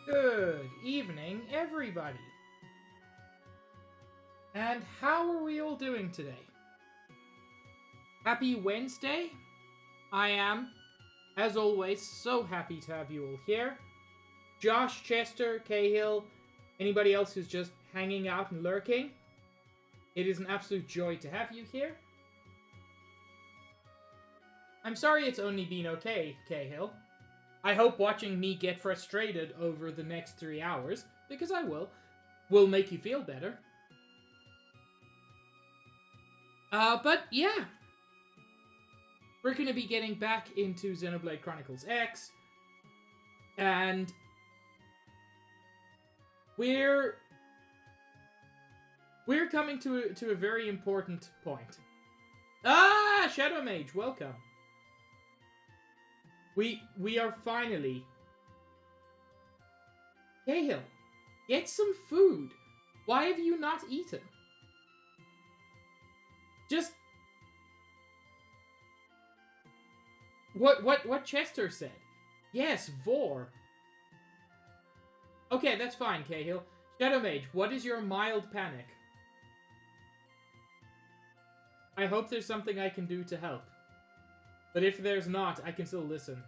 Good evening, everybody. And how are we all doing today? Happy Wednesday. I am, as always, so happy to have you all here. Josh, Chester, Cahill, anybody else who's just hanging out and lurking, it is an absolute joy to have you here. I'm sorry it's only been okay, Cahill. I hope watching me get frustrated over the next 3 hours, because I will make you feel better. But yeah. We're going to be getting back into Xenoblade Chronicles X. And we're coming to a very important point. Ah, Shadow Mage, welcome. We are finally... Cahill, get some food. Why have you not eaten? Just... What Chester said. Yes, Vor. Okay, that's fine, Cahill. Shadow Mage, what is your mild panic? I hope there's something I can do to help. But if there's not, I can still listen.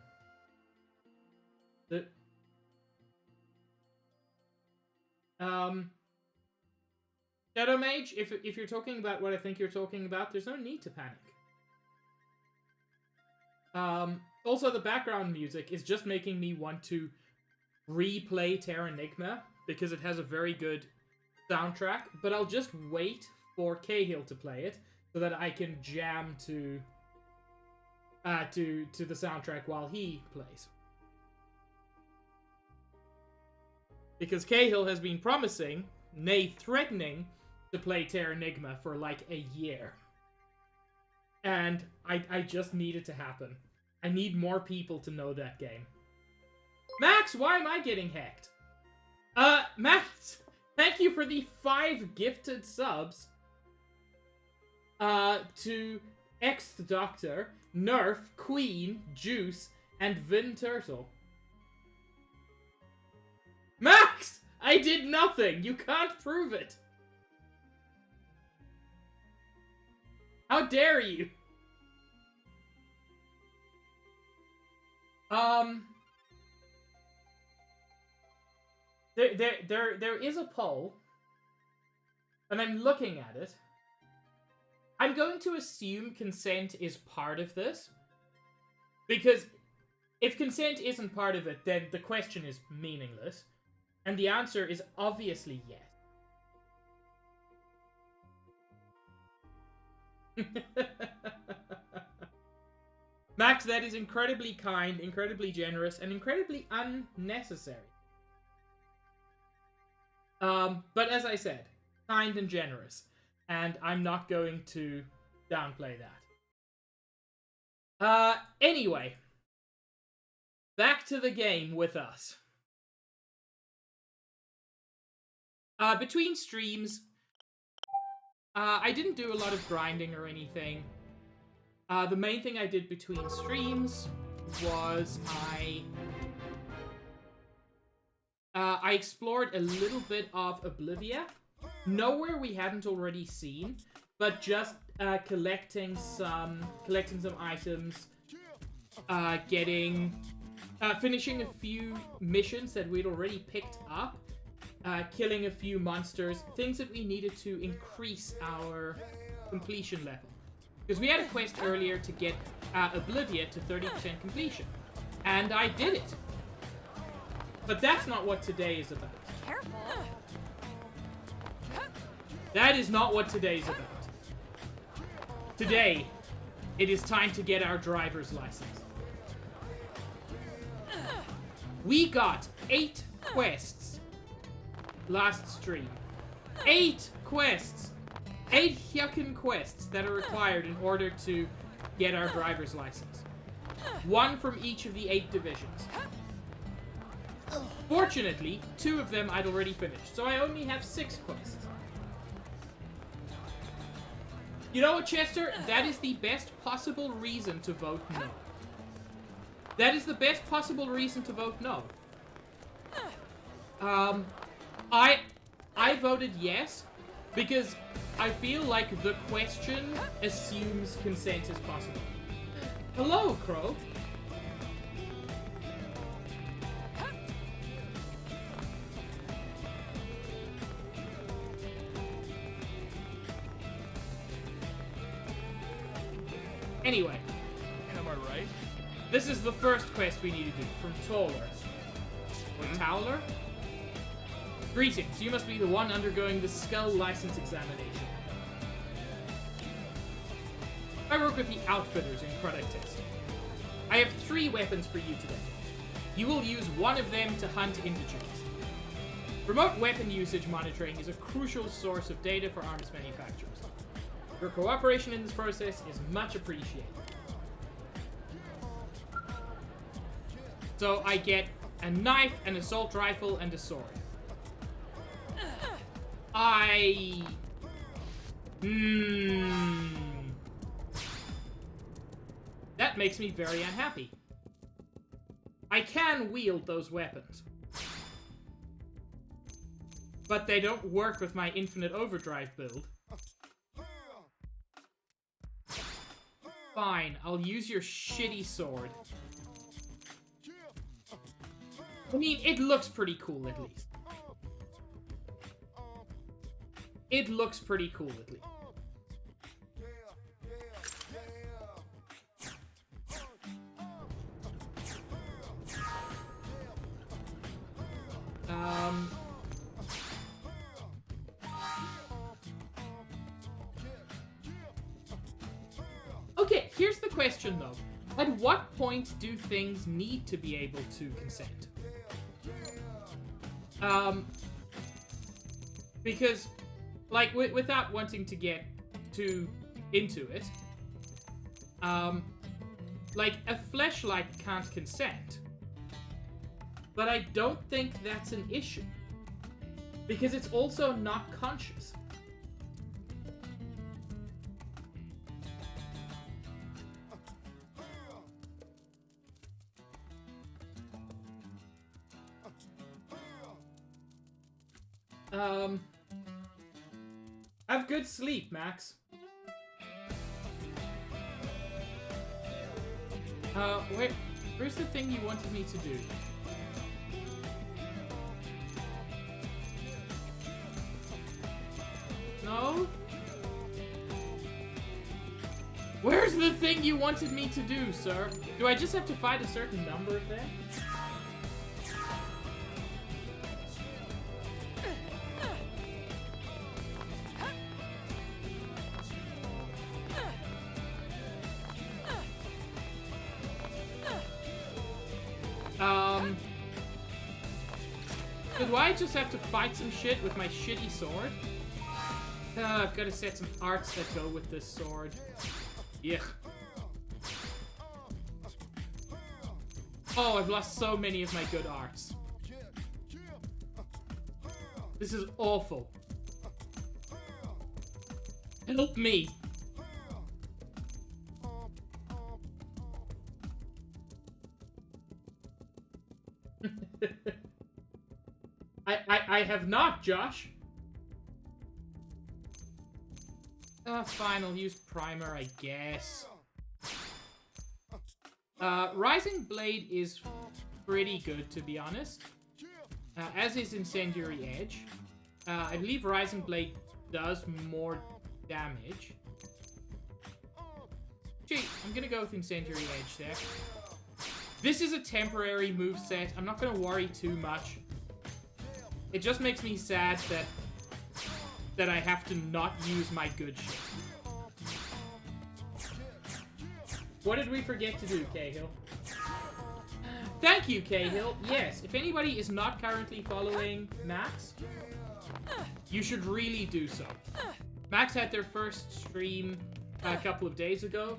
Shadow Mage, if you're talking about what I think you're talking about, there's no need to panic. Also, the background music is just making me want to replay Terranigma, because it has a very good soundtrack, but I'll just wait for Cahill to play it, so that I can jam to the soundtrack while he plays. Because Cahill has been promising, nay threatening, to play Terranigma for like a year. And I just need it to happen. I need more people to know that game. Max, why am I getting hacked? Max, thank you for the 5 gifted subs. To X Doctor, Nerf, Queen, Juice, and Vin Turtle. Max! I did nothing! You can't prove it! How dare you? There is a poll, and I'm looking at it. I'm going to assume consent is part of this, because if consent isn't part of it, then the question is meaningless, and the answer is obviously yes. Max, that is incredibly kind, incredibly generous, and incredibly unnecessary. But as I said, kind and generous. And I'm not going to downplay that. Anyway. Back to the game with us. Between streams, I didn't do a lot of grinding or anything. The main thing I did between streams was I explored a little bit of Oblivia. Nowhere we hadn't already seen, but just collecting some items, finishing a few missions that we'd already picked up, killing a few monsters, things that we needed to increase our completion level. Because we had a quest earlier to get Oblivia to 30% completion, and I did it. But that's not what today is about. Careful. That is not what today's about. Today, it is time to get our driver's license. We got 8 quests last stream. 8 quests! 8 yuckin' quests that are required in order to get our driver's license. 1 from each of the 8 divisions. Fortunately, 2 of them I'd already finished, so I only have 6 quests. You know what, Chester? That is the best possible reason to vote no. That is the best possible reason to vote no. I voted yes because I feel like the question assumes consent is possible. Hello, Crow. Anyway. Am I right? This is the first quest we need to do, from Tauler. Or Towler? Greetings, you must be the one undergoing the Skull License Examination. I work with the Outfitters in Chronicles. I have 3 weapons for you today. You will use one of them to hunt indigents. Remote weapon usage monitoring is a crucial source of data for arms manufacturers. Your cooperation in this process is much appreciated. So I get a knife, an assault rifle, and a sword. That makes me very unhappy. I can wield those weapons. But they don't work with my infinite overdrive build. Fine, I'll use your shitty sword. I mean, it looks pretty cool at least. It looks pretty cool at least. Okay, here's the question though. At what point do things need to be able to consent? Because, like, without wanting to get too into it, like, a fleshlight can't consent. But I don't think that's an issue. Because it's also not conscious. Have good sleep, Max. Where's the thing you wanted me to do? No? Where's the thing you wanted me to do, sir? Do I just have to fight a certain number of them? Do I just have to fight some shit with my shitty sword? I've got to set some arts that go with this sword. Yeah. Oh, I've lost so many of my good arts. This is awful. Help me. I have not, Josh. Fine, I'll use primer, I guess. Rising Blade is pretty good, to be honest. As is Incendiary Edge. I believe Rising Blade does more damage. Gee, I'm gonna go with Incendiary Edge there. This is a temporary moveset. I'm not gonna worry too much. It just makes me sad that I have to not use my good shit. What did we forget to do, Cahill? Thank you, Cahill. Yes, if anybody is not currently following Max, you should really do so. Max had their first stream a couple of days ago.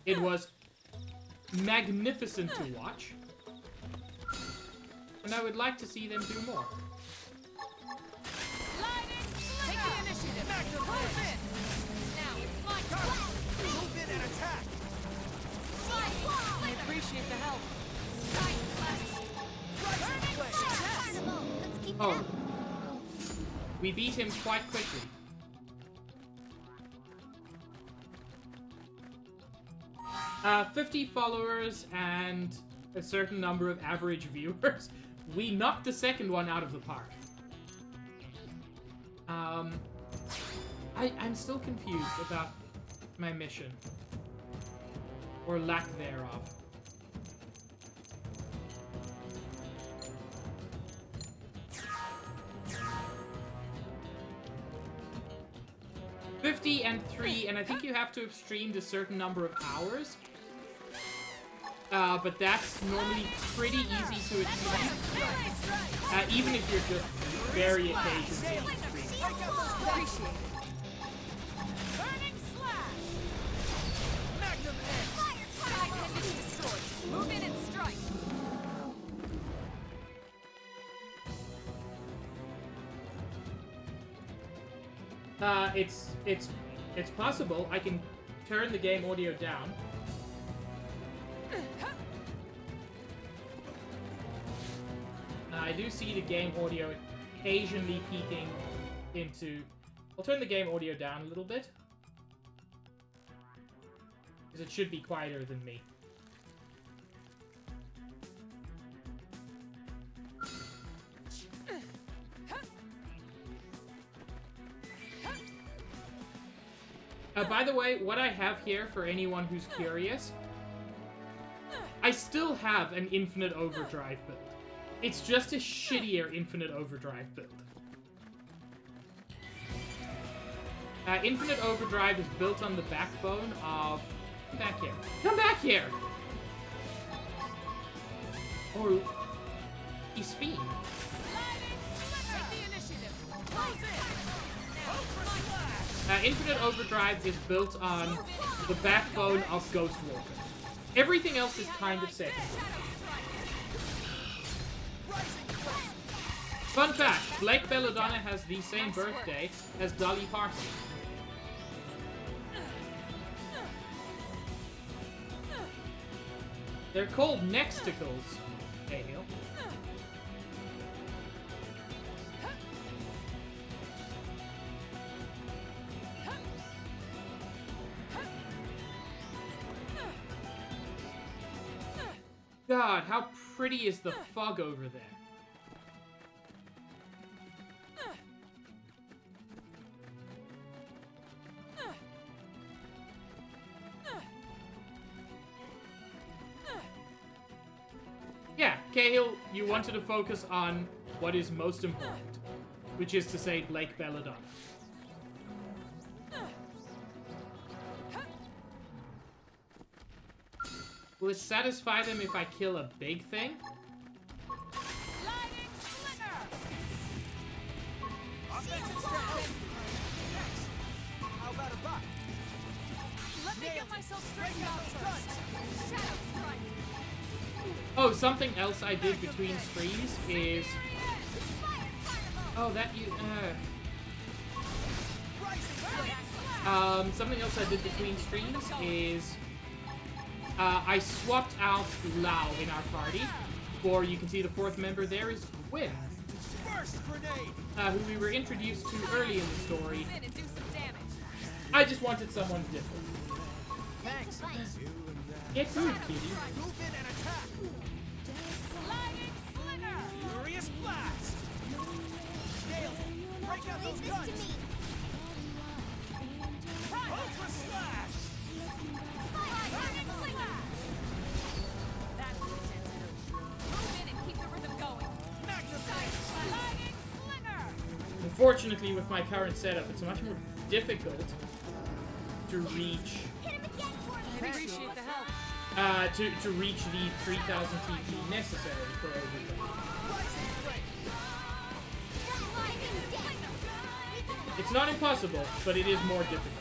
It was magnificent to watch. And I would like to see them do more. I appreciate the help. Oh. We beat him quite quickly. Uh, 50 followers and a certain number of average viewers. We knocked the second one out of the park. I'm still confused about my mission. Or lack thereof. $50 and $3, and I think you have to have streamed a certain number of hours. But that's normally pretty easy to achieve. Even if you're just very occasionally streaming. Move in and strike. It's possible. I can turn the game audio down. I do see the game audio occasionally peeking into... I'll turn the game audio down a little bit. Because it should be quieter than me. By the way, what I have here, for anyone who's curious, I still have an Infinite Overdrive build. It's just a shittier Infinite Overdrive build. Infinite Overdrive is built on the backbone of... Come back here. Come back here! Or... Speed. Infinite Overdrive is built on the backbone of Ghostwalker. Everything else is kind of secondary. Fun fact, Blake Belladonna has the same birthday as Dolly Parton. They're called Nexticles. Hey, Neil. God, how pretty is the fog over there? Yeah, Cahill, you wanted to focus on what is most important, which is to say Blake Belladonna. Will it satisfy them if I kill a big thing? Let me get myself straightened out first. Shadow strike. Oh, something else I did between streams is... Oh, that you... Something else I did between streams is... I swapped out Lau in our party, for you can see the fourth member there is Gwyn, who we were introduced to early in the story. I just wanted someone different. Thanks. Get good, kitty. Move in and attack. Sliding slinger. Furious blast. Nail it. Break out those guns. Ultra slash. Sliding slinger. That's intense. Move in and keep the rhythm going. Sliding slinger. Unfortunately, with my current setup, it's much more difficult to reach... Appreciate the help. to reach the 3000 TP necessary for overdrive. It's not impossible, but it is more difficult.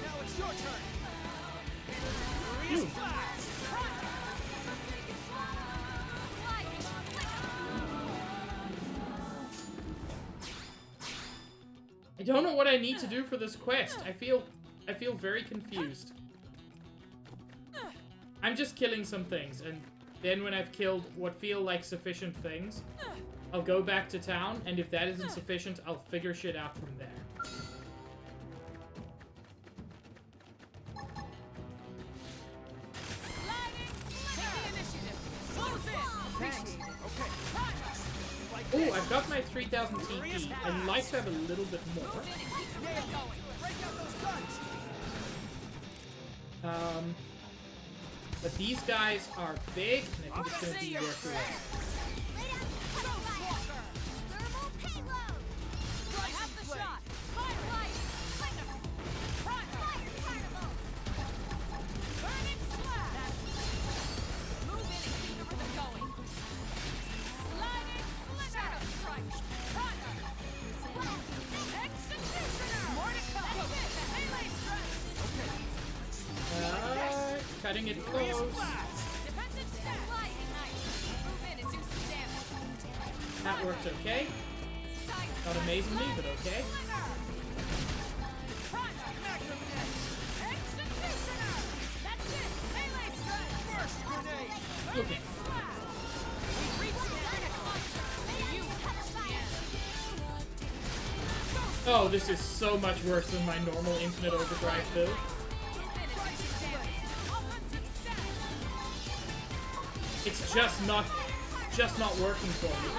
Now it's your turn. Phew. I don't know what I need to do for this quest. I feel very confused. I'm just killing some things, and then when I've killed what feel like sufficient things, I'll go back to town, and if that isn't sufficient, I'll figure shit out from there. Oh, I've got my 3000 TP. I'd like to have a little bit more. But these guys are big, and I think it's going to be worth it. Cutting it close. That works okay. Not amazingly, but okay. Okay. Oh, this is so much worse than my normal Infinite Overdrive build. It's just not working for me.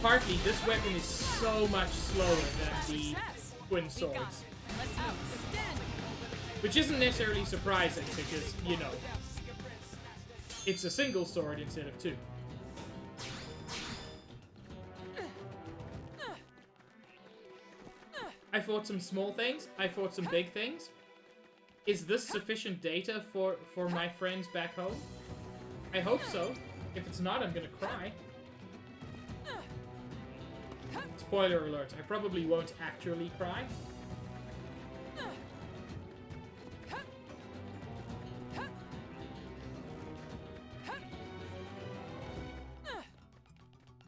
Partly, this weapon is so much slower than the twin swords. Which isn't necessarily surprising, because, you know, it's a single sword instead of two. I fought some small things, I fought some big things. Is this sufficient data for my friends back home? I hope so. If it's not, I'm gonna cry. Spoiler alert, I probably won't actually cry.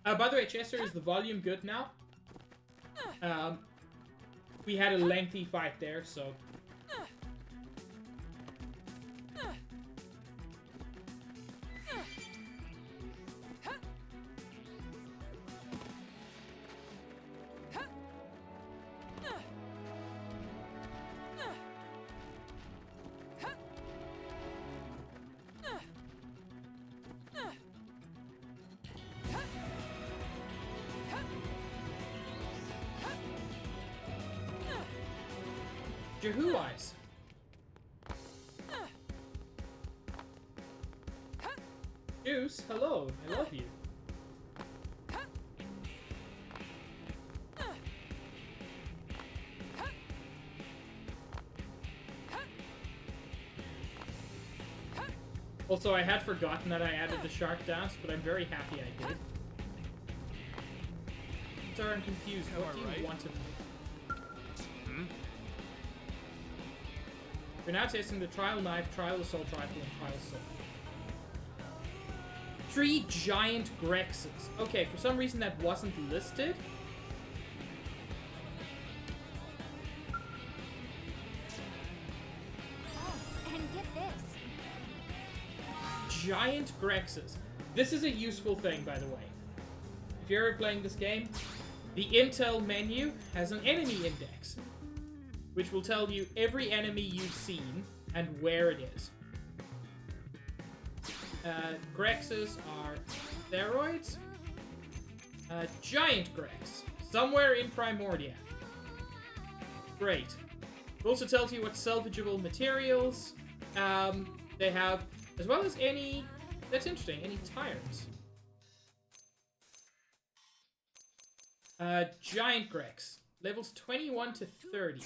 By the way, Chester, is the volume good now? We had a lengthy fight there, so... Yahoo eyes. Juice, hello, I love you. Also, I had forgotten that I added the shark dance, but I'm very happy I did. Sorry, I'm confused. What do you want of me? We're now testing the trial knife, trial assault rifle, and trial sword. 3 giant Grexes. Okay, for some reason that wasn't listed. Oh, and get this. Giant Grexes. This is a useful thing, by the way. If you're ever playing this game, the Intel menu has an enemy index, which will tell you every enemy you've seen and where it is. Grexes are steroids. Giant Grex. Somewhere in Primordia. Great. It also tells you what salvageable materials they have, as well as any... That's interesting, any tires. Giant Grex. Levels 21 to 30.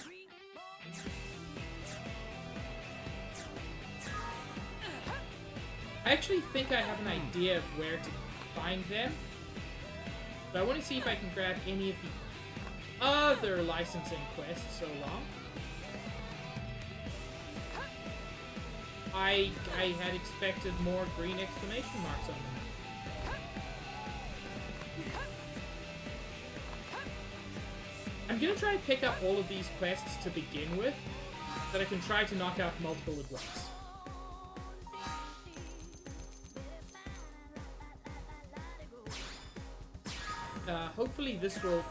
I actually think I have an idea of where to find them. But I want to see if I can grab any of the other licensing quests so long. I had expected more green exclamation marks on them. I'm gonna try and pick up all of these quests to begin with, so that I can try to knock out multiple at once. hopefully this will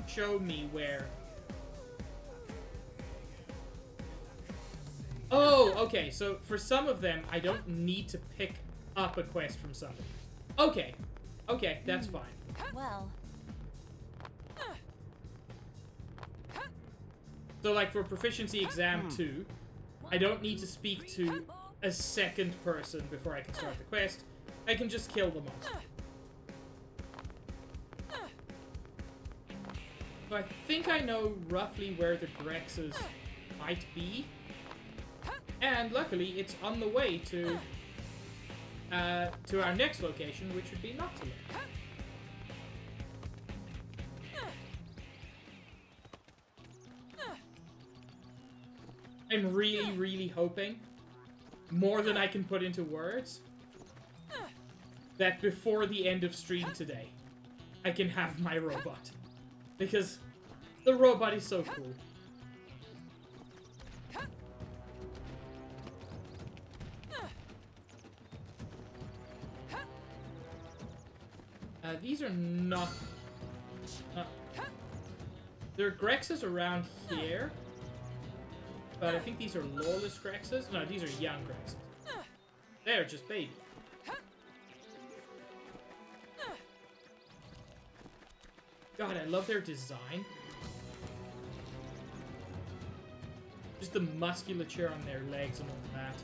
show me where... Oh, okay, so for some of them, I don't need to pick up a quest from somebody. Okay, okay, that's fine. Well, So, like, for Proficiency Exam 2, I don't need to speak to a second person before I can start the quest. I can just kill the monster. So I think I know roughly where the Grexes might be. And luckily, it's on the way to our next location, which would be Noctilum. I'm really, really hoping, more than I can put into words, that before the end of stream today, I can have my robot. Because the robot is so cool. These are not... there are Grexes around here. But I think these are lawless Grexes. No, these are young Grexes. They're just baby. God, I love their design. Just the musculature on their legs and all that.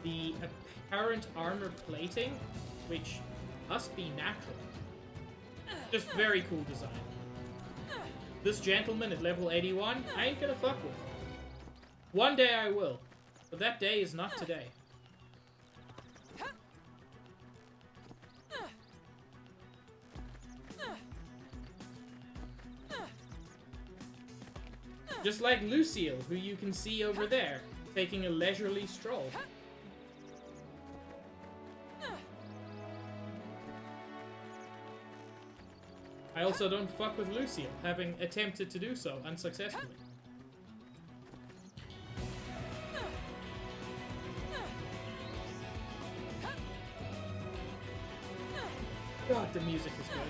The apparent armor plating, which must be natural. Just very cool design. This gentleman at level 81, I ain't gonna fuck with. One day I will, but that day is not today. Just like Lucille, who you can see over there, taking a leisurely stroll. I also don't fuck with Lucille, having attempted to do so unsuccessfully. God, the music is good.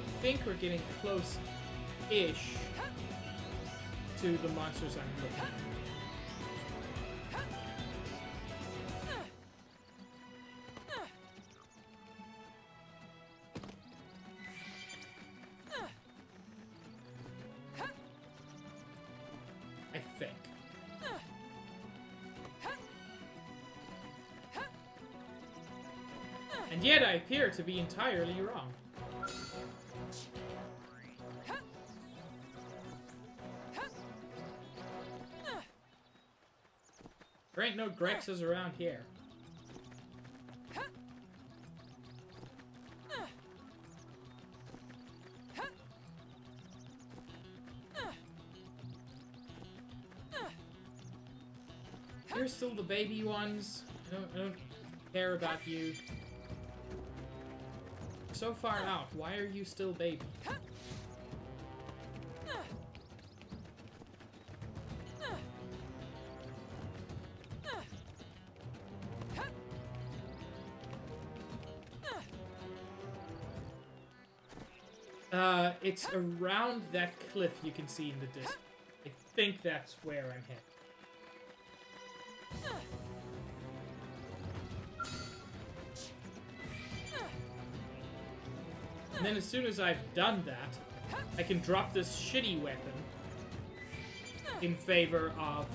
I think we're getting close-ish to the monsters I'm looking at. I think. And yet I appear to be entirely wrong. There ain't no Grexes around here. You're still the baby ones. I don't care about you. So far out, why are you still baby? It's around that cliff you can see in the distance. I think that's where I'm headed. And then as soon as I've done that, I can drop this shitty weapon in favor of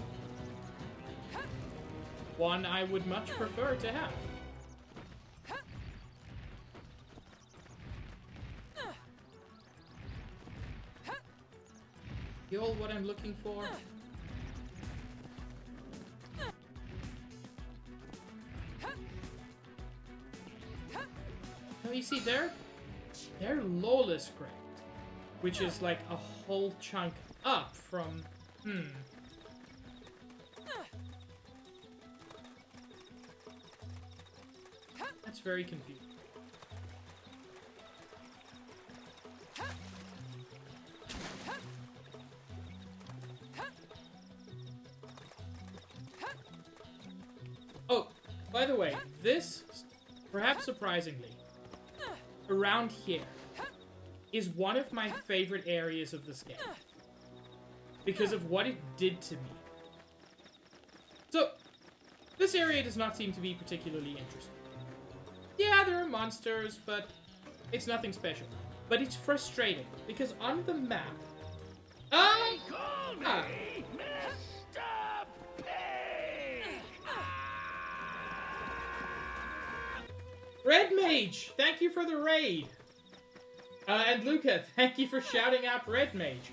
one I would much prefer to have. You all what I'm looking for? No, you see, they're lawless Greg, which is like a whole chunk up from, That's very confusing. By the way, this, perhaps surprisingly, around here, is one of my favorite areas of this game. Because of what it did to me. So, this area does not seem to be particularly interesting. Yeah, there are monsters, but it's nothing special. But it's frustrating, because on the map... Red Mage, thank you for the raid. And Luca, thank you for shouting out Red Mage.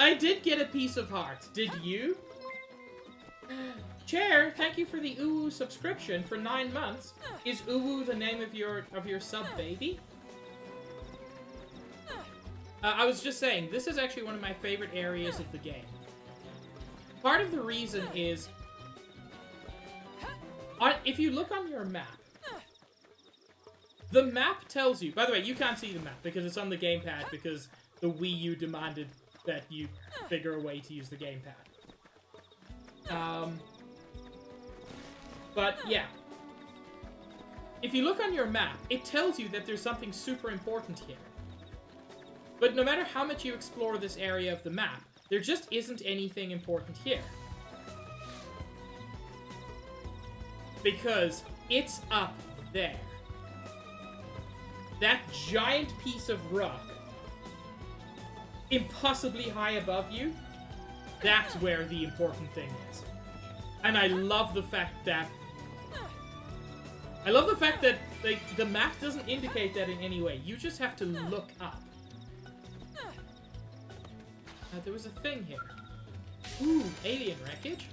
I did get a piece of heart. Did you? Chair, thank you for the Uwu subscription for 9 months. Is Uwu the name of your sub baby? I was just saying, this is actually one of my favorite areas of the game. Part of the reason is, if you look on your map, the map tells you... By the way, you can't see the map because it's on the gamepad because the Wii U demanded that you figure a way to use the gamepad. But yeah. If you look on your map, it tells you that there's something super important here. But no matter how much you explore this area of the map, there just isn't anything important here. Because it's up there. That giant piece of rock, impossibly high above you, that's where the important thing is. And I love the fact that... the map doesn't indicate that in any way. You just have to look up. There was a thing here. Ooh, alien wreckage.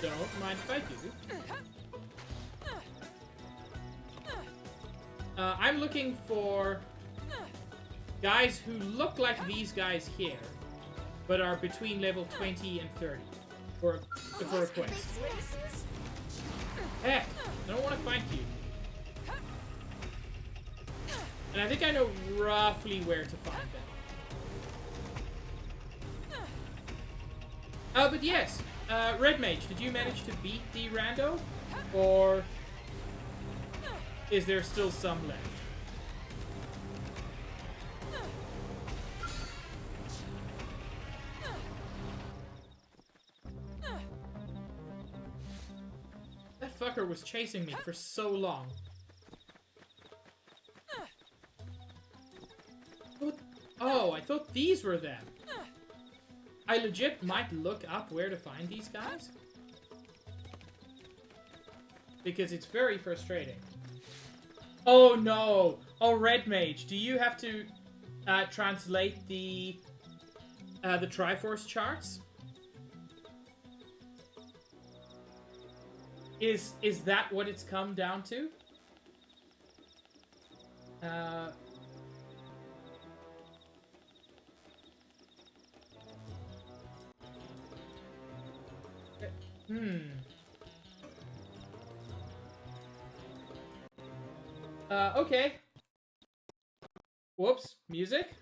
Don't mind if I do. I'm looking for guys who look like these guys here, but are between level 20 and 30 for a quest. Heck, I don't want to fight you. And I think I know roughly where to find them. But yes, Red Mage, did you manage to beat the rando? Or is there still some left? That fucker was chasing me for so long. What? Oh, I thought these were them. I legit might look up where to find these guys. Because it's very frustrating. Oh no! Oh, Red Mage, do you have to translate the Triforce charts? Is that what it's come down to? Okay. Whoops. Music?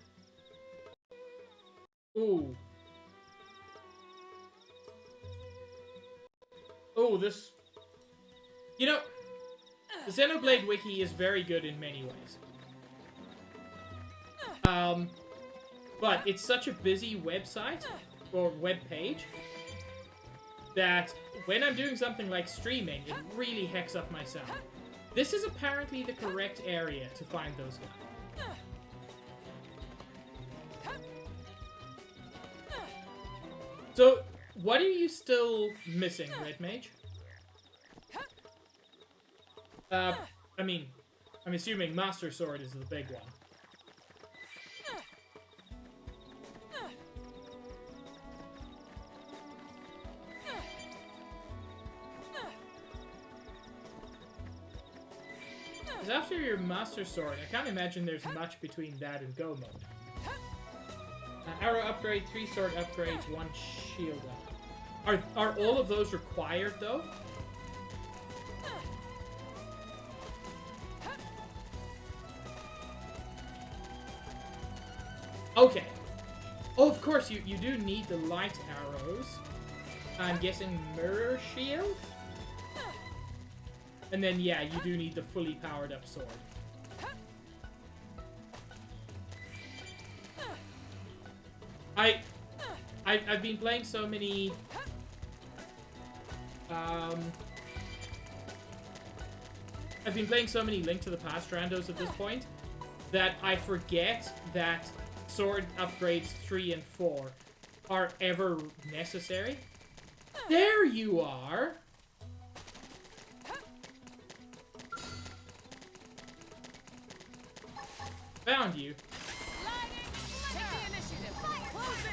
Ooh. Oh, this... You know, the Xenoblade Wiki is very good in many ways. But it's such a busy website, or web page, that when I'm doing something like streaming, it really hacks up my sound. This is apparently the correct area to find those guys. So, what are you still missing, Red Mage? I mean, I'm assuming Master Sword is the big one. Because after your Master Sword, I can't imagine there's much between that and Go mode. Arrow upgrade, 3 sword upgrades, 1 shield up. Are all of those required, though? Okay. Oh, of course, you do need the light arrows. I'm guessing mirror shield? And then, yeah, you do need the fully powered up sword. I've been playing so many... I've been playing so many Link to the Past randos at this point that I forget that sword upgrades 3 and 4 are ever necessary. There you are! Found you. Take the initiative. Close in.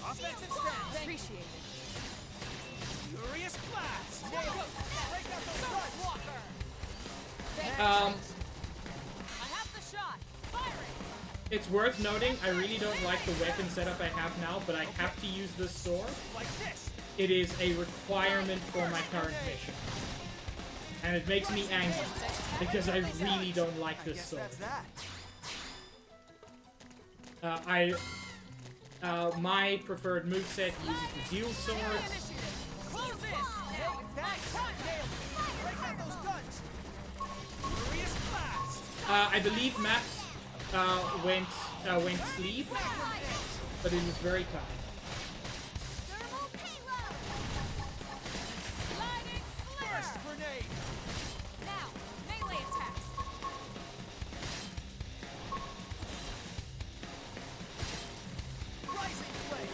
Offensive stance. Appreciate it. Furious blast. Nail it. Break out those guns. Walker. I have the shot. Firing. It's worth noting, I really don't like the weapon setup I have now, but I have to use this sword. Like this. It is a requirement for my current mission. And it makes me angry, because I really don't like this sword. That's that. My preferred moveset uses the dual swords. Close in. Break out those guns. Furious blast. I believe Maps went sleep, but it was very kind. Burst grenade. Now, melee attacks. Rising flame.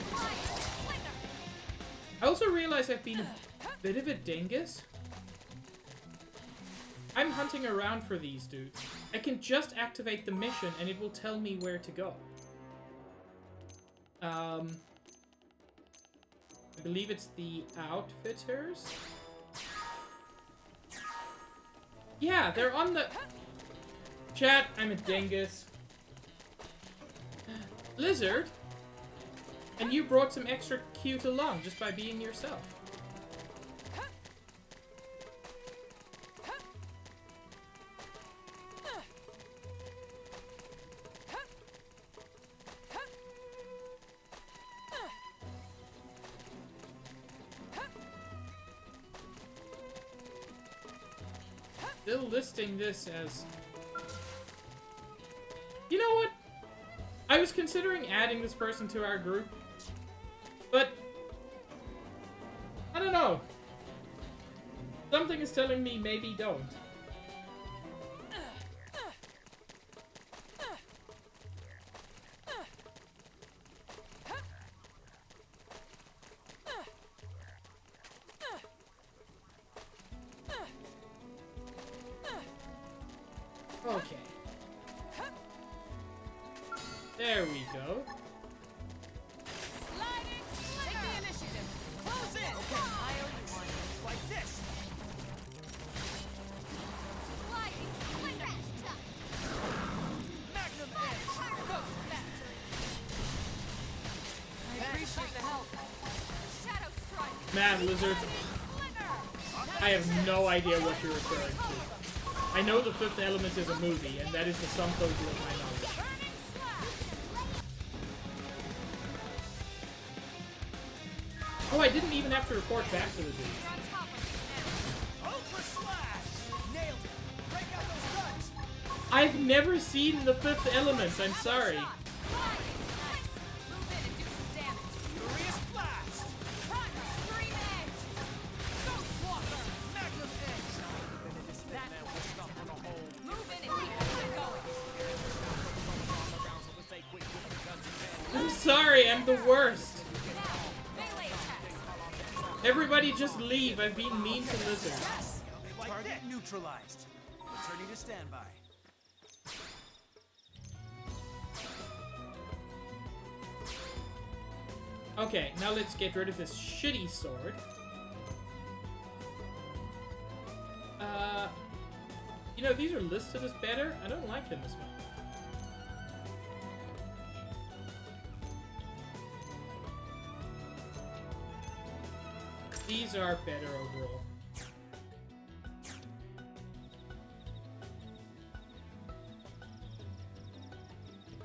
I also realize I've been a bit of a dingus. I'm hunting around for these dudes. I can just activate the mission and it will tell me where to go. I believe it's the Outfitters. Yeah, they're on the... Chat, I'm a dingus. Lizard? And you brought some extra cute along just by being yourself. Still listing this as... You know what? I was considering adding this person to our group, but I don't know. Something is telling me maybe don't. Okay. There we go. Sliding. Take the initiative. Close in. Okay. I owe you one. Like this. Sliding. Splinter. Magnum edge. Ghost factory. I appreciate the help. Shadow strike. Man, Lizard, Splinter. I have no idea what you're referring to. I know The Fifth Element is a movie, and that is the sum total of my knowledge. Burning slash. Oh, I didn't even have to report back to the dude. You're on top of the enemy. Ultra slash. Nailed it. Break out those guns. I've never seen The Fifth Element, I'm sorry. Shot. Sliding. Nice. Move in and do some damage. Furious blast. Run. Scream edge. Ghost walker. Magnum edge. Move in and keep it going. I'm sorry, I'm the worst. Now, melee attacks. Everybody just leave, I've been mean to Lizard. Target neutralized. Returning to standby. Okay, now let's get rid of this shitty sword. You know, these are listed as better. I don't like them as much. These are better overall.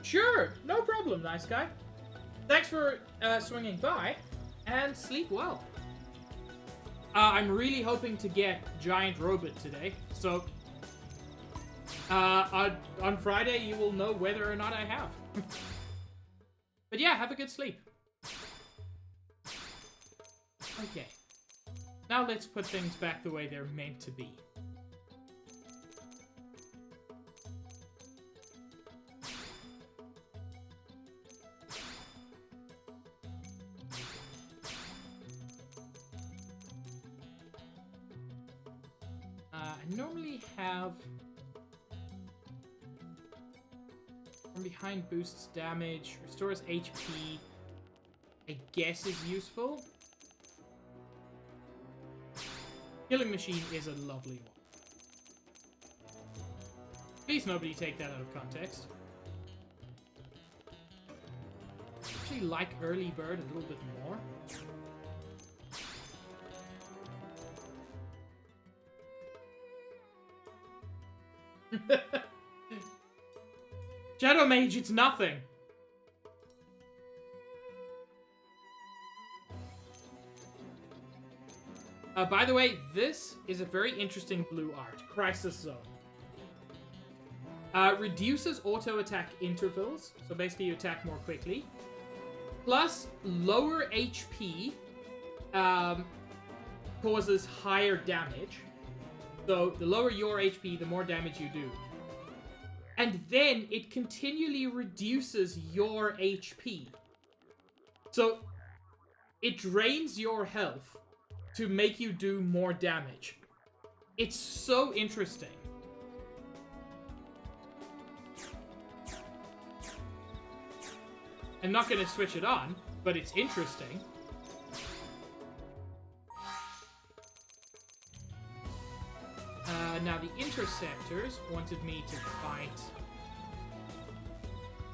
Sure, no problem, nice guy. Thanks for swinging by, and sleep well. I'm really hoping to get Giant Robot today, so on Friday you will know whether or not I have. But yeah, have a good sleep. Okay. Now let's put things back the way they're meant to be. I normally have... From behind boosts damage, restores HP, I guess is useful. Killing Machine is a lovely one. Please nobody take that out of context. I actually like Early Bird a little bit more. Shadow Mage, it's nothing. By the way, this is a very interesting blue art. Crisis Zone. Reduces auto attack intervals, so basically you attack more quickly. Plus, lower HP causes higher damage. So the lower your HP, the more damage you do. And then it continually reduces your HP. So it drains your health to make you do more damage. It's so interesting. I'm not going to switch it on, but it's interesting. Now the Interceptors wanted me to fight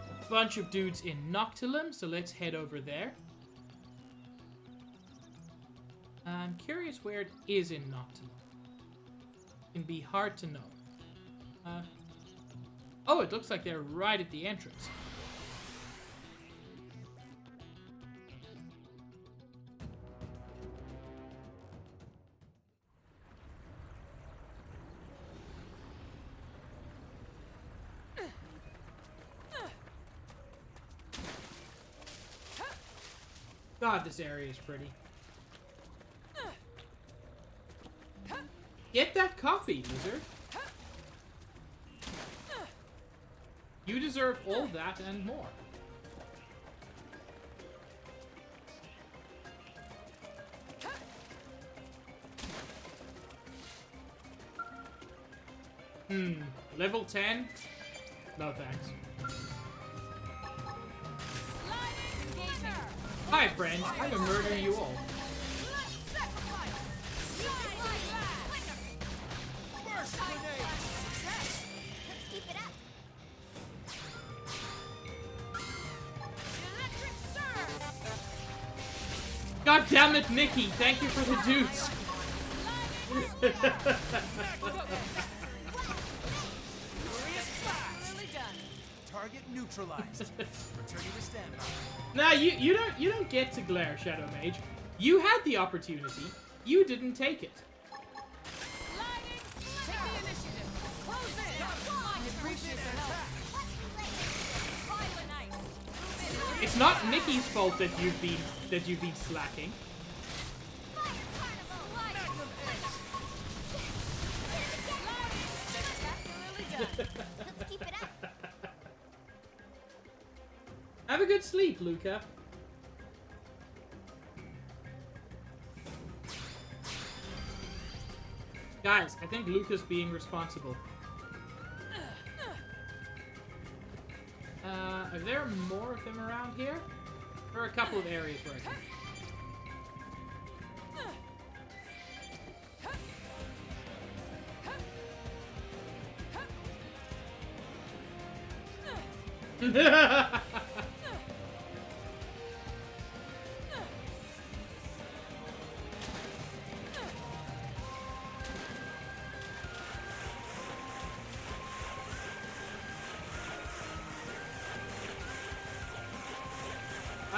a bunch of dudes in Noctilum, so let's head over there. I'm curious where it is in Noctilum. It can be hard to know. Oh, it looks like they're right at the entrance. God, this area is pretty. Get that coffee, lizard. You deserve all that and more. Level 10? No thanks. Hi, friends. I'm gonna murder you all. God damn it, Nikki! Thank you for the dudes. Target neutralized. Returning to standby. Nah, you don't get to glare, Shadow Mage. You had the opportunity. You didn't take it. Take the initiative. Close in. I appreciate the help. It's not Nikki's fault that you've been slacking. Let's keep it up. Have a good sleep, Luca. Guys, I think Luca's being responsible. Are there more of them around here? There are a couple of areas where I can...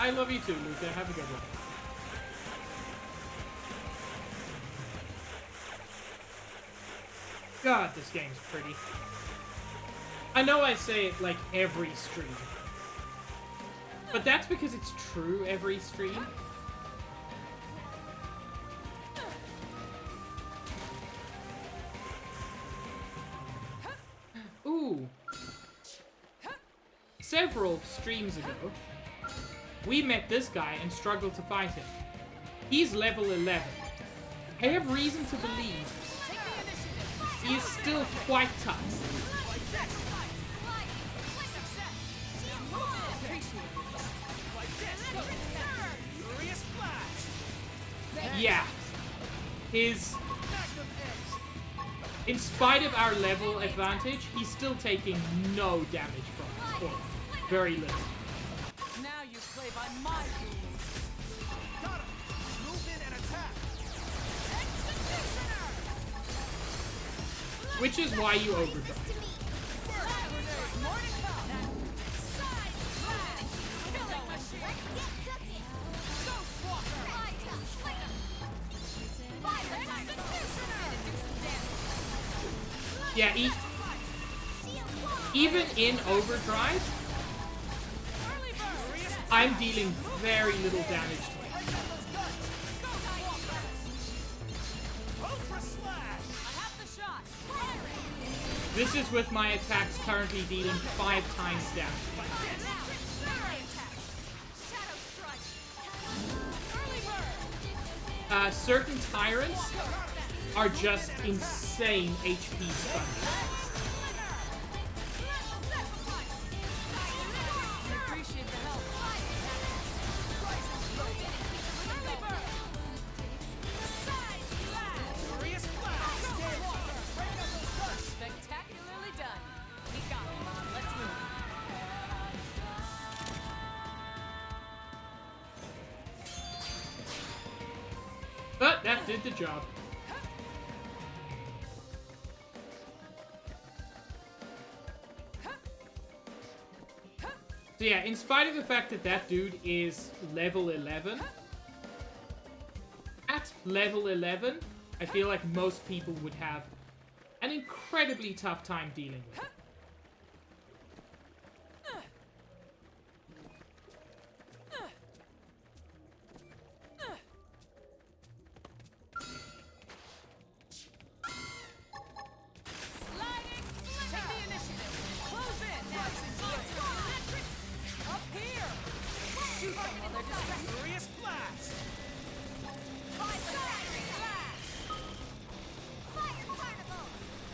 I love you too, Luca. Have a good one. God, this game's pretty. I know I say it like every stream, but that's because it's true every stream. Ooh. Several streams ago, we met this guy and struggled to fight him. He's level 11. I have reason to believe he is still quite tough. Yeah. In spite of our level advantage, he's still taking no damage from us. Or very little. Now you play by my rules. Got him. Move in and attack. Executioner. Which is why you overdrive. Yeah, even in overdrive, I'm dealing very little damage to him. This is with my attacks currently dealing 5 times damage. Certain tyrants are just insane HP sponges. Spectacularly done. We got it. Let's move. But that did the job. So yeah, in spite of the fact that that dude is level 11, at level 11, I feel like most people would have an incredibly tough time dealing with it.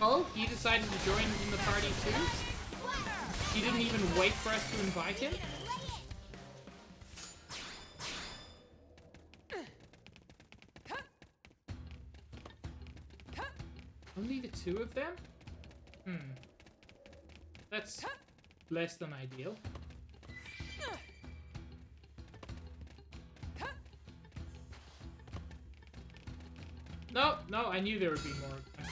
Oh, he decided to join in the party too? He didn't even wait for us to invite him? Only the 2 of them? That's less than ideal. No, I knew there would be more of them.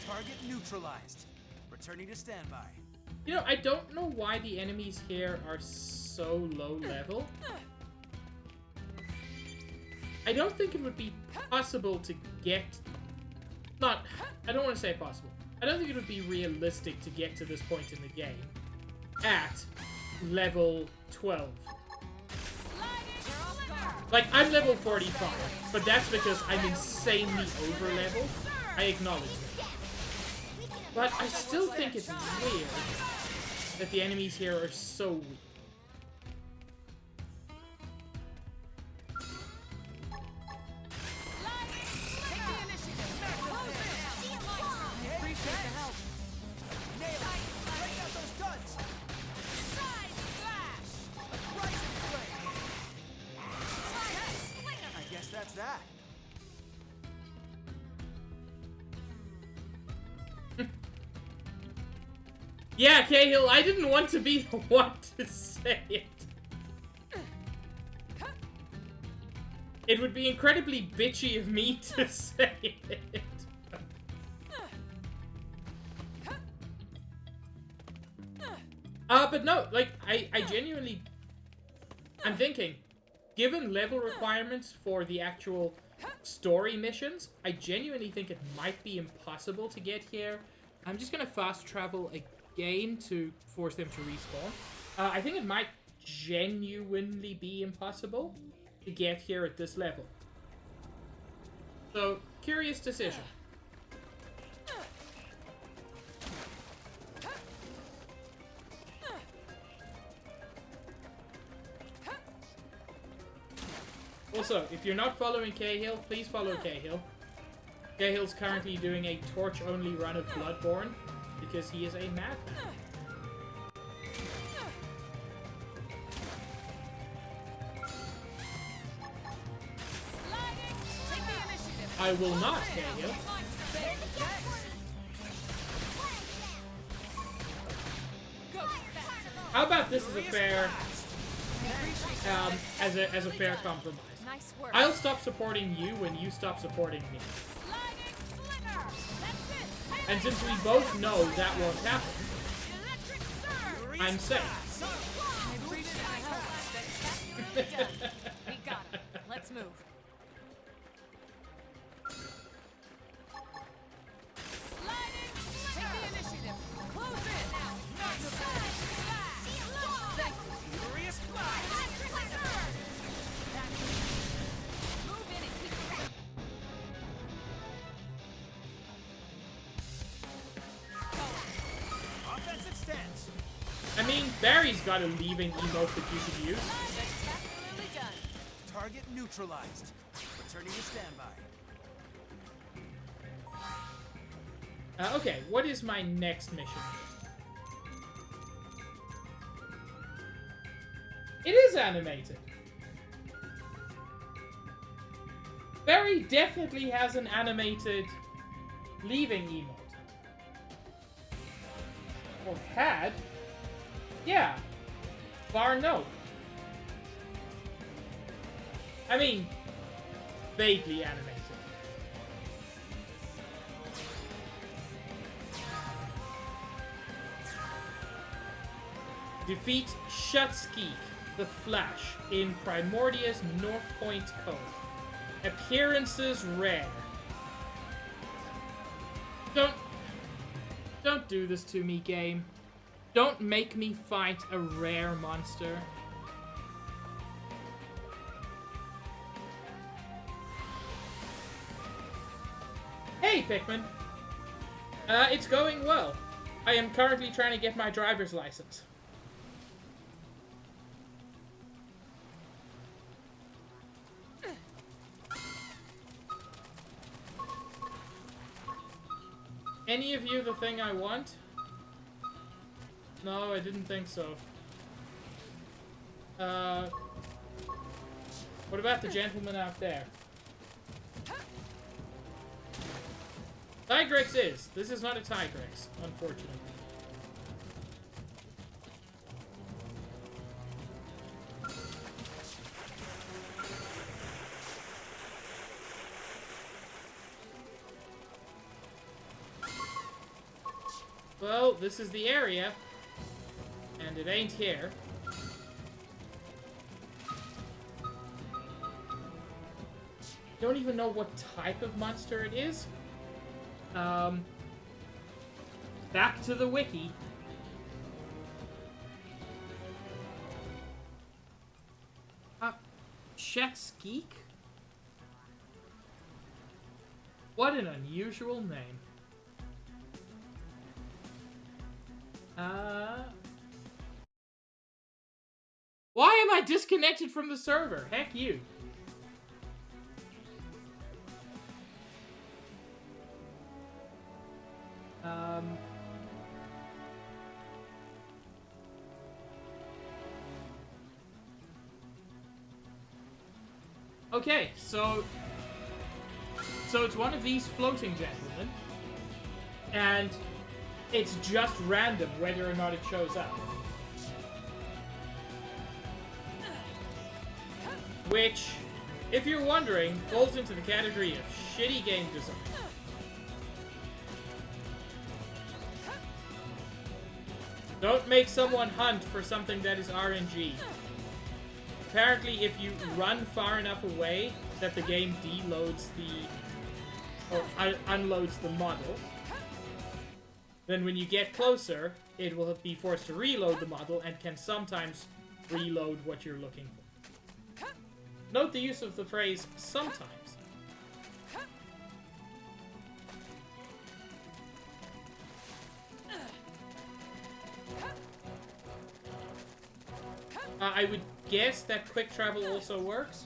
Target neutralized. Returning to standby. You know, I don't know why the enemies here are so low level. I don't think it would be possible to get... I don't want to say possible. I don't think it would be realistic to get to this point in the game at level 12. Like, I'm level 45, but that's because I'm insanely over level. I acknowledge it. But I still think it's weird that the enemies here are so weak. That. Yeah, Cahill, I didn't want to be the one to say it. It would be incredibly bitchy of me to say it. But no, like, I genuinely... I'm thinking, given level requirements for the actual story missions, I genuinely think it might be impossible to get here. I'm just gonna fast travel again to force them to respawn. I think it might genuinely be impossible to get here at this level. So, curious decision. Also, if you're not following Cahill, please follow Cahill. Cahill's currently doing a torch-only run of Bloodborne because he is a madman. I will not, Cahill. How about this as a fair, as a fair compromise? Nice work. I'll stop supporting you when you stop supporting me. And since we both know that won't happen, I'm safe. We got it. Let's move. Sliding. Take the initiative. Close in now. Furious fly! Move in and keep it. Offensive stance. I mean, Barry's got a leaving emote that you could use. Spectacularly done. Target neutralized. Returning to standby. Okay, what is my next mission? It is animated. Barry definitely has an animated leaving emote. Or had. Yeah. Bar no. I mean, vaguely animated. Defeat Shutskeek, the Flash, in Primordia's North Point Cove. Appearances rare. Don't do this to me, game. Don't make me fight a rare monster. Hey, Pikmin. It's going well. I am currently trying to get my driver's license. Any of you the thing I want? No, I didn't think so. What about the gentleman out there? Tigrex is. This is not a Tigrex, unfortunately. Well, this is the area, and it ain't here. Don't even know what type of monster it is. Back to the wiki. Shutskeek? What an unusual name. Why am I disconnected from the server? Heck you. Okay, so it's one of these floating gentlemen, and it's just random whether or not it shows up. Which if you're wondering, falls into the category of shitty game design. Don't make someone hunt for something that is RNG. Apparently, if you run far enough away that the game deloads or unloads the model, then when you get closer, it will be forced to reload the model and can sometimes reload what you're looking for. Note the use of the phrase sometimes. I would guess that quick travel also works.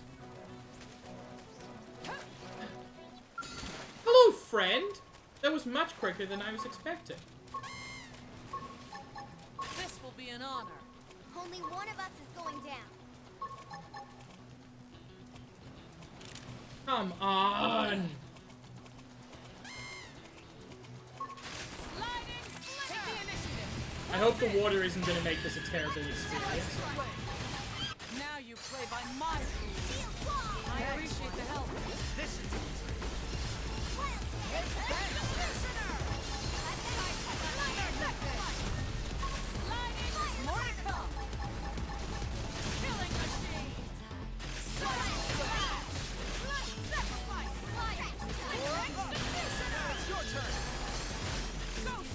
Hello, friend! That was much quicker than I was expecting. This will be an honor. Only one of us is going down. Come on! Sliding Take the initiative. I hope the water isn't going to make this a terrible experience. Now you play by my rules. I appreciate the help. This is Sliding more to come. Killing machine.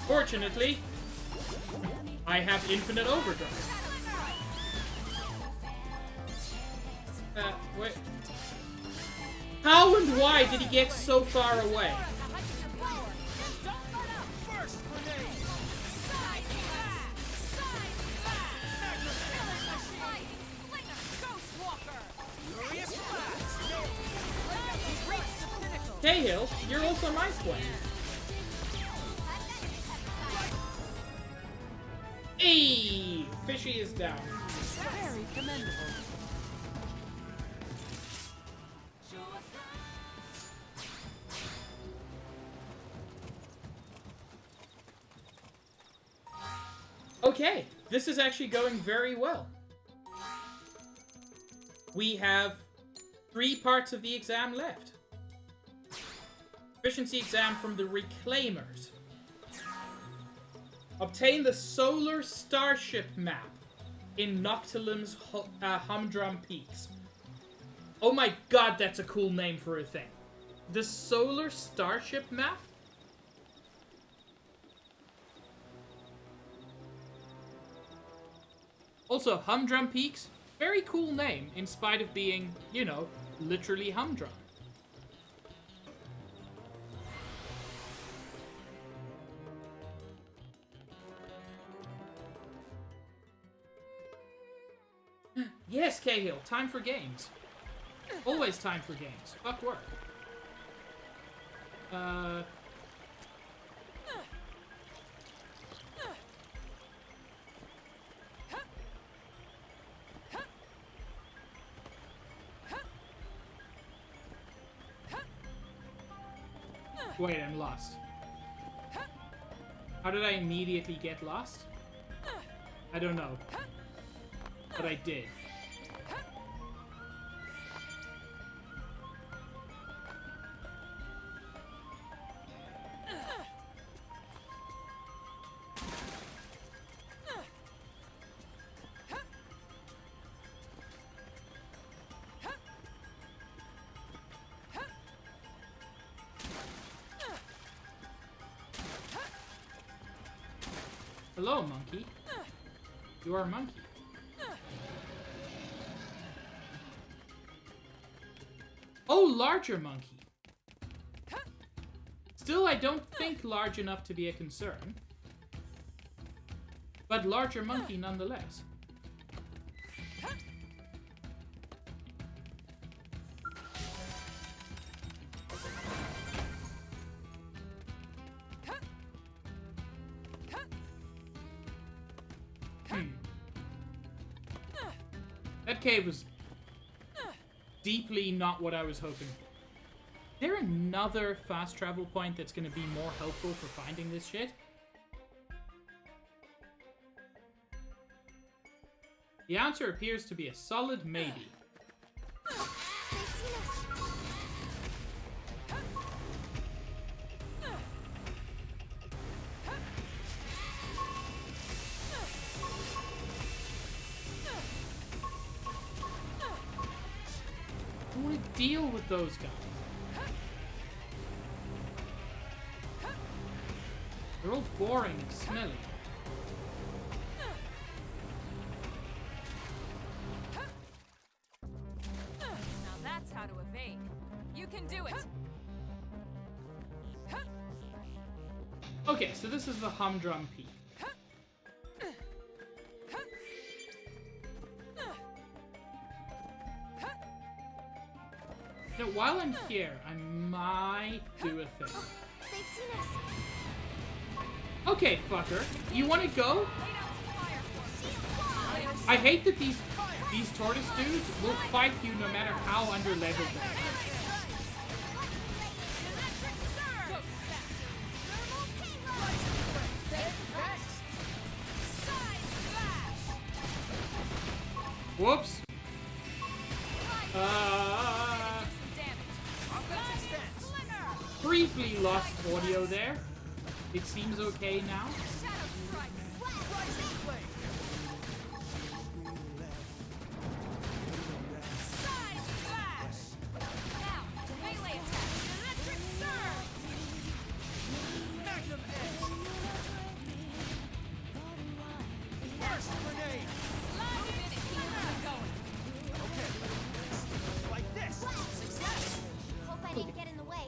Fortunately, I have infinite overdrive. Wait. How and why did he get so far away? first grenade. Furious blast. Cahill, you're also my friend. Hey! Fishy is down. Very commendable. Okay, this is actually going very well. We have 3 parts of the exam left. Efficiency exam from the Reclaimers. Obtain the Solar Starship Map in Noctilum's Humdrum Peaks. Oh my god, that's a cool name for a thing. The Solar Starship Map? Also, Humdrum Peaks, very cool name, in spite of being, you know, literally humdrum. Yes, Cahill, time for games. Always time for games. Fuck work. Wait, I'm lost. How did I immediately get lost? I don't know. But I did. Hello, monkey. You are a monkey. Oh, larger monkey. Still, I don't think large enough to be a concern. But larger monkey nonetheless. That cave was deeply not what I was hoping for. Is there another fast travel point that's going to be more helpful for finding this shit? The answer appears to be a solid maybe. Feliciano to deal with those guys. They're all boring and smelly. Now that's how to evade. You can do it. Okay, so this is the Humdrum Peak. Now, while I'm here, I might do a thing. They've seen us. Okay, fucker. You want to go? Lay down some fire for me. I hate that these tortoise dudes will fight you no matter how underleveled they are. Whoops. Briefly lost audio there. It seems okay now. Magnum edge. Burst grenade. Okay. Like this. Success. Hope I didn't get in the way.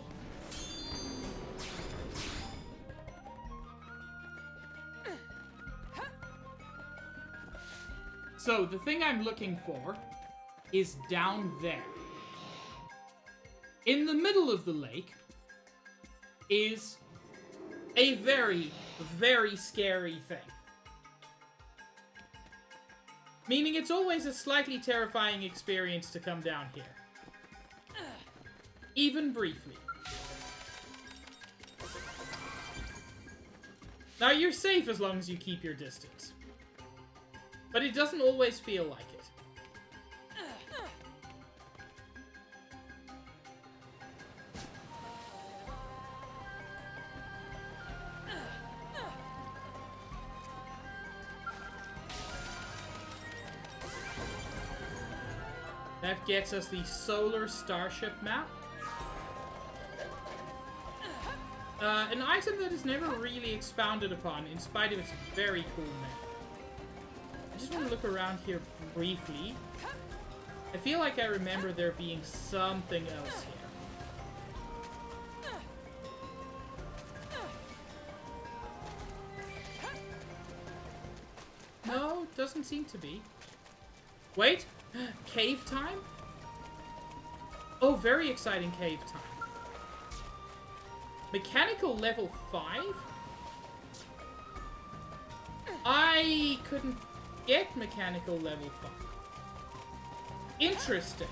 So, the thing I'm looking for is down there. In the middle of the lake is a very, very scary thing. Meaning it's always a slightly terrifying experience to come down here. Even briefly. Now, you're safe as long as you keep your distance. But it doesn't always feel like it. That gets us the Solar Starship Map. An item that is never really expounded upon, in spite of its very cool map. I just want to look around here briefly. I feel like I remember there being something else here. No, doesn't seem to be. Wait, cave time? Oh, very exciting cave time. Mechanical level 5? I couldn't get mechanical level 5. Interesting.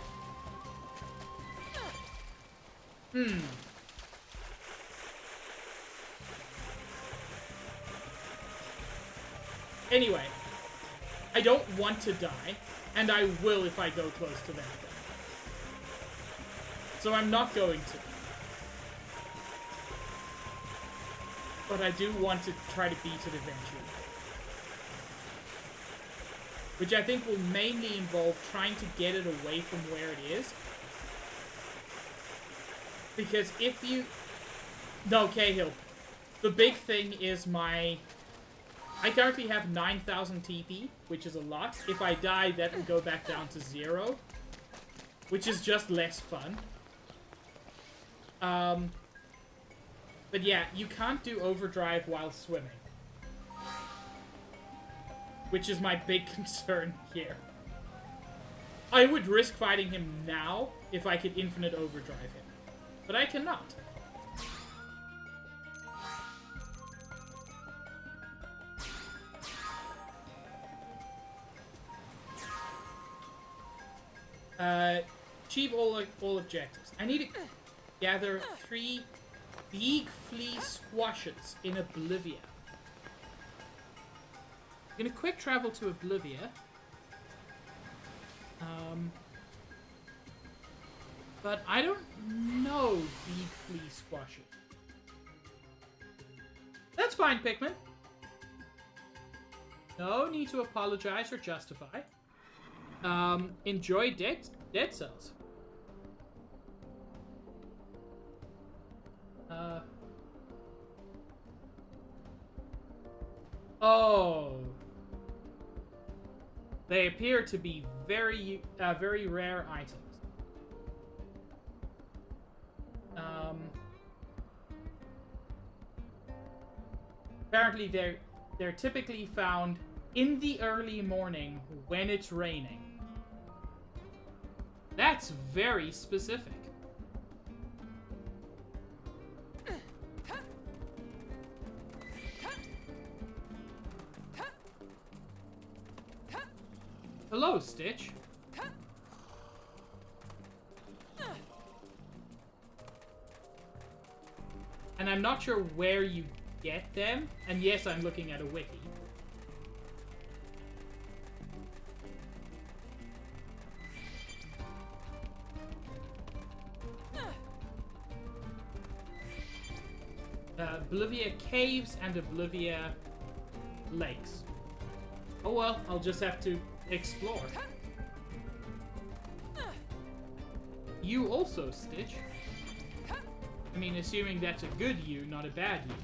Anyway, I don't want to die, and I will if I go close to that thing. So I'm not going to. But I do want to try to beat it eventually. Which I think will mainly involve trying to get it away from where it is. Because if you... No, Cahill. The big thing is my... I currently have 9,000 TP, which is a lot. If I die, that will go back down to 0. Which is just less fun. But yeah, you can't do overdrive while swimming. Which is my big concern here. I would risk fighting him now if I could infinite overdrive him. But I cannot. Achieve all objectives. I need to gather 3 big flea squashes in Oblivia. I'm gonna quick travel to Oblivia. But I don't know big flea squashes. That's fine, Pikmin. No need to apologize or justify. Enjoy Dead Cells. they appear to be very, very rare items. Apparently, they're typically found in the early morning when it's raining. That's very specific. Hello, Stitch. And I'm not sure where you get them. And yes, I'm looking at a wiki. Oblivia Caves and Oblivia Lakes. Oh well, I'll just have to explore. You also, Stitch. I mean, assuming that's a good you, not a bad you.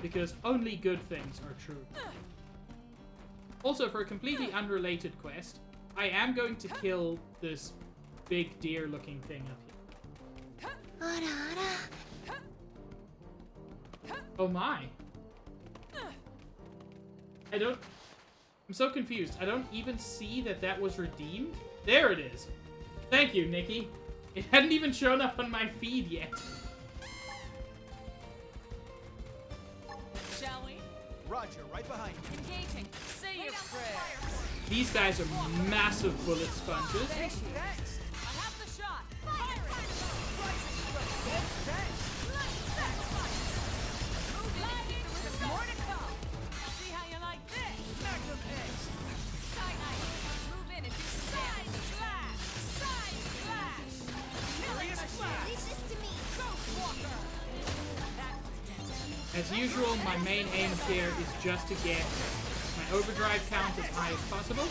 Because only good things are true. Also, for a completely unrelated quest, I am going to kill this big deer-looking thing up here. Oh my. I'm so confused. I don't even see that was redeemed. There it is. Thank you, Nikki. It hadn't even shown up on my feed yet. Shall we? Roger, right behind you. Engaging. Say your prayer. These guys are massive bullet sponges. Thanks. I have the shot. Fire it. More to come. See how you like this. Magnum X. Side move in and do side slash. Side slash. Furious Flash. Leave this to me. Ghost Walker. As usual, my main aim here is just to get my overdrive count as high as possible,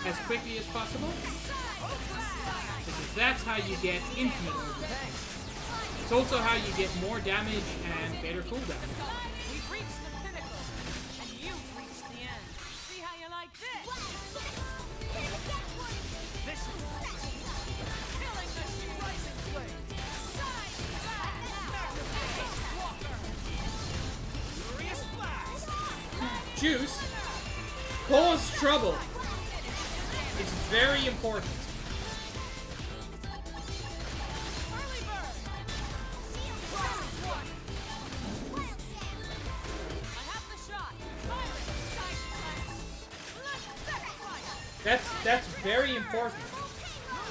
as quickly as possible, because that's how you get infinite overdrive. It's also how you get more damage and better cooldown. We've reached the pinnacle, and you've reached the end. See how you like this? This is Killing machine. Rising Flame. Side slash. Magnum X. Walker. Furious Blast. Juice, cause trouble. It's very important. Early bird. I have the shot. Fire it. Side slash. Let's sacrifice. That's very important.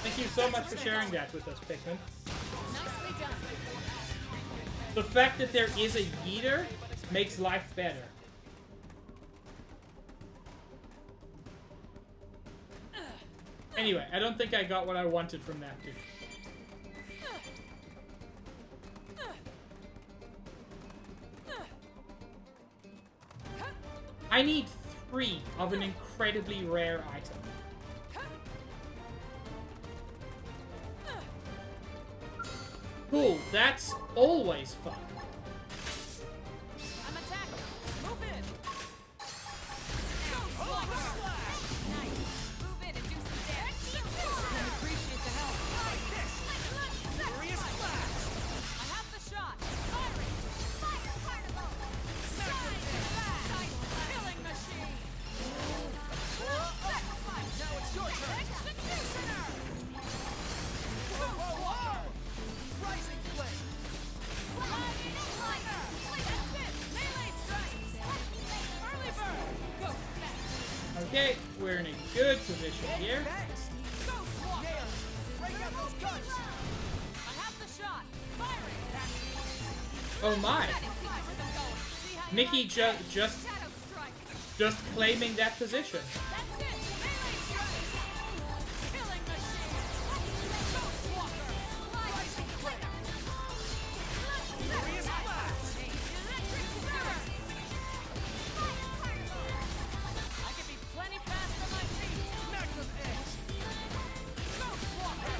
Thank you so much for sharing that with us, Pikmin. Nicely done. The fact that there is a yeeter makes life better. Anyway, I don't think I got what I wanted from that, dude. I need 3 of an incredibly rare item. Cool, that's always fun. I'm attacking. Move in. Ghost Walker. Nice. Move in and do some damage. Can appreciate the help. Furious Blast. I have the shot. Fire it. Fire carnival. Side slash. Killing machine. Sacrifice. Now it's your turn. Executioner. Whoa. Rising Flame. That's it. Melee strikes. Early bird. Ghost Fest. Okay, we're in a good position here. Next. Ghost Walker. Nail. Break out those guns. I have the shot. Fire it. Oh my. See how you Nikki like just Shadow strike. claiming that position. That's it. Melee strike. Killing machine. Ghost Walker. Rising flame. Furious Blast. Electric burn. I can be plenty fast on my feet. Magnum X. Ghost Walker.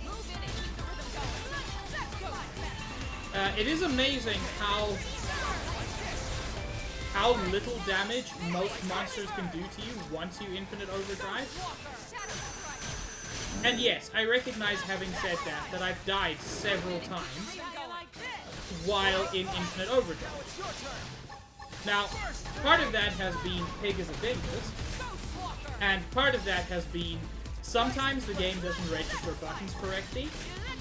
Move in and keep the rhythm going. Ghost Fest. It is amazing how how little damage most monsters can do to you once you infinite overdrive. And yes, I recognize, having said that I've died several times while in infinite overdrive. Now, part of that has been pig as a dingus, and part of that has been sometimes the game doesn't register buttons correctly,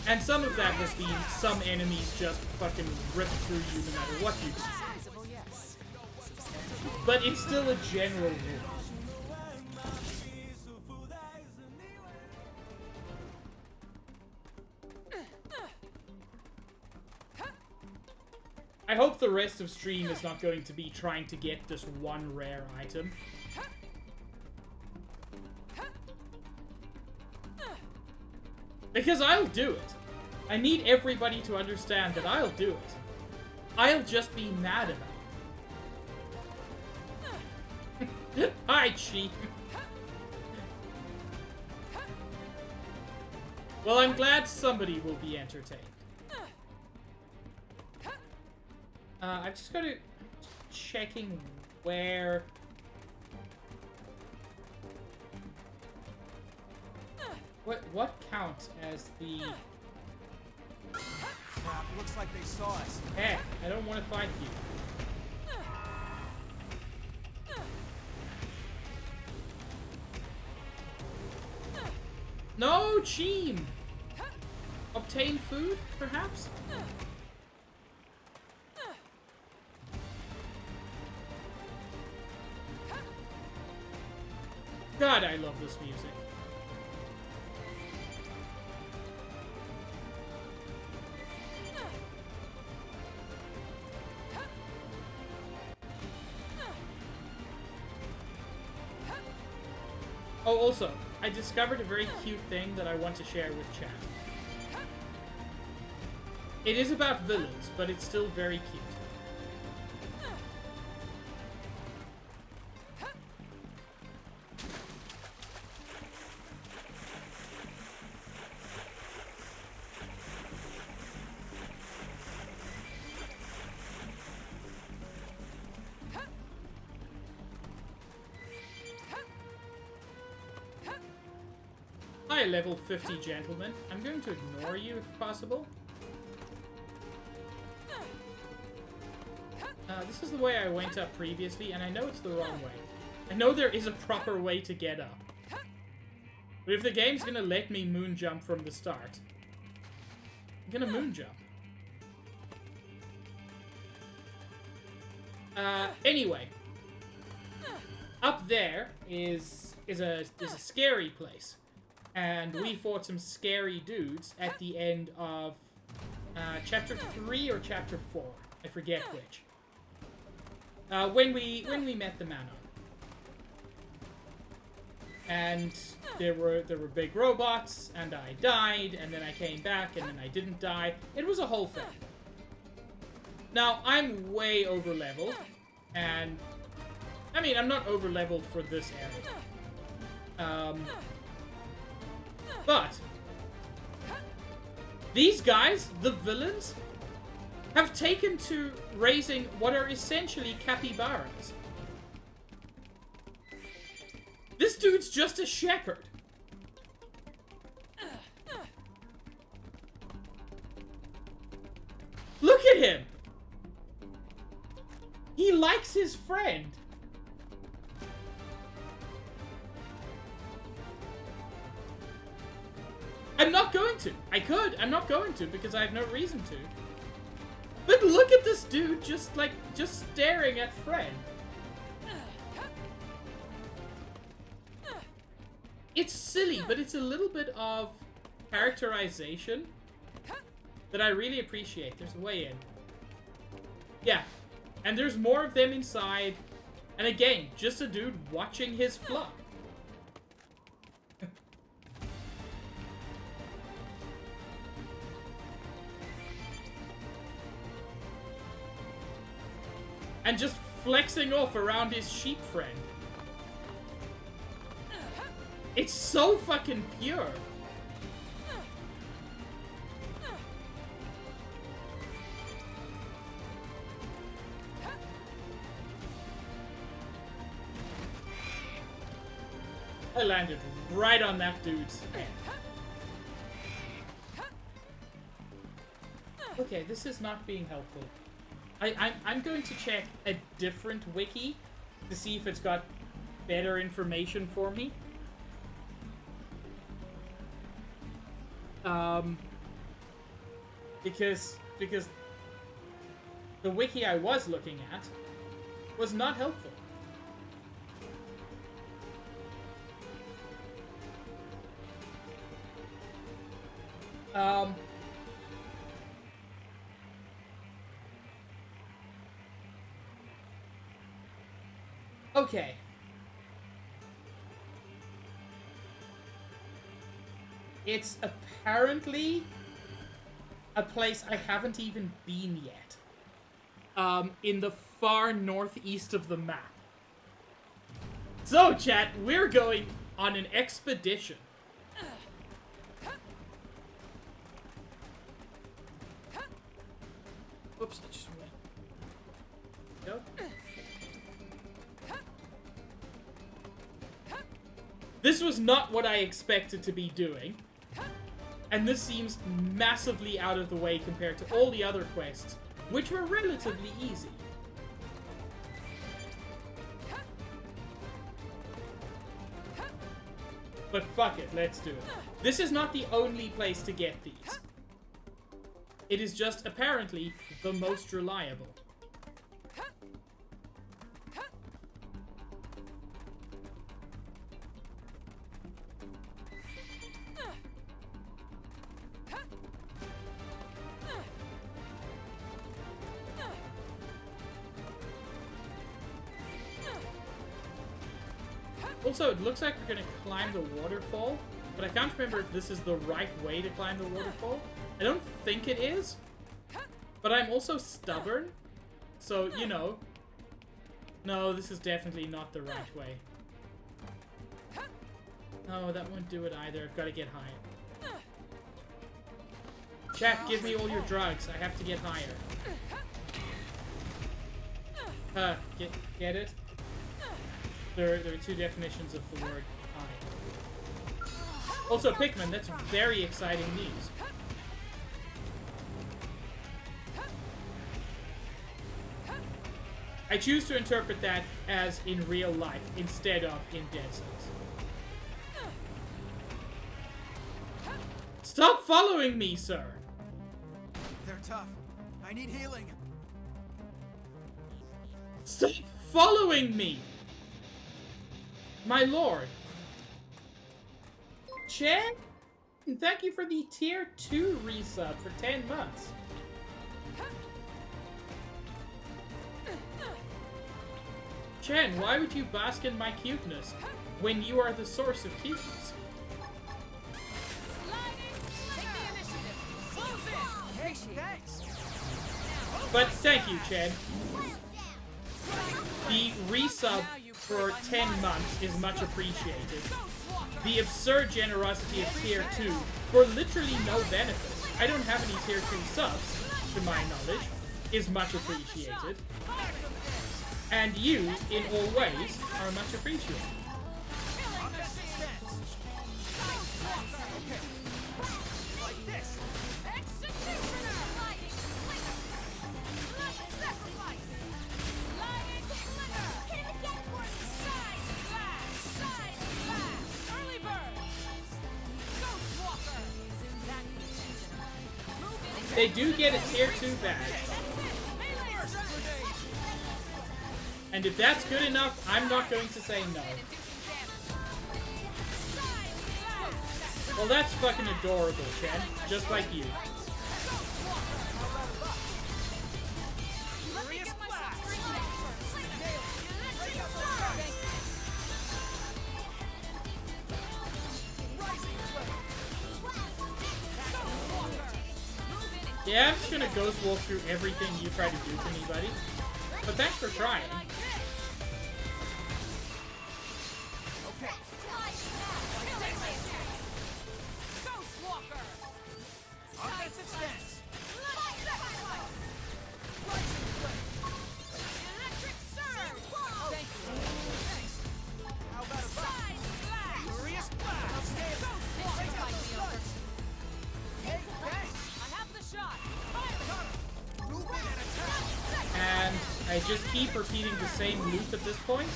and some of that has been some enemies just fucking rip through you no matter what you do. But it's still a general rule. I hope the rest of stream is not going to be trying to get this one rare item. Because I'll do it. I need everybody to understand that I'll do it. I'll just be mad about it. Hi, sheep. Well, I'm glad somebody will be entertained. I've just got to checking where. What counts as the? Crap, looks like they saw us. Heck, I don't want to fight you. No, Cheem! Obtain food, perhaps? God, I love this music. Oh, also, I discovered a very cute thing that I want to share with chat. It is about villains, but it's still very cute. Hi, level 50 gentlemen. I'm going to ignore you if possible. This is the way I went up previously, and I know it's the wrong way. I know there is a proper way to get up. But if the game's gonna let me moon jump from the start, I'm gonna moon jump. Anyway. Up there is a scary place. And we fought some scary dudes at the end of chapter 3 or chapter 4. I forget which. When we met the Manon. And there were big robots, and I died, and then I came back, and then I didn't die. It was a whole thing. Now, I'm way over leveled, and I mean, I'm not over leveled for this area. But these guys, the villains, have taken to raising what are essentially capybaras. This dude's just a shepherd. Look at him! He likes his friend. I'm not going to. I could. I'm not going to because I have no reason to. But look at this dude just staring at Fred. It's silly, but it's a little bit of characterization that I really appreciate. There's a way in. Yeah. And there's more of them inside. And again, just a dude watching his flock. And just flexing off around his sheep friend. It's so fucking pure. I landed right on that dude's head. Okay, this is not being helpful. I'm going to check a different wiki to see if it's got better information for me. Because the wiki I was looking at was not helpful. Okay. It's apparently a place I haven't even been yet. In the far northeast of the map. So, chat, we're going on an expedition. Oops, I just went. Go. This was not what I expected to be doing. And this seems massively out of the way compared to all the other quests, which were relatively easy. But fuck it, let's do it. This is not the only place to get these. It is just apparently the most reliable. Also, it looks like we're gonna climb the waterfall, but I can't remember if this is the right way to climb the waterfall. I don't think it is, but I'm also stubborn, so, you know. No, this is definitely not the right way. No, that won't do it either. I've got to get higher. Chat, give me all your drugs. I have to get higher. Get it? There are two definitions of the word high. Also, Pikmin, that's very exciting news. I choose to interpret that as in real life instead of in Dead Cells. Stop following me, sir! They're tough. I need healing. Stop following me! My lord. Chen, thank you for the tier 2 resub for 10 months. Chen, why would you bask in my cuteness when you are the source of cuteness? But thank you, Chen. The resub for 10 months is much appreciated. The absurd generosity of tier 2 for literally no benefit. I don't have any tier 2 subs, to my knowledge, is much appreciated. And you, in all ways, are much appreciated. They do get a tier 2 badge. And if that's good enough, I'm not going to say no. Well, that's fucking adorable, Chen. Just like you. Yeah, I'm just gonna ghost walk through everything you try to do to me, buddy. But thanks for trying. I just keep repeating the same loop at this point,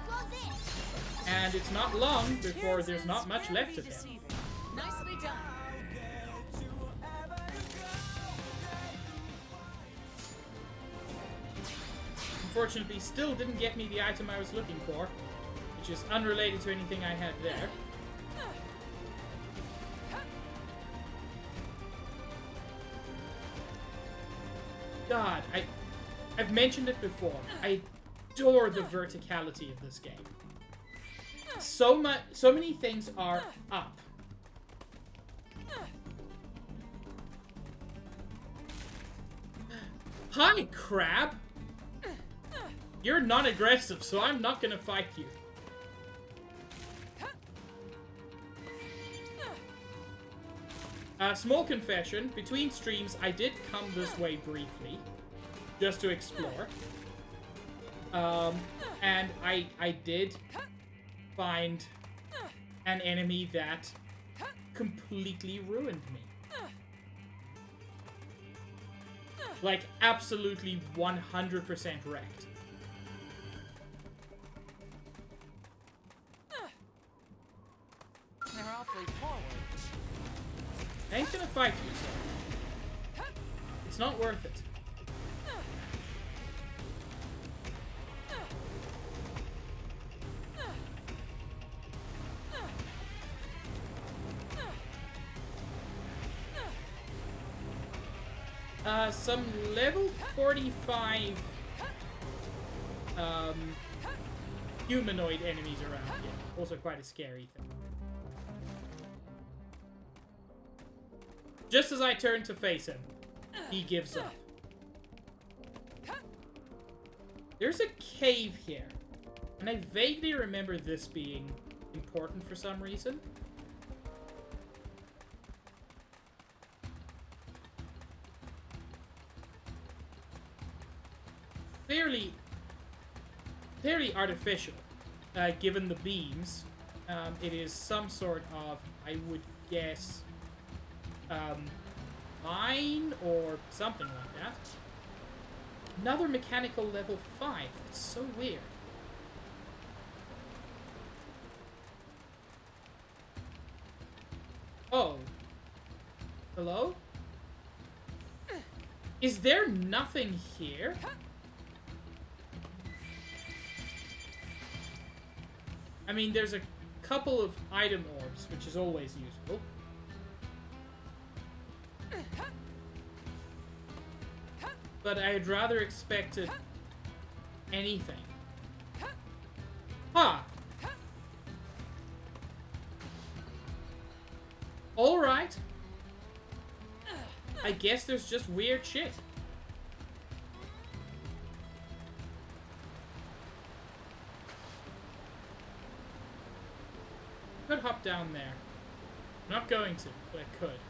Close in. and it's not long before there's not much left of him. Deceiving. Nicely done. Unfortunately, still didn't get me the item I was looking for, which is unrelated to anything I had there. God, I've mentioned it before. I adore the verticality of this game. So many things are up. Hi, crab! You're non-aggressive, so I'm not gonna fight you. Small confession, between streams I did come this way briefly, just to explore. And I did find an enemy that completely ruined me. Like, absolutely 100% wrecked. They're awfully forward. I ain't gonna fight you, sir. It's not worth it. Some level 45 humanoid enemies around here. Also quite a scary thing. Just as I turn to face him, he gives up. There's a cave here, and I vaguely remember this being important for some reason. Fairly artificial, given the beams. It is some sort of, I would guess, mine or something like that. Another mechanical level 5. That's so weird. Oh. Hello? Is there nothing here? I mean, there's a couple of item orbs, which is always useful. But I had rather expected anything. Huh. Alright. I guess there's just weird shit. Could hop down there. I'm not going to, but I could.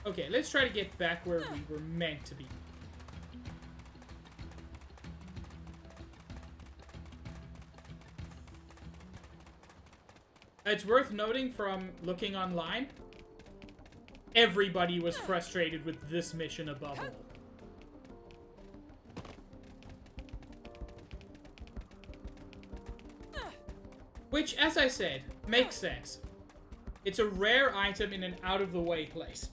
Okay, let's try to get back where we were meant to be. It's worth noting from looking online, everybody was frustrated with this mission above all. Which, as I said, makes sense. It's a rare item in an out-of-the-way place.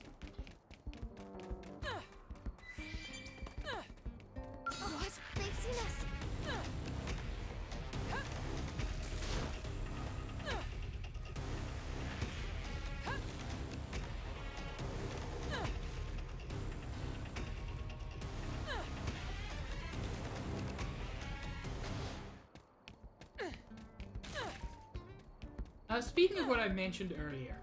What? They've seen us. Speaking of what I mentioned earlier,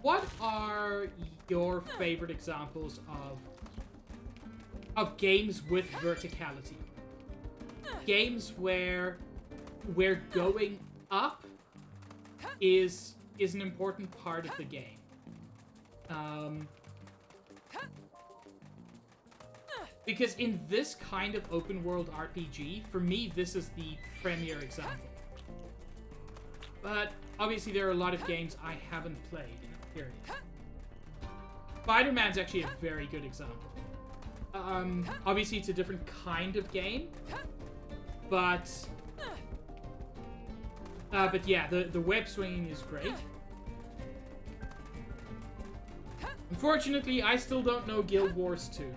what are your favorite examples of games with verticality? Games where going up is an important part of the game. Because in this kind of open world RPG, for me, this is the premier example. But obviously there are a lot of games I haven't played, period. Spider-Man's actually a very good example. Obviously it's a different kind of game, but yeah, the web swinging is great. Unfortunately, I still don't know Guild Wars 2.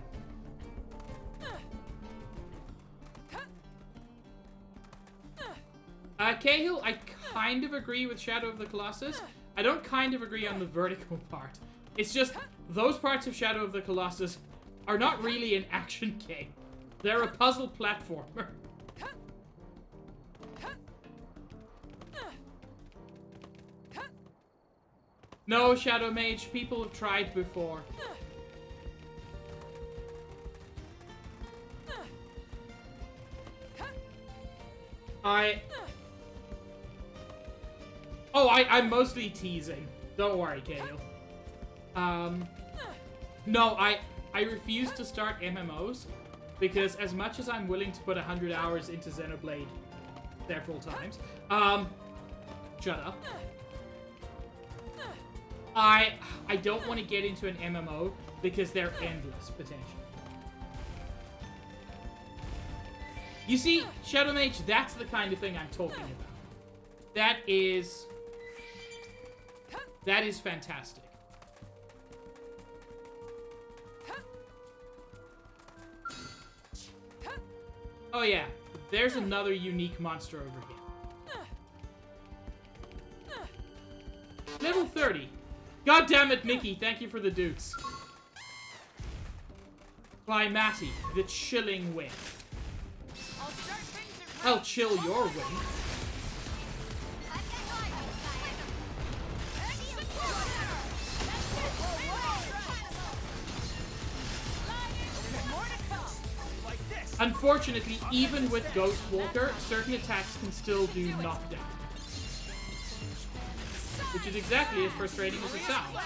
Cahill, I kind of agree with Shadow of the Colossus. I don't kind of agree on the vertical part. It's just, those parts of Shadow of the Colossus are not really an action game. They're a puzzle platformer. No, Shadow Mage, people have tried before. I'm mostly teasing. Don't worry, Cahill. No, I refuse to start MMOs because as much as I'm willing to put 100 hours into Xenoblade several times, shut up. I don't want to get into an MMO because they're endless, potentially. You see, Shadow Mage, that's the kind of thing I'm talking about. That is fantastic. Oh yeah, there's another unique monster over here. Level 30. God damn it, Mickey, thank you for the dukes. Climati, the chilling wind. I'll chill your wind. Unfortunately, even with Ghostwalker, certain attacks can still do knockdown. Which is exactly as frustrating as it sounds.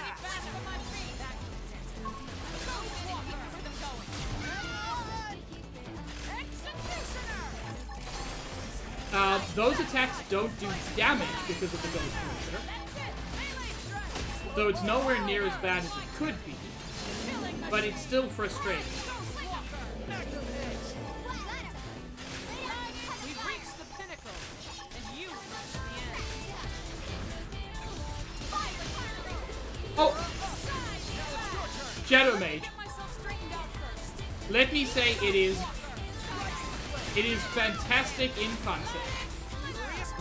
Those attacks don't do damage because of the Ghostwalker. So it's nowhere near as bad as it could be. But it's still frustrating. Oh! Shadow Mage. Let me say it is fantastic in concept.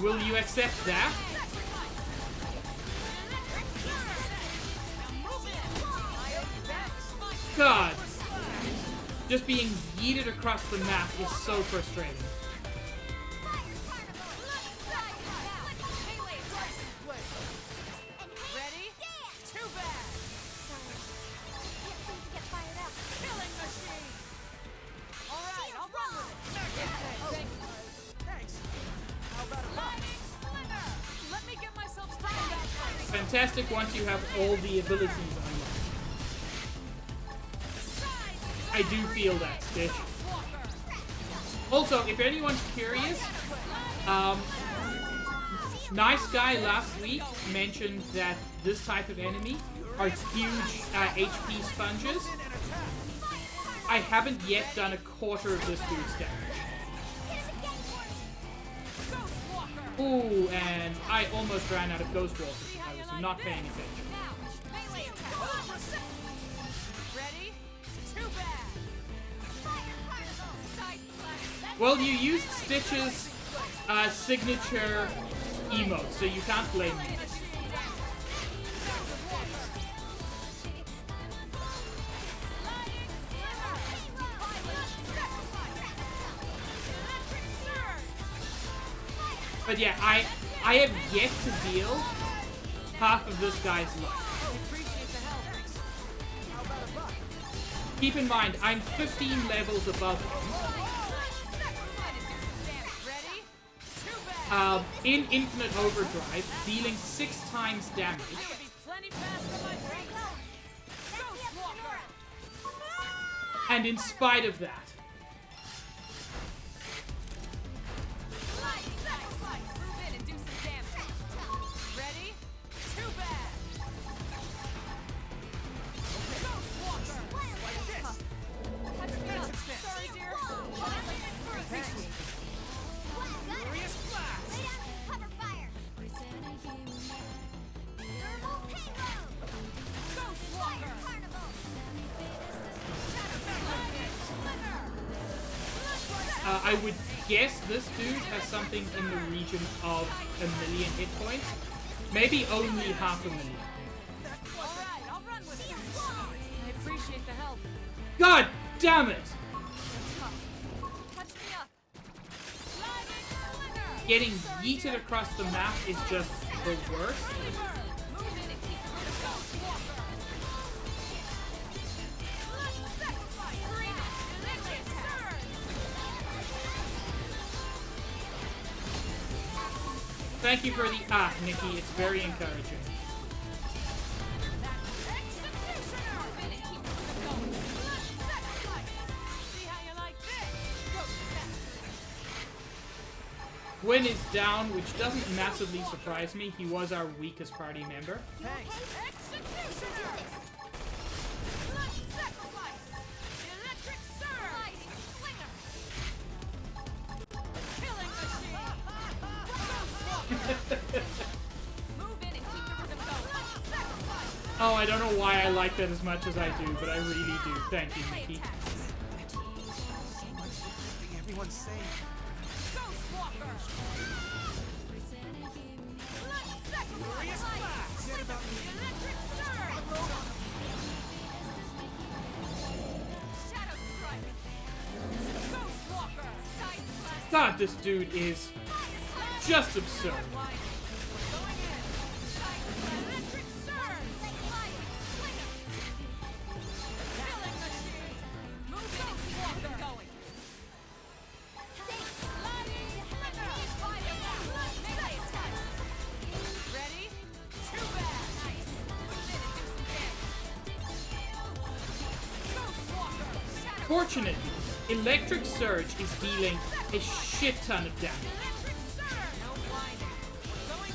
Will you accept that? God. Just being yeeted across the map is so frustrating. Fantastic once you have all the abilities unlocked. I do feel that, Stitch. Also, if anyone's curious, Nice Guy last week mentioned that this type of enemy are huge HP sponges. I haven't yet done a quarter of this dude's damage. Ooh, and I almost ran out of Ghost Walkers. I was not paying attention. Well, you used Stitch's signature emote, so you can't blame me. But yeah, I have yet to deal half of this guy's life. Keep in mind, I'm 15 levels above him. In Infinite Overdrive, dealing 6 times damage. And in spite of that, I would guess this dude has something in the region of 1,000,000 hit points. Maybe only 500,000. Alright, I'll run with it. I appreciate the help. God damn it! Touch me up. Sliding slinger. Getting yeeted across the map is just the worst. Move in and keep the Ghost Walker. Let's sacrifice. Arena. Electric surge. Thank you for the Nikki. It's very encouraging. Executioner. Move in and keep the going. Let's sacrifice. See how you like this. Ghost Master. Gwyn is down, which doesn't massively surprise me. He was our weakest party member. Thanks. Executioner. Let's sacrifice. Electric surge. Sliding slinger. Killing machine. Move in and keep the rhythm going. Let's sacrifice. Oh, I don't know why I like that as much as I do, but I really do. Thank you, Melee Nikki. attacks. Everyone's safe. Ghost Walker. Let's sacrifice. Forget about me. Electric surge. Shadow strike. Ghost Walker. Side slash. God, this dude is just absurd. Going in. Side slash. Electric surge. Sliding slinger. Killing machine. Move in and keep Walker going. Sliding slinger. Fighting out. Melee attack. Ready? Too bad. Nice. Move in and do some damage. Ghost Walker. Shadow Fortunately, Electric Surge is dealing a shit ton of damage. Electric surge. No blinding. Going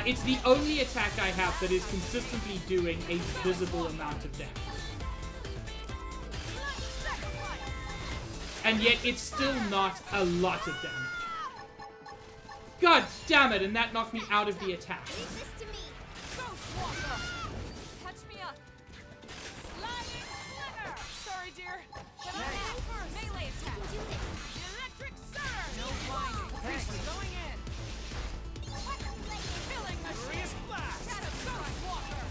in. It's the only attack I have that is consistently doing a visible amount of damage. Let's sacrifice. And yet it's still not a lot of damage. God damn it, and that knocked me out of the attack. Leave this to me. Ghost Walker. Touch me up. Sliding slinger. Sorry, dear. But I'm out first. Melee attack. Do this. Electric surge. No blinding. Thanks. Going in. Killing machine. Splash. Shadow Ghost Walker.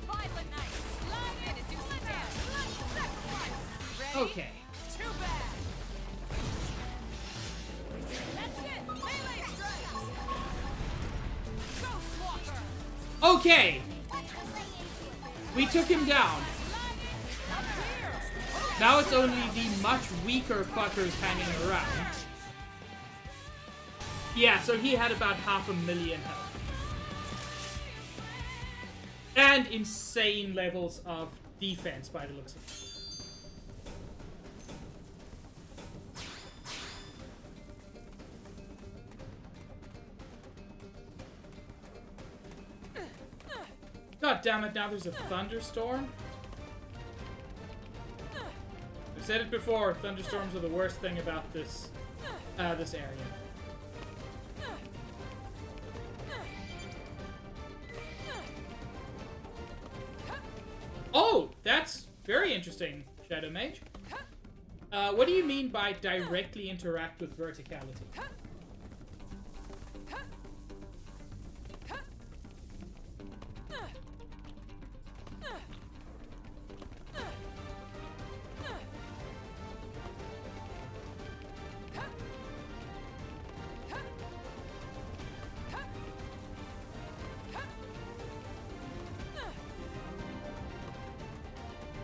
Violent Knight. Slide in and do some damage. Let's sacrifice. Ready? Okay. Too bad. That's it. Melee strike. Ghost Walker. Okay! We took him down. Up here. Now it's only the much weaker fuckers hanging around. Yeah, so he had about 500,000 health. And insane levels of defense by the looks of it. God damn it, now there's a thunderstorm? I've said it before, thunderstorms are the worst thing about this this area. Oh, that's very interesting, Shadow Mage. What do you mean by directly interact with verticality?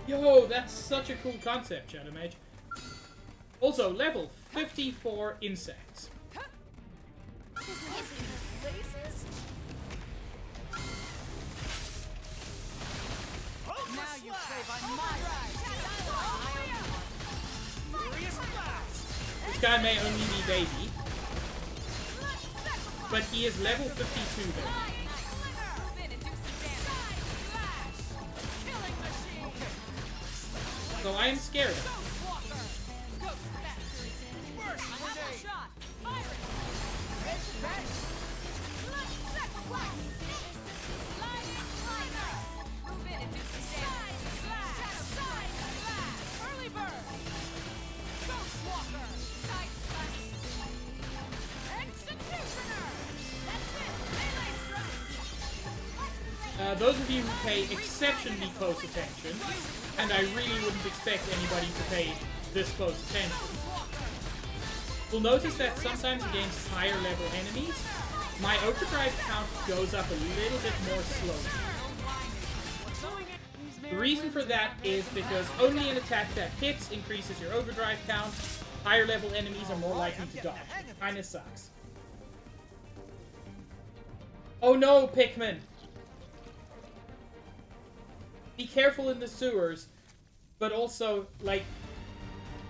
Yo, that's such a cool concept, Shadow Mage. Also, level 54 insects. Now you play by my Furious Blast. This guy may only be baby, but he is level 52 baby. So I am scared of him. Those of you who pay exceptionally close attention, and I really wouldn't expect anybody to pay this close attention, will notice that sometimes against higher level enemies, my overdrive count goes up a little bit more slowly. The reason for that is because only an attack that hits increases your overdrive count. Higher level enemies are more likely to dodge. Kinda sucks. Oh no, Pikmin! Be careful in the sewers, but also, like,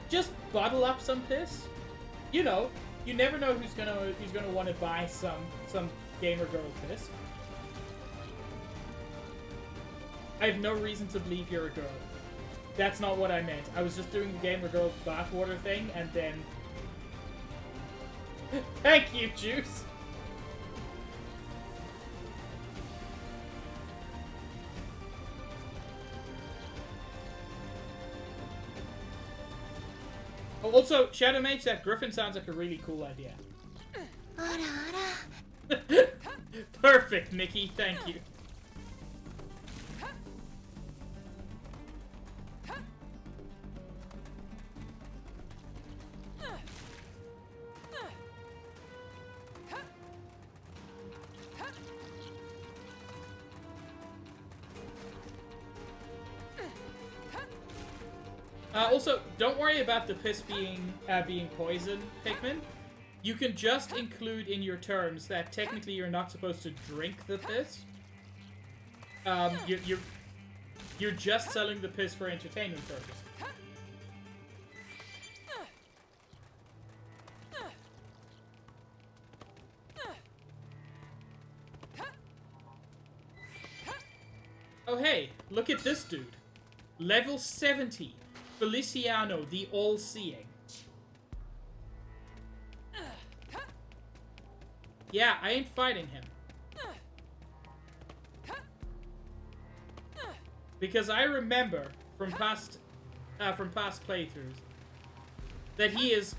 just bottle up some piss. You know, you never know who's gonna want to buy some gamer girl piss. I have no reason to believe you're a girl. That's not what I meant. I was just doing the gamer girl bathwater thing, and then... Thank you, Juice! Oh, also, Shadow Mage, that griffin sounds like a really cool idea. Perfect, Nikki. Thank you. Also, don't worry about the piss being poison, Pikmin. You can just include in your terms that technically you're not supposed to drink the piss. You're just selling the piss for entertainment purposes. Oh hey, look at this dude. Level 70. Feliciano, the All-Seeing. Yeah, I ain't fighting him. Because I remember from past playthroughs that he is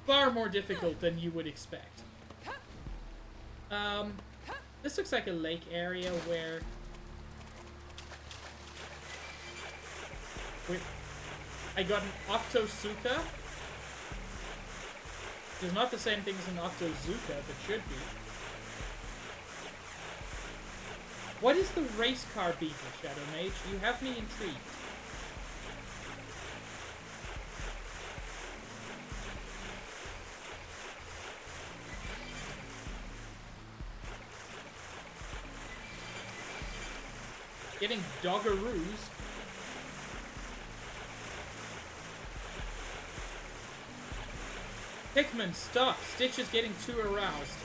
far more difficult than you would expect. This looks like a lake area where... I got an Octosuka. It's not the same thing as an Octozuka, but should be. What is the race car beetle, Shadow Mage? You have me intrigued. Getting doggaroos. Pikmin, stop! Stitch is getting too aroused.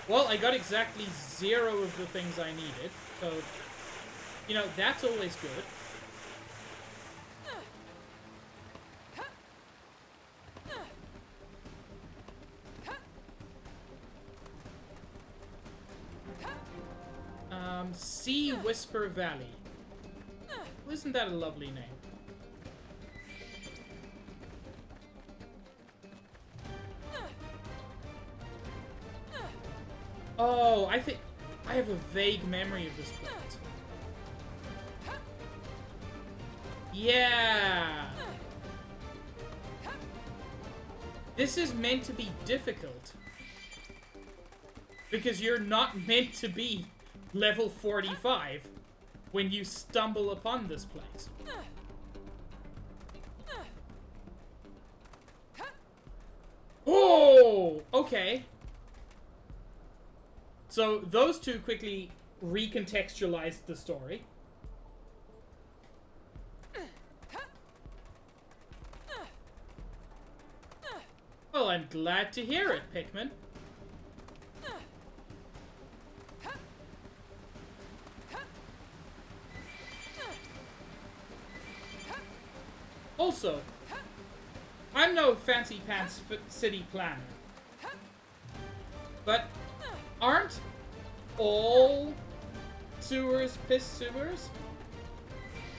Well, I got exactly 0 of the things I needed, so, you know, that's always good. Sea Whisper Valley. Well, isn't that a lovely name? Oh, I think I have a vague memory of this place. Yeah. This is meant to be difficult. Because you're not meant to be level 45 when you stumble upon this place. Oh, okay. So those two quickly recontextualized the story. Well, I'm glad to hear it, Pikmin. Also, I'm no fancy pants city planner, but aren't all sewers piss sewers?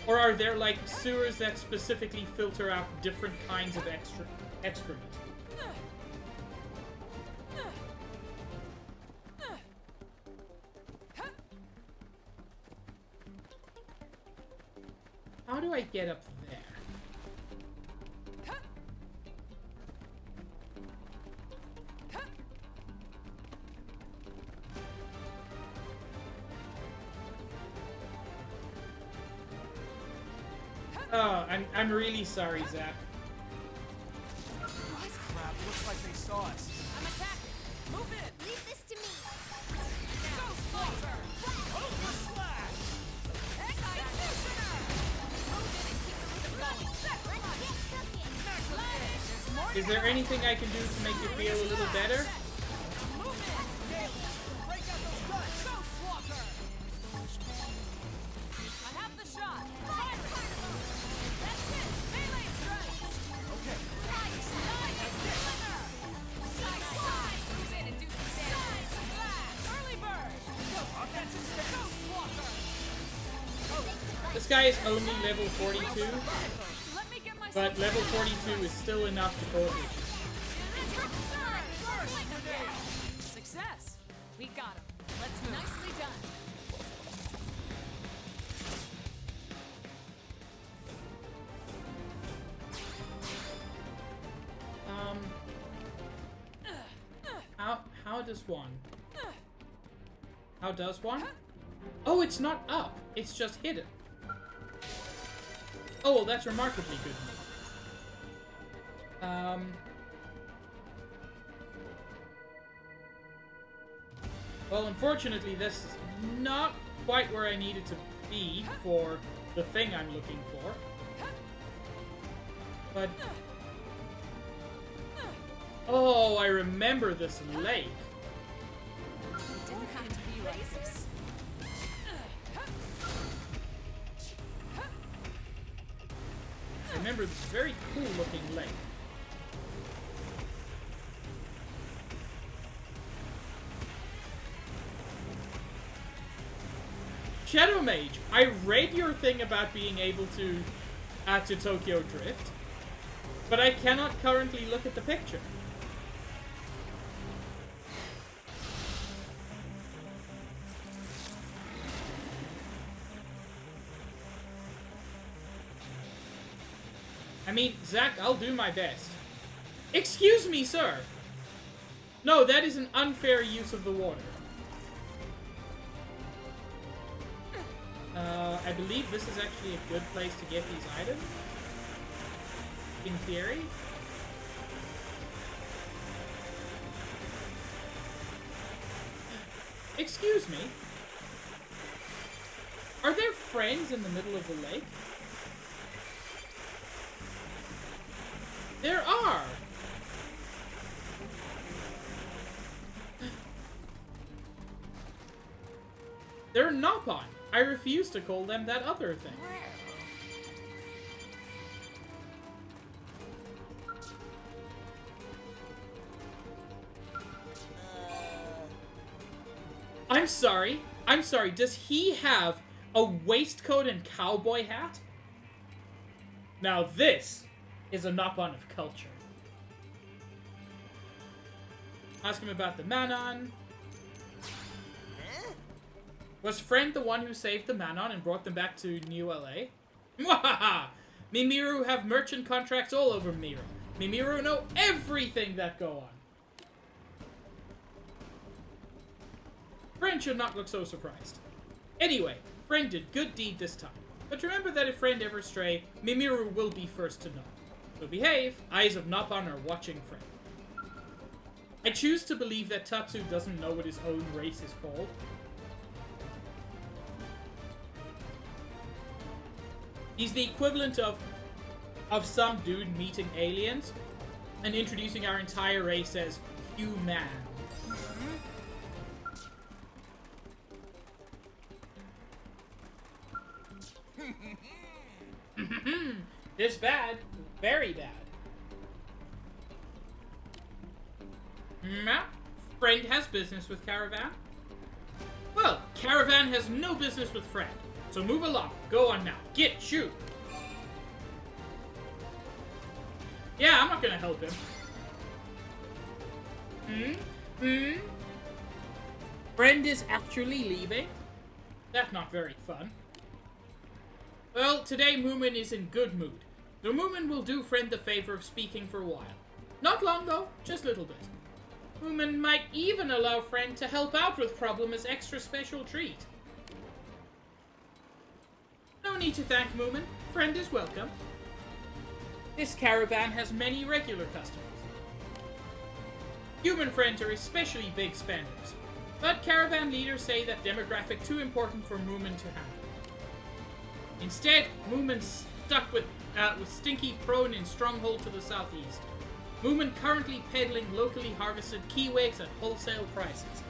Or are there, like, sewers that specifically filter out different kinds of excrement? How do I get up there? Oh, I'm really sorry, Zach. What? Crap, looks like they saw us. I'm attacking. Move in. Leave this to me. Go, Slaughter. Over slash! Executioner. Move in and keep the rhythm going. Let's get cooking. Is there anything I can do to make you feel a little better? Move in. Break out those guns! Go, Slaughter. I have the shot. Fire it. That's it. Melee strike. Okay. Slide, slinger. Side, side. Move in and do some damage. Splash. Early bird. Offensive stick. Go, Slaughter. This guy is only level 42, Let me get myself. but level 42 is still enough to cause issues. Success. We got him. Let's move. Nicely done. How does one? How does one? Oh, it's not up. It's just hidden. Oh, well, that's remarkably good news. Well, unfortunately, this is not quite where I needed to be for the thing I'm looking for. But... Oh, I remember this lake. It didn't have to be like this. I remember this very cool looking lake. Shadow Mage, I read your thing about being able to add to Tokyo Drift, but I cannot currently look at the picture. I mean, Zach, I'll do my best. Excuse me, sir! No, that is an unfair use of the water. I believe this is actually a good place to get these items. In theory. Excuse me. Are there friends in the middle of the lake? There are! They're Nopon. I refuse to call them that other thing. I'm sorry. I'm sorry. Does he have a waistcoat and cowboy hat? Now this is a Nopon of culture. Ask him about the Manon. Was Friend the one who saved the Manon and brought them back to New LA? Mwahaha! Mimiru have merchant contracts all over Miru. Mimiru know everything that go on. Friend should not look so surprised. Anyway, Friend did good deed this time. But remember that if Friend ever stray, Mimiru will be first to know. So behave. Eyes of Nopon are watching Friend. I choose to believe that Tatsu doesn't know what his own race is called. He's the equivalent of some dude meeting aliens and introducing our entire race as human. This bad. Very bad. Friend has business with Caravan? Well, Caravan has no business with Friend. So move along. Go on now. Get, shoot. Yeah, I'm not gonna help him. Friend is actually leaving? That's not very fun. Well, today Moomin is in good mood. So Moomin will do friend the favor of speaking for a while. Not long though, just a little bit. Moomin might even allow friend to help out with problem as extra special treat. No need to thank Moomin. Friend is welcome. This caravan has many regular customers. Human friends are especially big spenders, but caravan leaders say that demographic too important for Moomin to handle. Instead, Moomin's stuck with Stinky Prone in Stronghold to the southeast. Moomin currently peddling locally harvested Keywigs at wholesale prices.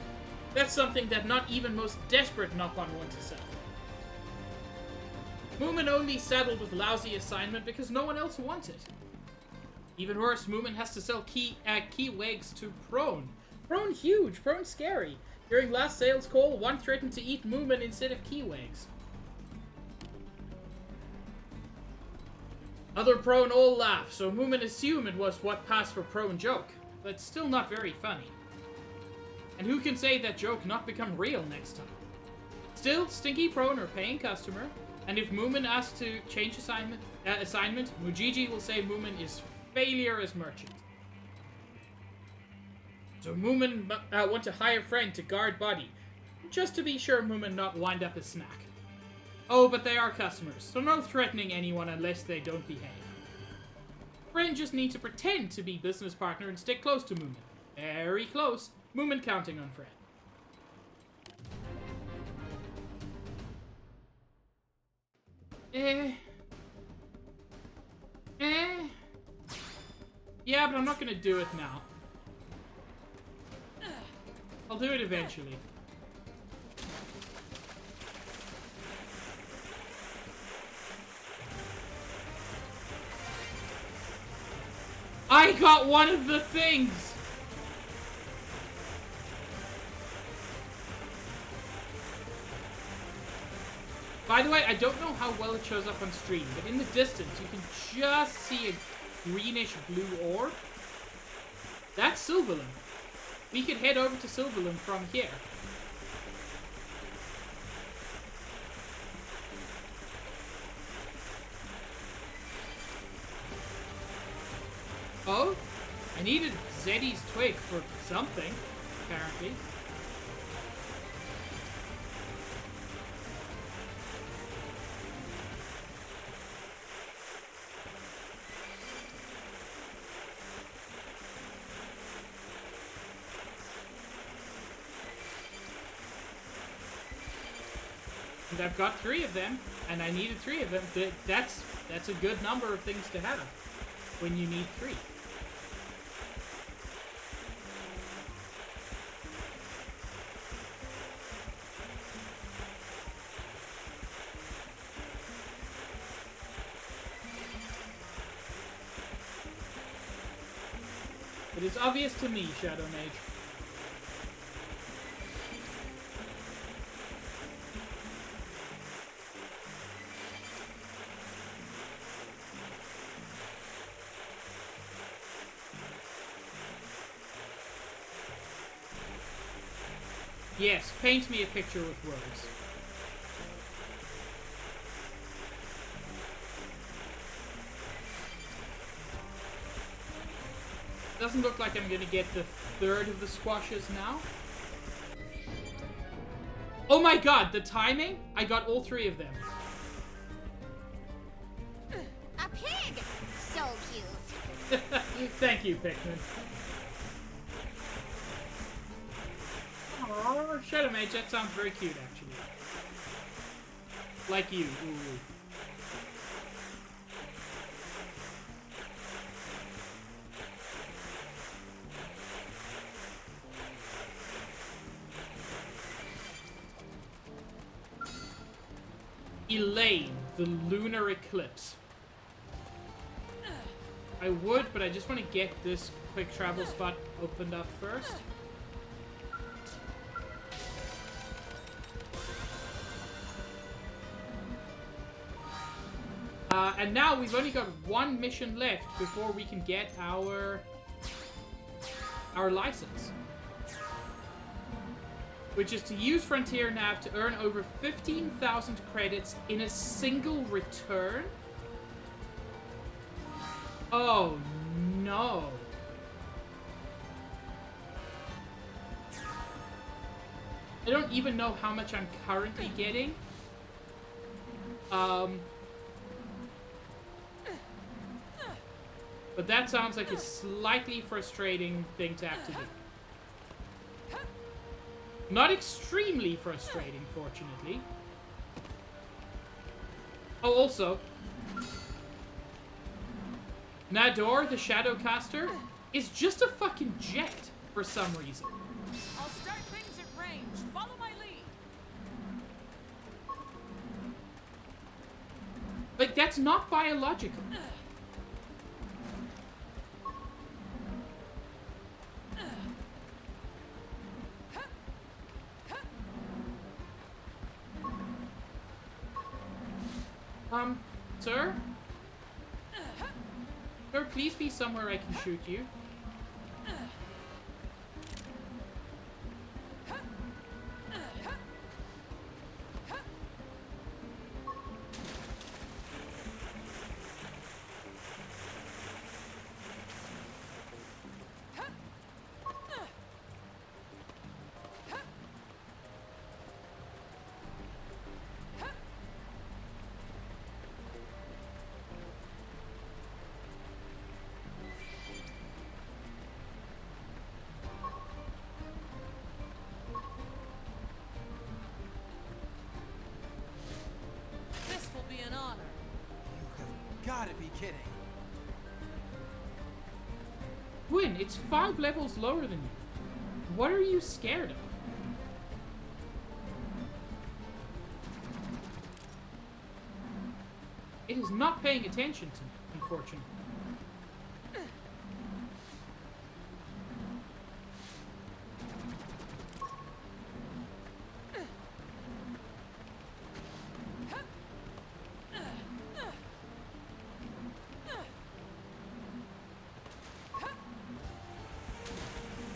That's something that not even most desperate Nopon want to sell. Moomin only saddled with lousy assignment because no one else wants it. Even worse, Moomin has to sell Keywigs to Prone. Prone huge, Prone scary. During last sales call, one threatened to eat Moomin instead of Keywigs. Other Prone all laugh, so Moomin assumed it was what passed for Prone joke, but still not very funny. And who can say that joke not become real next time? Still, Stinky Prone are paying customer, and if Moomin asks to change assignment, Mujiji will say Moomin is failure as merchant. So Moomin want to hire friend to guard body, just to be sure Moomin not wind up as snack. Oh, but they are customers, so no threatening anyone unless they don't behave. Friend just need to pretend to be business partner and stick close to Moomin. Very close. Moomin counting on friend. Yeah, but I'm not gonna do it now. I'll do it eventually. I got one of the things! By the way, I don't know how well it shows up on stream, but in the distance, you can just see a greenish blue orb. That's Sylvalum. We could head over to Sylvalum from here. Oh, I needed Zeddy's twig for something, apparently. And I've got 3 of them, and I needed 3 of them. That's a good number of things to have when you need 3. It is obvious to me, Shadow Mage. Yes, paint me a picture with words. Doesn't look like I'm gonna get the 3rd of the squashes now. Oh my god, the timing? I got all 3 of them. A pig! So cute. Thank you, Pikmin. Oh, Shadow Mage, that sounds very cute, actually. Like you. Ooh. Elaine, the lunar eclipse. I would, but I just want to get this quick travel spot opened up first. And now we've only got one mission left before we can get our license. Which is to use Frontier Nav to earn over 15,000 credits in a single return? Oh, no. I don't even know how much I'm currently getting. But that sounds like a slightly frustrating thing to have to do. Not extremely frustrating, fortunately. Oh, also, Nador, the Shadowcaster, is just a fucking jet for some reason. I'll start things at range. Follow my lead. Like, that's not biological. Sir? Sir, please be somewhere I can shoot you. Gotta be kidding. Gwyn, it's 5 levels lower than you. What are you scared of? It is not paying attention to me, unfortunately.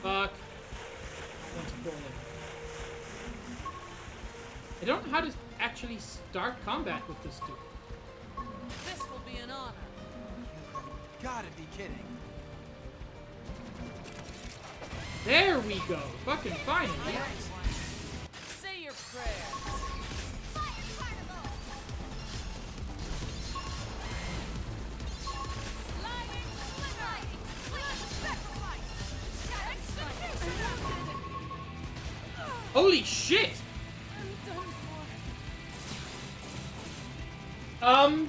Fuck. I don't know how to actually start combat with this dude. This will be an honor. You gotta be kidding. There we go. Fucking finally. Say your prayers. Holy shit! I'm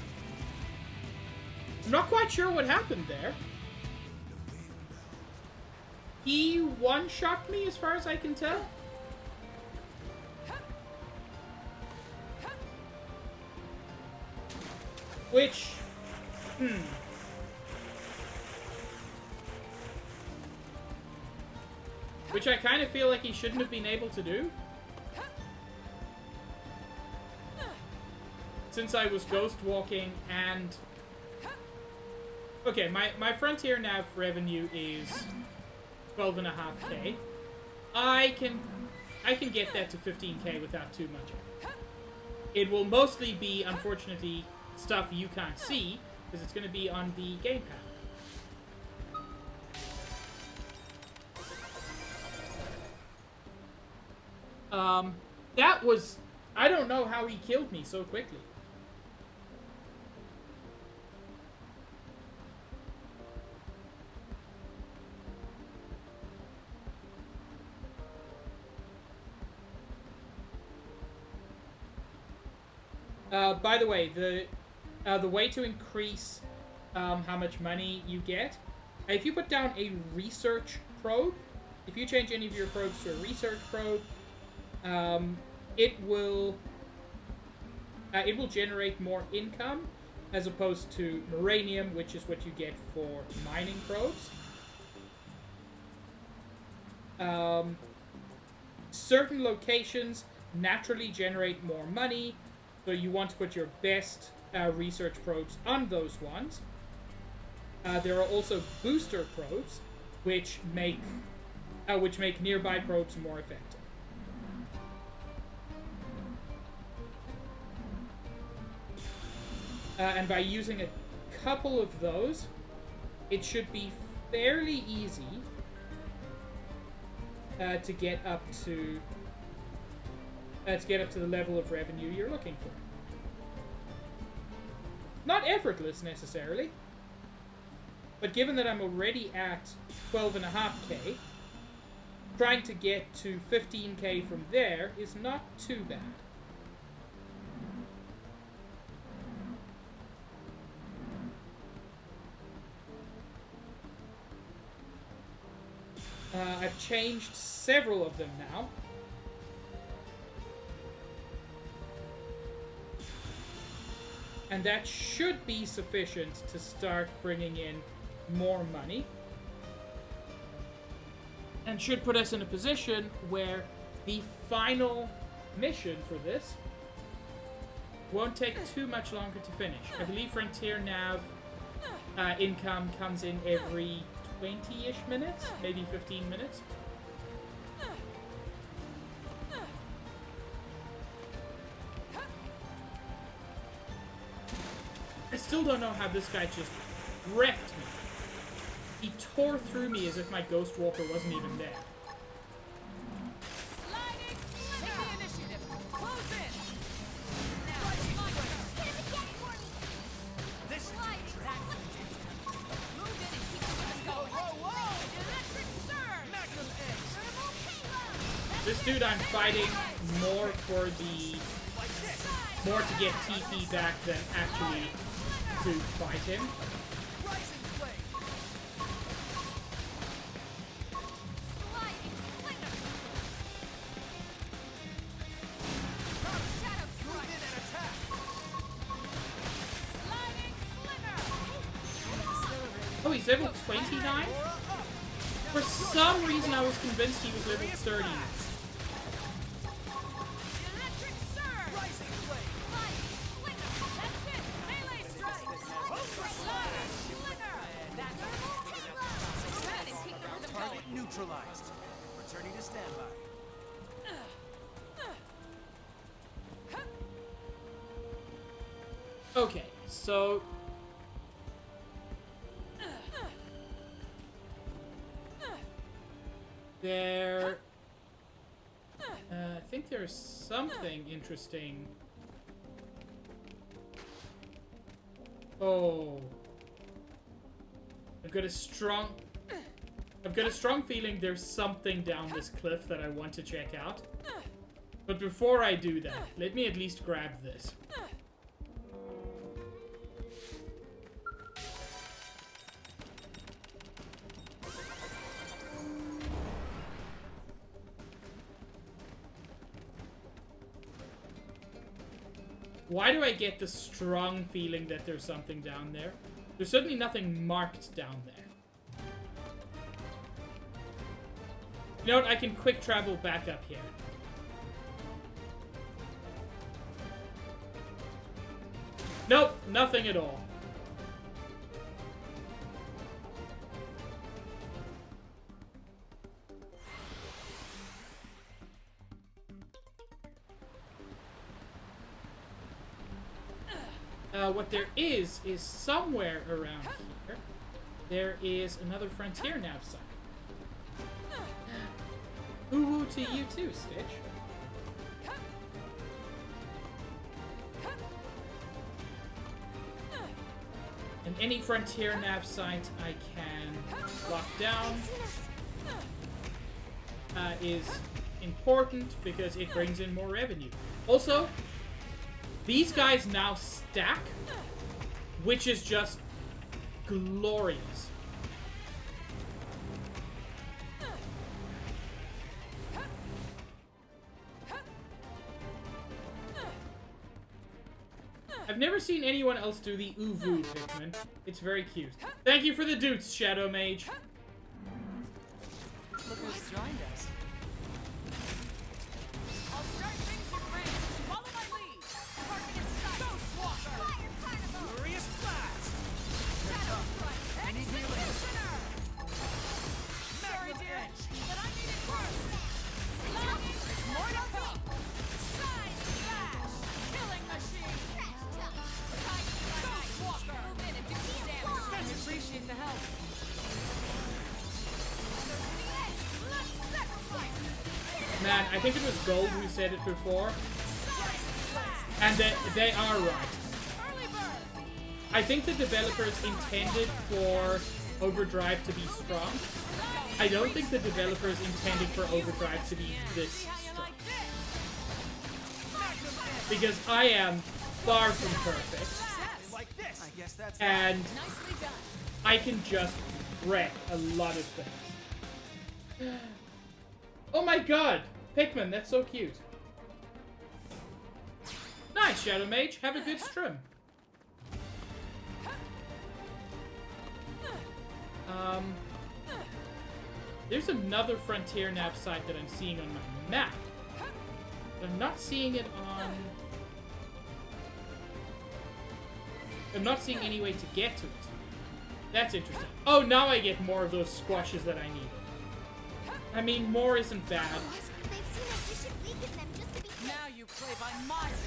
not quite sure what happened there. He one-shot me as far as I can tell. Which... Which I kind of feel like he shouldn't have been able to do. Since I was ghost walking and... Okay, my Frontier Nav revenue is 12.5k. I can get that to 15k without too much. It will mostly be, unfortunately, stuff you can't see, because it's going to be on the gamepad. That was... I don't know how he killed me so quickly. By the way, the way to increase how much money you get, if you put down a research probe, if you change any of your probes to a research probe, it will generate more income as opposed to uranium, which is what you get for mining probes. Certain locations naturally generate more money, so you want to put your best research probes on those ones. There are also booster probes, which make nearby probes more effective. And by using a couple of those, it should be fairly easy to get up to the level of revenue you're looking for. Not effortless necessarily, but given that I'm already at 12.5k, trying to get to 15k from there is not too bad. I've changed several of them now. And that should be sufficient to start bringing in more money. And should put us in a position where the final mission for this won't take too much longer to finish. I believe Frontier Nav income comes in every 20-ish minutes, maybe 15 minutes. I still don't know how this guy just wrecked me. He tore through me as if my Ghost Walker wasn't even there. Sliding slinger. Take the initiative. Close in. Now, Hit him again for me. This sliding slinger. Move in and keep the women going. Electric surge. Magnum edge. Thermal payload. This dude I'm fighting more for more to get TP back than actually to fight him. Rising flame. Sliding slinger. Shadow Move strike. in and attack. Sliding slinger. Oh, he's level 29? For some reason I was convinced he was level 30. Electric surge. Rising flame. Sliding slinger. That's it. Melee strike. Sliding slinger. That's thermal payload. Move in and keep the rhythm Target going. neutralized. Returning to standby. Okay, so there I think there's something interesting. Oh, I've got a strong feeling there's something down this cliff that I want to check out. But before I do that, let me at least grab this. Why do I get the strong feeling that there's something down there? There's certainly nothing marked down there. You know what? I can quick travel back up here. Nope, nothing at all. What there is somewhere around here, there is another Frontier Nav site. Ooh, to you too, Stitch. And any Frontier Nav site I can lock down is important because it brings in more revenue. Also, these guys now stack, which is just glorious. I've never seen anyone else do the Uvu Pikmin. It's very cute. Thank you for the dutes, Shadow Mage. Look who's joined us. I'll start things in range. Follow my lead. Target is sight. Ghost Walker. Man, I think it was Gold who said it before. And they are right. I think the developers intended for Overdrive to be strong. I don't think the developers intended for Overdrive to be this strong. Because I am far from perfect. I guess that's And Nicely done. I can just wreck a lot of things. Oh my god! Pikmin, that's so cute. Nice, Shadow Mage. Have a good stream. There's another Frontier Nav site that I'm seeing on my map. But I'm not seeing it on... I'm not seeing any way to get to it. That's interesting. Oh, now I get more of those squashes that I needed. I mean, more isn't bad. They've seen us. We should weaken them just to be safe. now you play by my rules.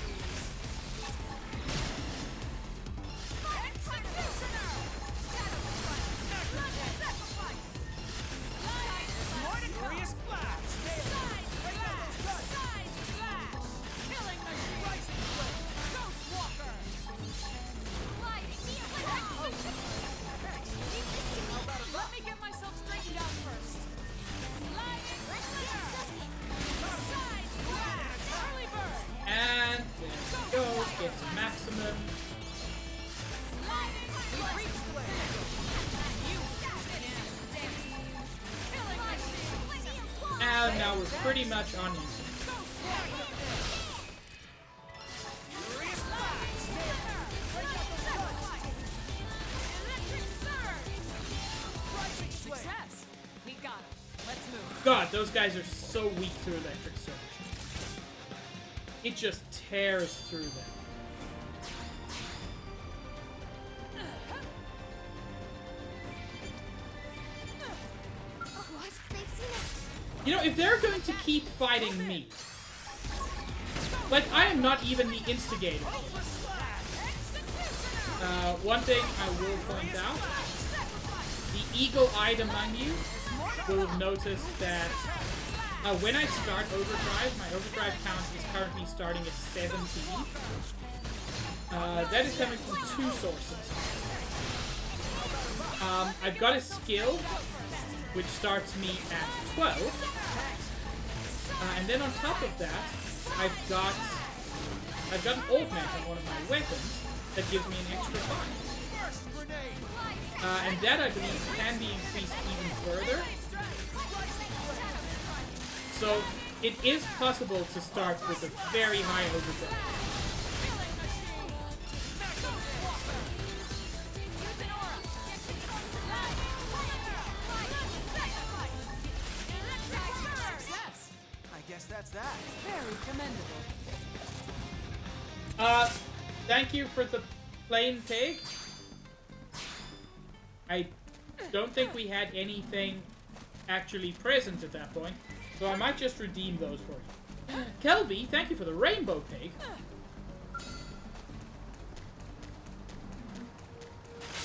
Glorious blast! Killing machine! Rising flame! Ghost walker! Let me get myself straightened out first. Early bird! And there we go. Get to maximum. We've reached the you killing machine! And now we're pretty much on easy. Glorious blast! Rising flame! Success. We got him. Let's move. God, those guys are so weak to electric surge. It just tears through them. What? They've seen us. You know, if they're going to keep fighting me, like, I am not even the instigator. One thing I will point out, the eagle-eyed among you will have noticed that when I start Overdrive, my Overdrive count is currently starting at 17. That is coming from two sources. I've got a skill, which starts me at 12. And then on top of that, I've got an augment on one of my weapons that gives me an extra 5. And that, I believe, can be increased even further. So, it is possible to start with a very high overdrive. Success! I guess that's that. Very commendable. Thank you for the plain pig. I don't think we had anything actually present at that point, so I might just redeem those for you. Kelvy, thank you for the rainbow pig.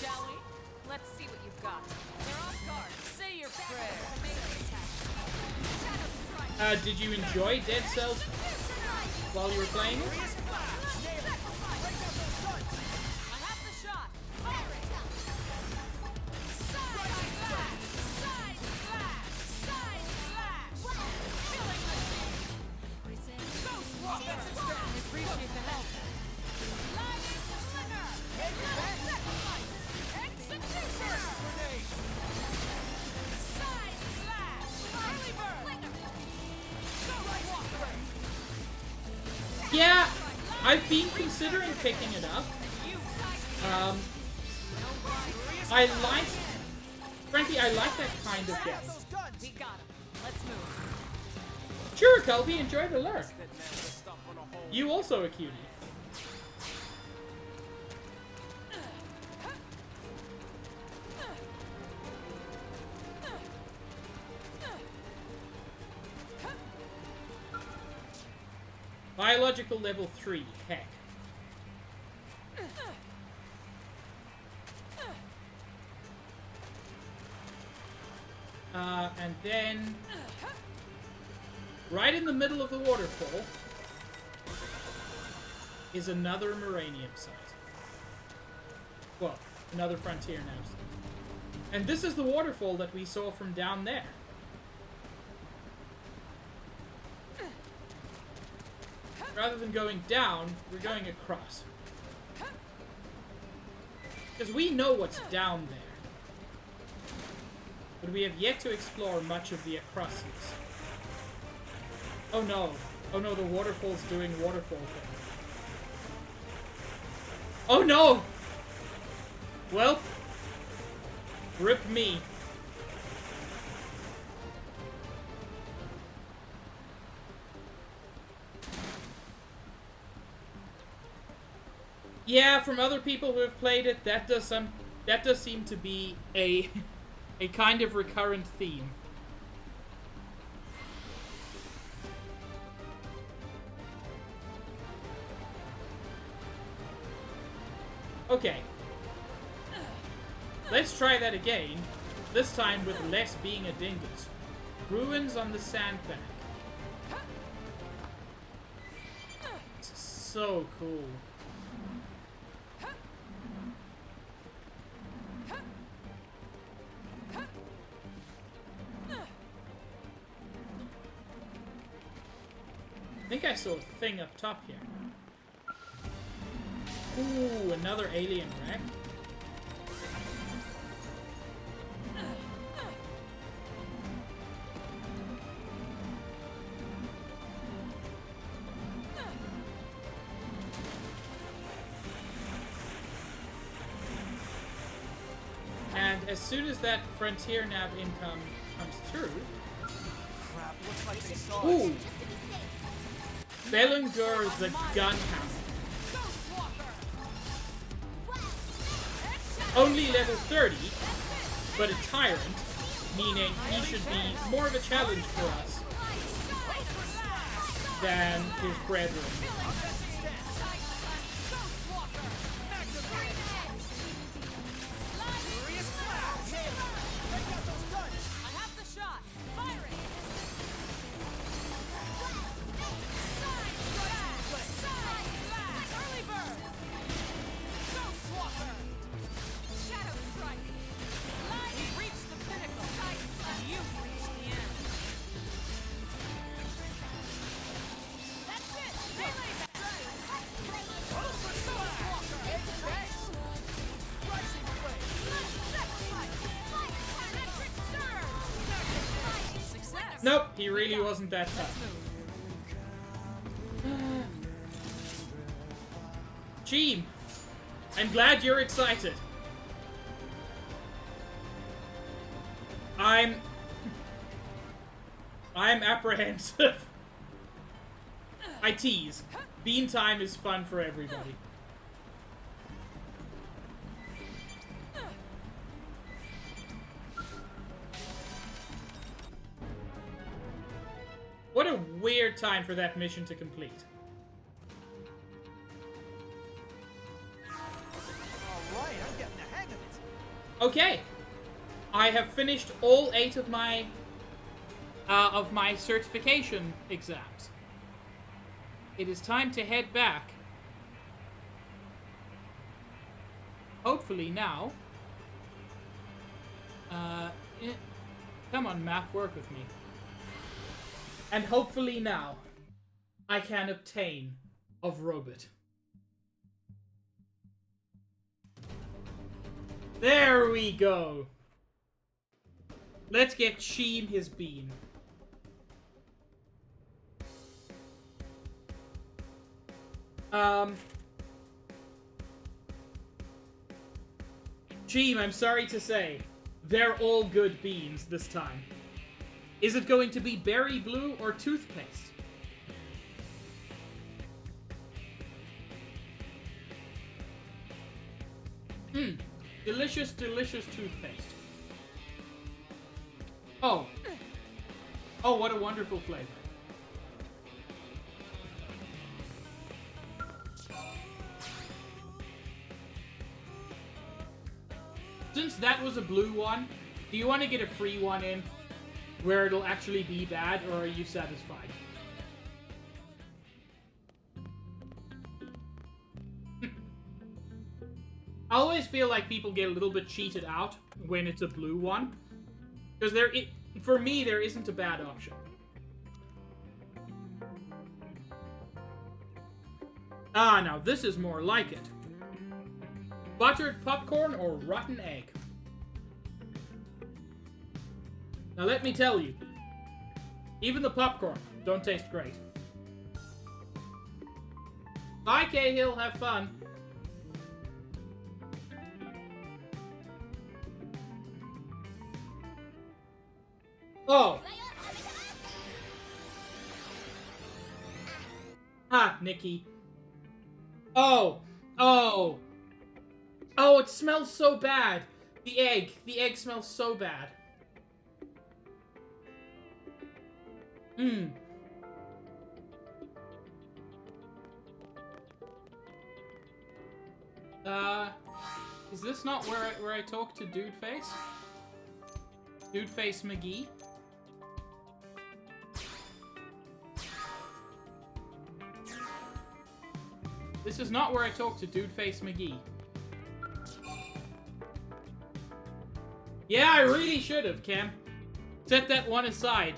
Shall we? Let's see what you've got. They're off guard. Say your prayer. Did you enjoy Dead Cells while you were playing it? I have the shot. Fire it. Side slash. Side slash. Side slash. Killing machine. Ghost walker. I appreciate the help. Sliding slinger. Sacrifice. Executioner. Side slash. Early bird. Ghost walker. Yeah, I've been considering picking it up. Frankly, I like that kind of game. We got him. Let's move. Sure, Kelvy, enjoy the lurk. You also a cutie. Biological level 3, heck. And then right in the middle of the waterfall is another Moranium site. Well, another Frontier Nav site. And this is the waterfall that we saw from down there. Rather than going down, we're going across. Because we know what's down there. But we have yet to explore much of the acrosses. Oh no. Oh no, the waterfall's doing waterfall things. Oh no! Well, rip me. Yeah, from other people who have played it, that does seem to be a kind of recurrent theme. Okay. Let's try that again. This time with less being a dingus. Ruins on the sandbank. It's so cool. I think I saw a thing up top here. Ooh, another alien wreck. And as soon as that Frontier Nav income comes through... Crap, looks like they saw us. Ooh! Bellinger the Gunhound. Only level 30, but a tyrant, meaning he should be more of a challenge for us than his brethren. Nope, he really wasn't that tough. Gene, I'm glad you're excited. I'm apprehensive. I tease. Bean time is fun for everybody. What a weird time for that mission to complete. Alright, I'm getting the hang of it. Okay. I have finished all 8 of my certification exams. It is time to head back. Hopefully now. Come on, map, work with me. And hopefully now, I can obtain of Robot. There we go. Let's get Sheem his bean. Sheem, I'm sorry to say, they're all good beans this time. Is it going to be berry blue or toothpaste? Delicious, delicious toothpaste. Oh. Oh, what a wonderful flavor. Since that was a blue one, do you want to get a free one in? where it'll actually be bad, or are you satisfied? I always feel like people get a little bit cheated out when it's a blue one. Because for me, there isn't a bad option. Ah, now this is more like it. Buttered popcorn or rotten egg? Now let me tell you, even the popcorn don't taste great. Bye, Cahill, have fun. Oh! Ah, Nikki. Oh! Oh! Oh, it smells so bad! The egg smells so bad. Mmm. Is this not where I talk to Dude Face? Dude Face McGee? This is not where I talk to Dude Face McGee. Yeah, I really should have, Cam. Set that one aside.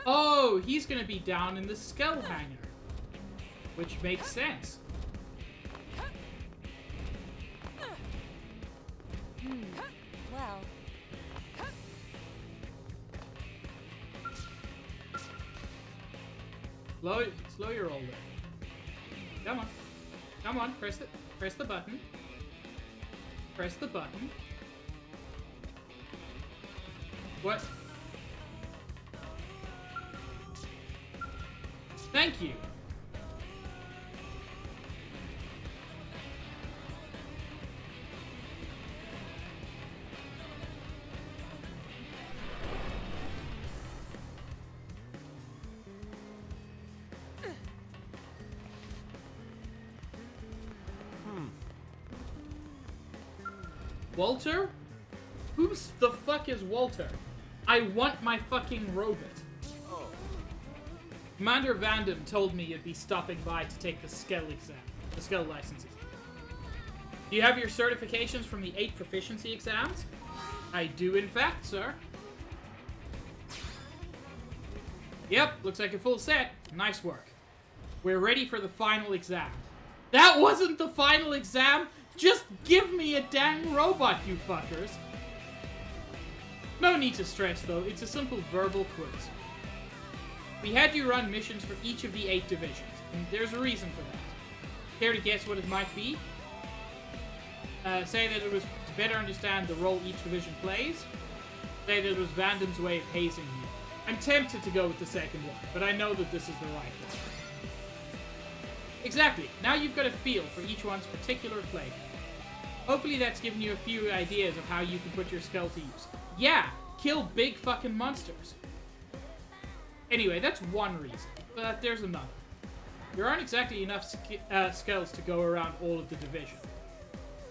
Oh, he's gonna be down in the skull hanger. Which makes sense. Well. Slow your roll there. Come on. Come on, press the button. Press the button. What? Thank you. Walter? Who the fuck is Walter? I want my fucking robot. Oh. Commander Vandam told me you'd be stopping by to take the Skell exam. The Skell licenses. Do you have your certifications from the 8 proficiency exams? I do, in fact, sir. Yep, looks like a full set. Nice work. We're ready for the final exam. That wasn't the final exam! Just give me a dang robot, you fuckers! No need to stress, though. It's a simple verbal quiz. We had you run missions for each of the 8 divisions, and there's a reason for that. Care to guess what it might be? Say that it was to better understand the role each division plays. Say that it was Vandam's way of hazing you. I'm tempted to go with the second one, but I know that this is the right one. Exactly. Now you've got a feel for each one's particular flavor. Hopefully that's given you a few ideas of how you can put your skull to use. Yeah! Kill big fucking monsters! Anyway, that's one reason, but there's another. There aren't exactly enough skulls to go around all of the division.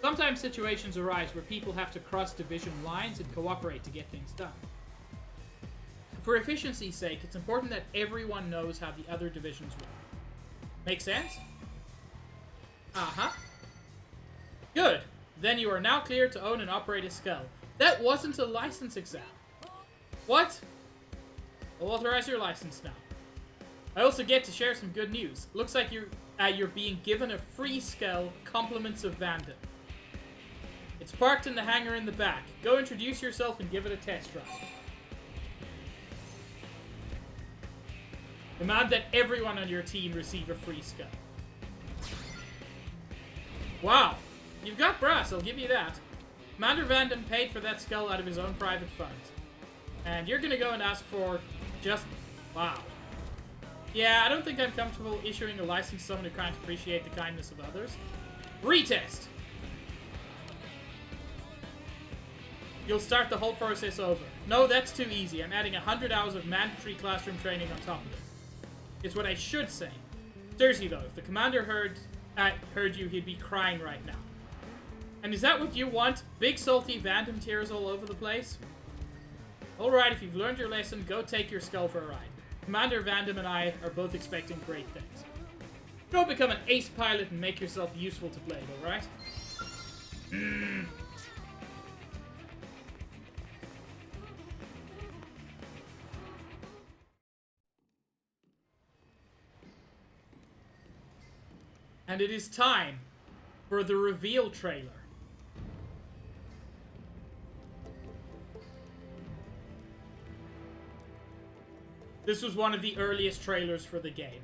Sometimes situations arise where people have to cross division lines and cooperate to get things done. For efficiency's sake, it's important that everyone knows how the other divisions work. Make sense? Uh-huh. Good! Then you are now clear to own and operate a skull. That wasn't a license exam. What? I'll authorize your license now. I also get to share some good news. Looks like you're being given a free skull, compliments of Vandam. It's parked in the hangar in the back. Go introduce yourself and give it a test drive. Demand that everyone on your team receive a free skull. Wow. You've got brass, I'll give you that. Commander Vandam paid for that skull out of his own private funds. And you're gonna go and ask for just... wow. Yeah, I don't think I'm comfortable issuing a license to someone who can't appreciate the kindness of others. Retest! you'll start the whole process over. No, that's too easy. I'm adding 100 hours of mandatory classroom training on top of it. It's what I should say. Seriously though, if the commander heard you, he'd be crying right now. And is that what you want? Big salty Vandom tears all over the place? Alright, if you've learned your lesson, go take your skull for a ride. Commander Vandom and I are both expecting great things. Go become an ace pilot and make yourself useful to Blade, alright? And it is time for the reveal trailer. This was one of the earliest trailers for the game.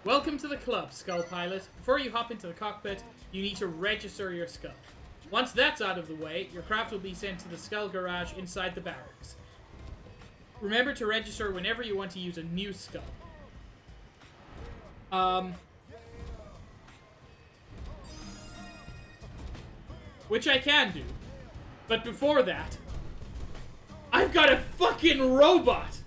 Welcome to the club, Skull Pilot. Before you hop into the cockpit, you need to register your skull. Once that's out of the way, your craft will be sent to the skull garage inside the barracks. Remember to register whenever you want to use a new skull. Which I can do. But before that, I've got a fucking robot!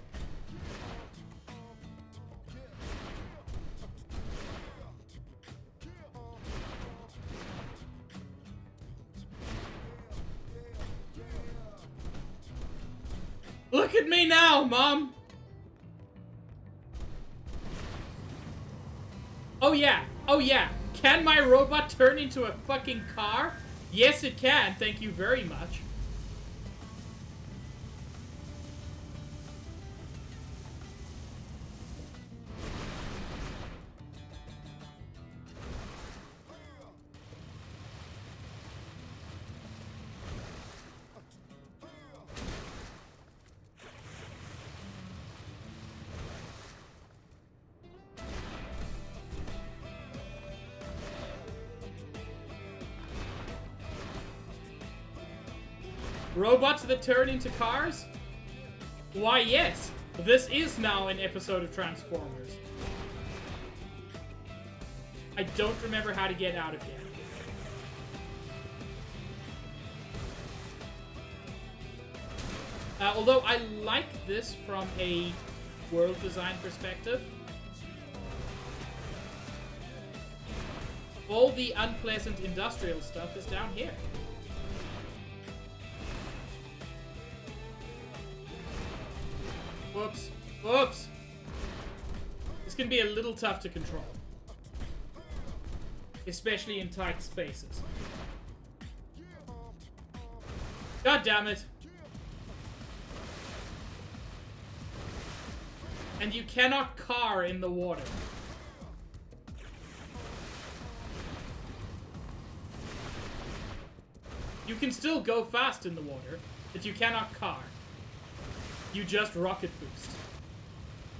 Look at me now, Mom! Oh yeah, can my robot turn into a fucking car? Yes it can, thank you very much. Robots that turn into cars? Why, yes. This is now an episode of Transformers. I don't remember how to get out of here. Although I like this from a world design perspective. All the unpleasant industrial stuff is down here. Whoops. Whoops! This can be a little tough to control. Especially in tight spaces. God damn it! And you cannot car in the water. You can still go fast in the water, but you cannot car. You just rocket boost.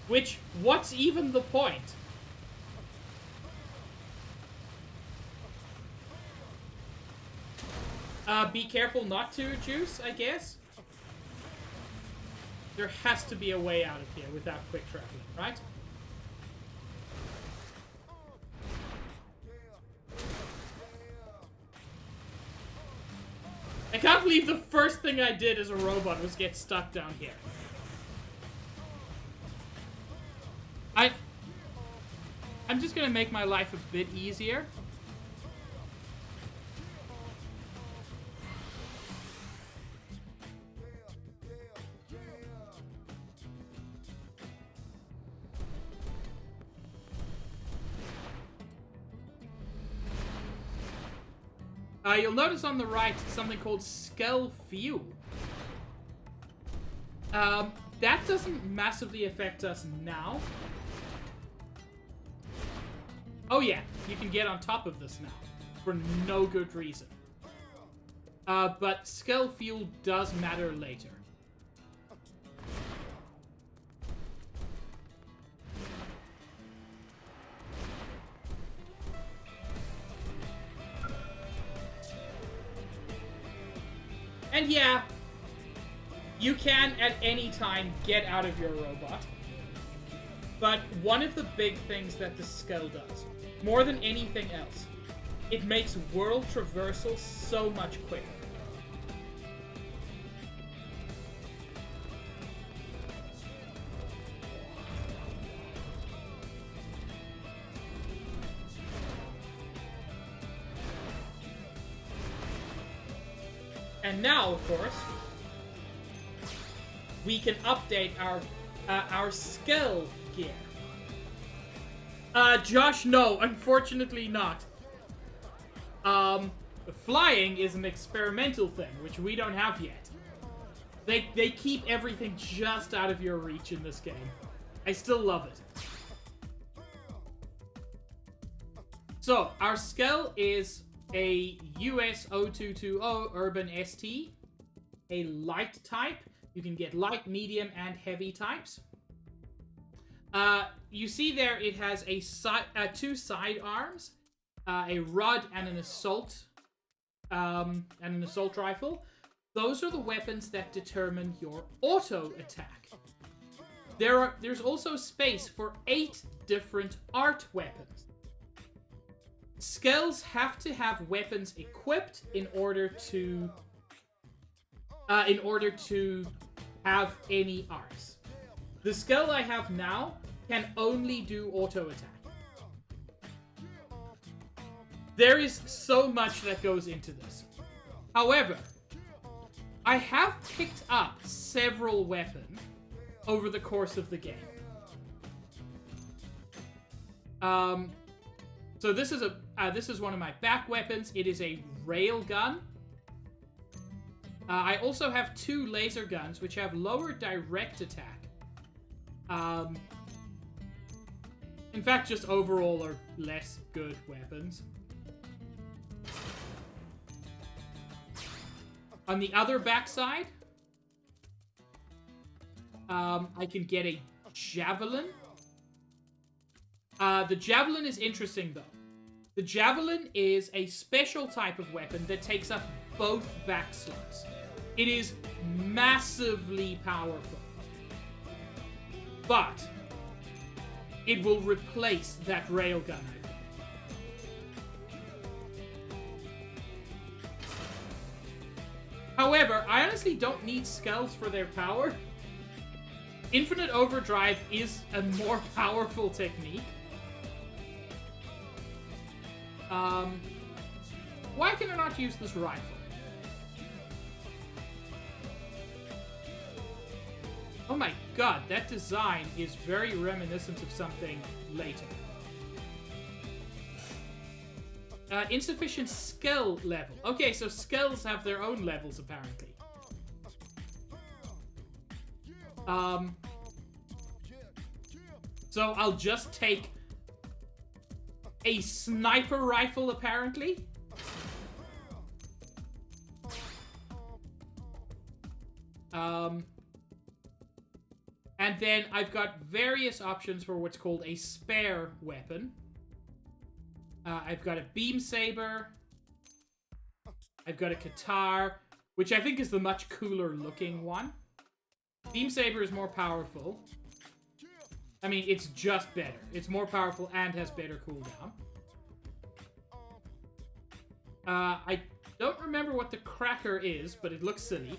Which, what's even the point? Be careful not to, Juice, I guess? There has to be a way out of here without quick traveling, right? I can't believe the first thing I did as a robot was get stuck down here. I'm just gonna make my life a bit easier. You'll notice on the right something called Skull Fuel. That doesn't massively affect us now. Oh yeah, you can get on top of this now. For no good reason. But skill fuel does matter later. And yeah, you can at any time get out of your robot. But one of the big things that the skill does, more than anything else, it makes world traversal so much quicker. And now, of course, we can update our skill gear. Josh, no, unfortunately not. Flying is an experimental thing, which we don't have yet. They keep everything just out of your reach in this game. I still love it. So, our skill is a US 0220 Urban ST, a light type. You can get light, medium, and heavy types. You see there it has two side arms, a rod and an assault rifle. Those are the weapons that determine your auto attack. There's also space for 8 different art weapons. Skills have to have weapons equipped in order to have any arts. The skill I have now can only do auto attack. There is so much that goes into this. However, I have picked up several weapons over the course of the game. So this is one of my back weapons. It is a rail gun. I also have 2 laser guns, which have lower direct attack. In fact, just overall are less good weapons. On the other backside, I can get a javelin. The javelin is interesting, though. The javelin is a special type of weapon that takes up both back slots. It is massively powerful. But it will replace that railgun, I think. However, I honestly don't need skulls for their power. Infinite Overdrive is a more powerful technique. Why can I not use this rifle? Oh my god, that design is very reminiscent of something later. Insufficient skill level. Okay, so skills have their own levels, apparently. So I'll just take a sniper rifle, apparently. And then I've got various options for what's called a spare weapon. I've got a beam saber. I've got a guitar, which I think is the much cooler looking one. Beam saber is more powerful. I mean, it's just better. It's more powerful and has better cooldown. I don't remember what the cracker is, but it looks silly.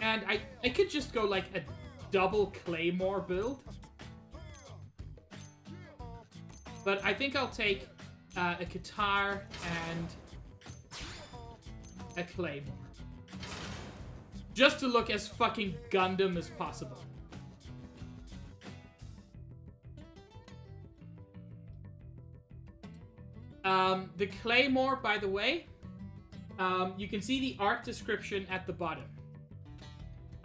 And I could just go like a double claymore build. But I think I'll take a guitar and a claymore. Just to look as fucking Gundam as possible. The claymore, by the way, you can see the art description at the bottom.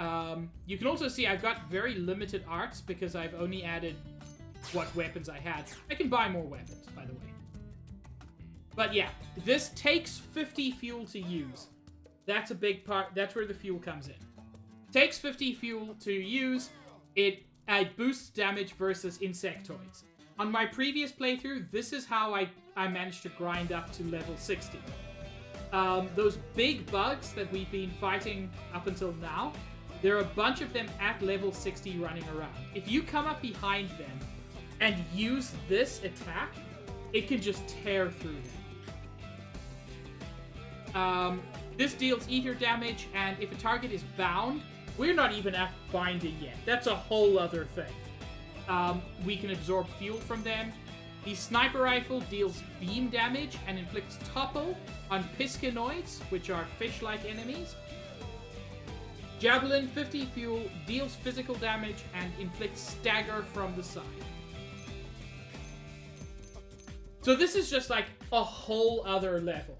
You can also see I've got very limited arts because I've only added what weapons I had. I can buy more weapons, by the way. But yeah, this takes 50 fuel to use. That's a big part. That's where the fuel comes in. Takes 50 fuel to use. It boosts damage versus insectoids. On my previous playthrough, this is how I managed to grind up to level 60. Those big bugs that we've been fighting up until now, there are a bunch of them at level 60 running around. If you come up behind them and use this attack, it can just tear through them. This deals ether damage, and if a target is bound, we're not even at binding yet. That's a whole other thing. We can absorb fuel from them. The sniper rifle deals beam damage and inflicts topple on piscinoids, which are fish-like enemies. Javelin, 50 fuel, deals physical damage and inflicts stagger from the side. So this is just like a whole other level.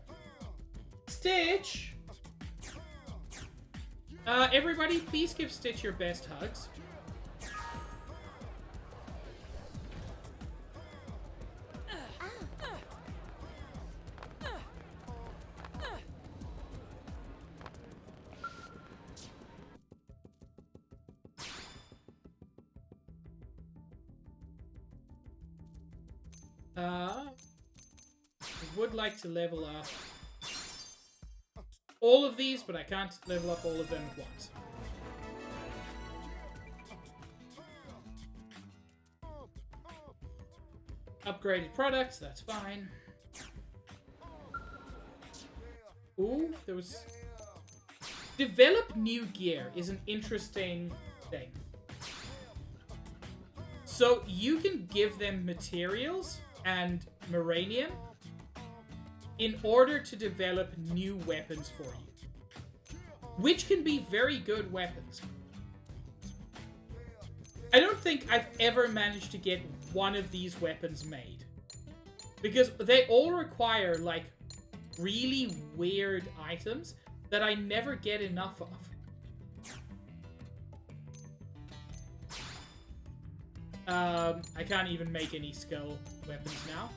Stitch! Everybody, please give Stitch your best hugs. I would like to level up all of these, but I can't level up all of them at once. Upgraded products, that's fine. Ooh, there was... Develop new gear is an interesting thing. So you can give them materials and Moranium in order to develop new weapons for you, which can be very good weapons. I don't think I've ever managed to get one of these weapons made, because they all require like really weird items that I never get enough of. I can't even make any skill weapons now.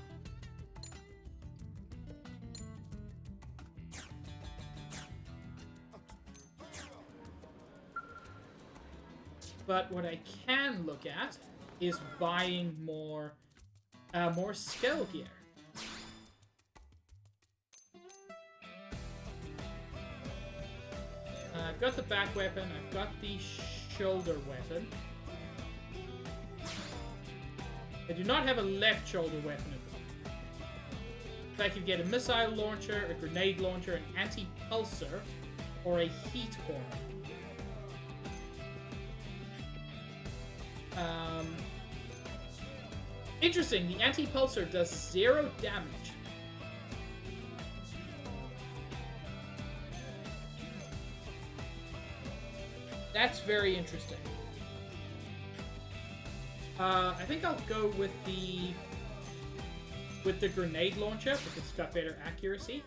But what I can look at is buying more skill gear. I've got the back weapon, I've got the shoulder weapon. I do not have a left shoulder weapon at the moment. If I could get a missile launcher, a grenade launcher, an anti-pulsar, or a heat horn. Interesting, the anti-pulsar does 0 damage. That's very interesting. I think I'll go with the grenade launcher because it's got better accuracy.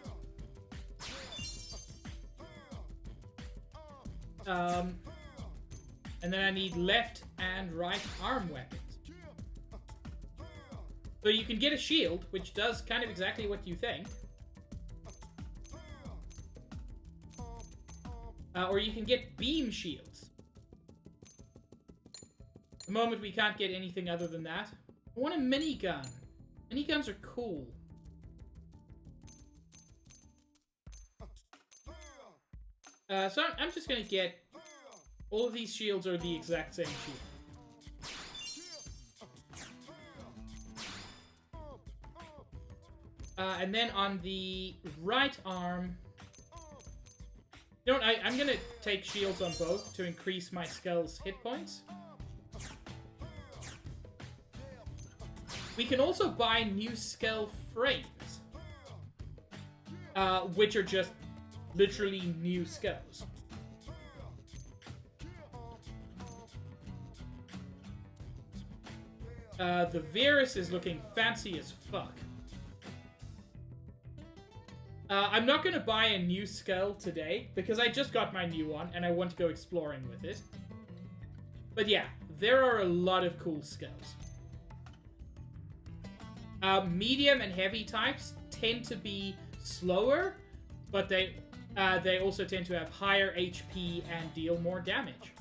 And then I need left and right arm weapons. So you can get a shield, which does kind of exactly what you think. Or you can get beam shields. At the moment, we can't get anything other than that. I want a minigun. Miniguns are cool. So I'm just going to get... All of these shields are the exact same shield. And then on the right arm... You know what, I'm going to take shields on both to increase my skull's hit points. We can also buy new skull frames. Which are just literally new skulls. The Virus is looking fancy as fuck. I'm not going to buy a new skull today, because I just got my new one, and I want to go exploring with it. But yeah, there are a lot of cool skulls. Medium and heavy types tend to be slower, but they also tend to have higher HP and deal more damage.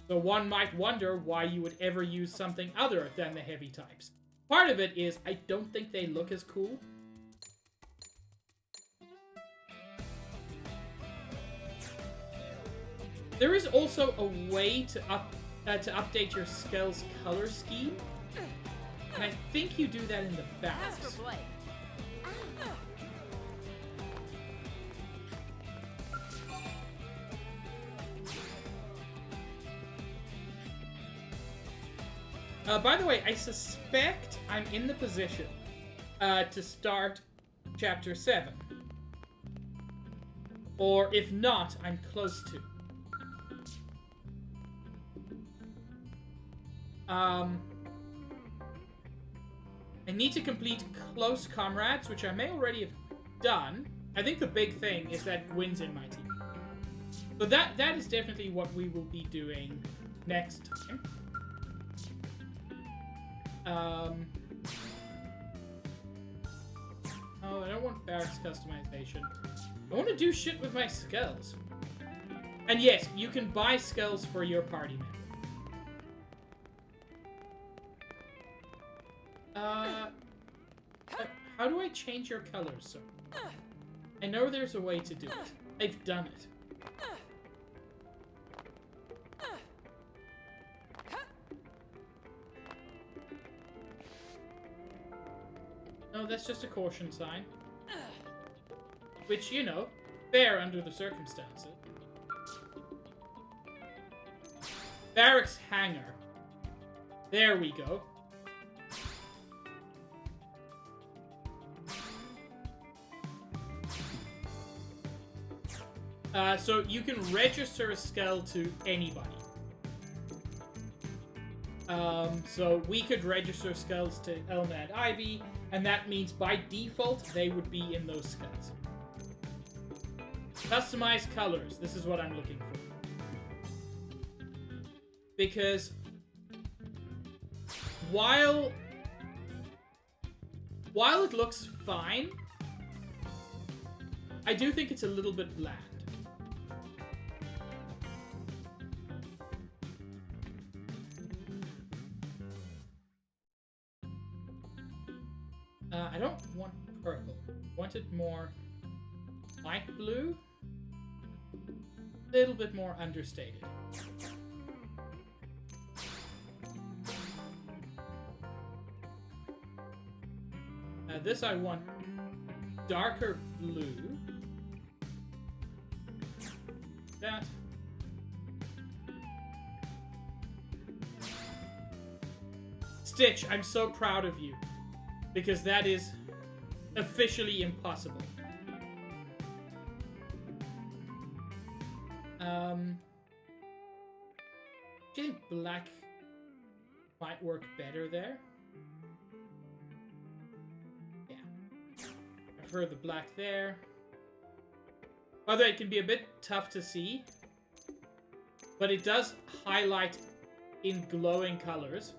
So one might wonder why you would ever use something other than the heavy types. Part of it is I don't think they look as cool. There is also a way to update your skull's color scheme, and I think you do that in the barracks. By the way, I suspect I'm in the position to start Chapter 7. Or if not, I'm close to. I need to complete Close Comrades, which I may already have done. I think the big thing is that Gwyn's in my team. So that is definitely what we will be doing next time. Oh, I don't want barracks customization. I want to do shit with my skulls. And yes, you can buy skulls for your party member. How do I change your colors, sir? I know there's a way to do it. I've done it. No, that's just a caution sign. Which, you know, fair under the circumstances. Barracks hangar. There we go. So you can register a skull to anybody. So we could register skulls to Elna and Ivy, and that means by default they would be in those skulls. Customize colors. This is what I'm looking for. Because while it looks fine, I do think it's a little bit bland. I don't want purple. I want it more light blue. A little bit more understated. This I want darker blue. That. Stitch, I'm so proud of you. Because that is officially impossible. Do you think black might work better there? Yeah. I prefer the black there. By the way, it can be a bit tough to see. But it does highlight in glowing colors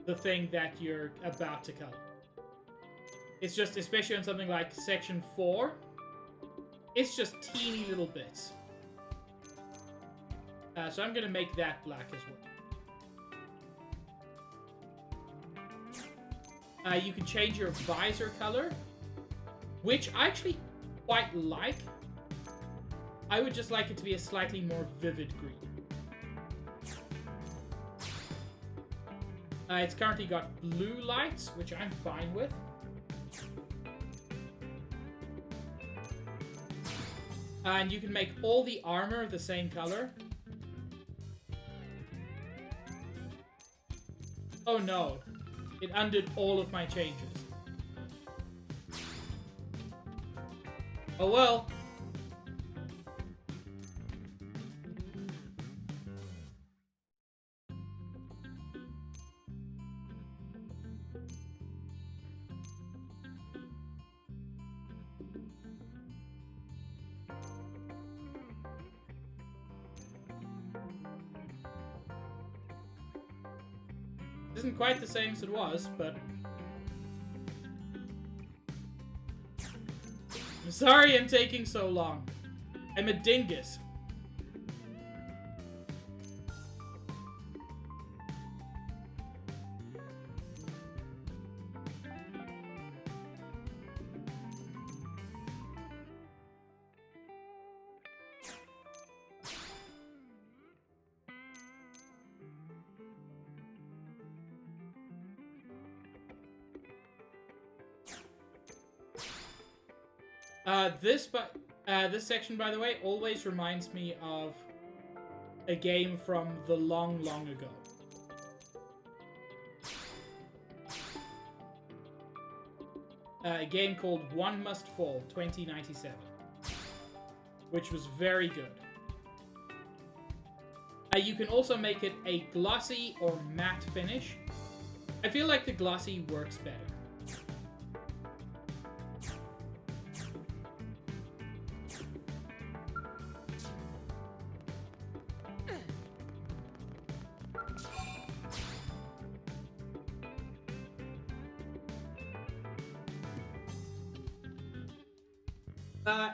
the thing that you're about to color. It's just, especially on something like Section 4, it's just teeny little bits. So I'm going to make that black as well. You can change your visor color, which I actually quite like. I would just like it to be a slightly more vivid green. It's currently got blue lights, which I'm fine with. And you can make all the armor the same color. Oh no, it undid all of my changes. Oh well. Isn't quite the same as it was, but... I'm sorry I'm taking so long. I'm a dingus. This section, by the way, always reminds me of a game from the long, long ago. A game called One Must Fall 2097, which was very good. You can also make it a glossy or matte finish. I feel like the glossy works better.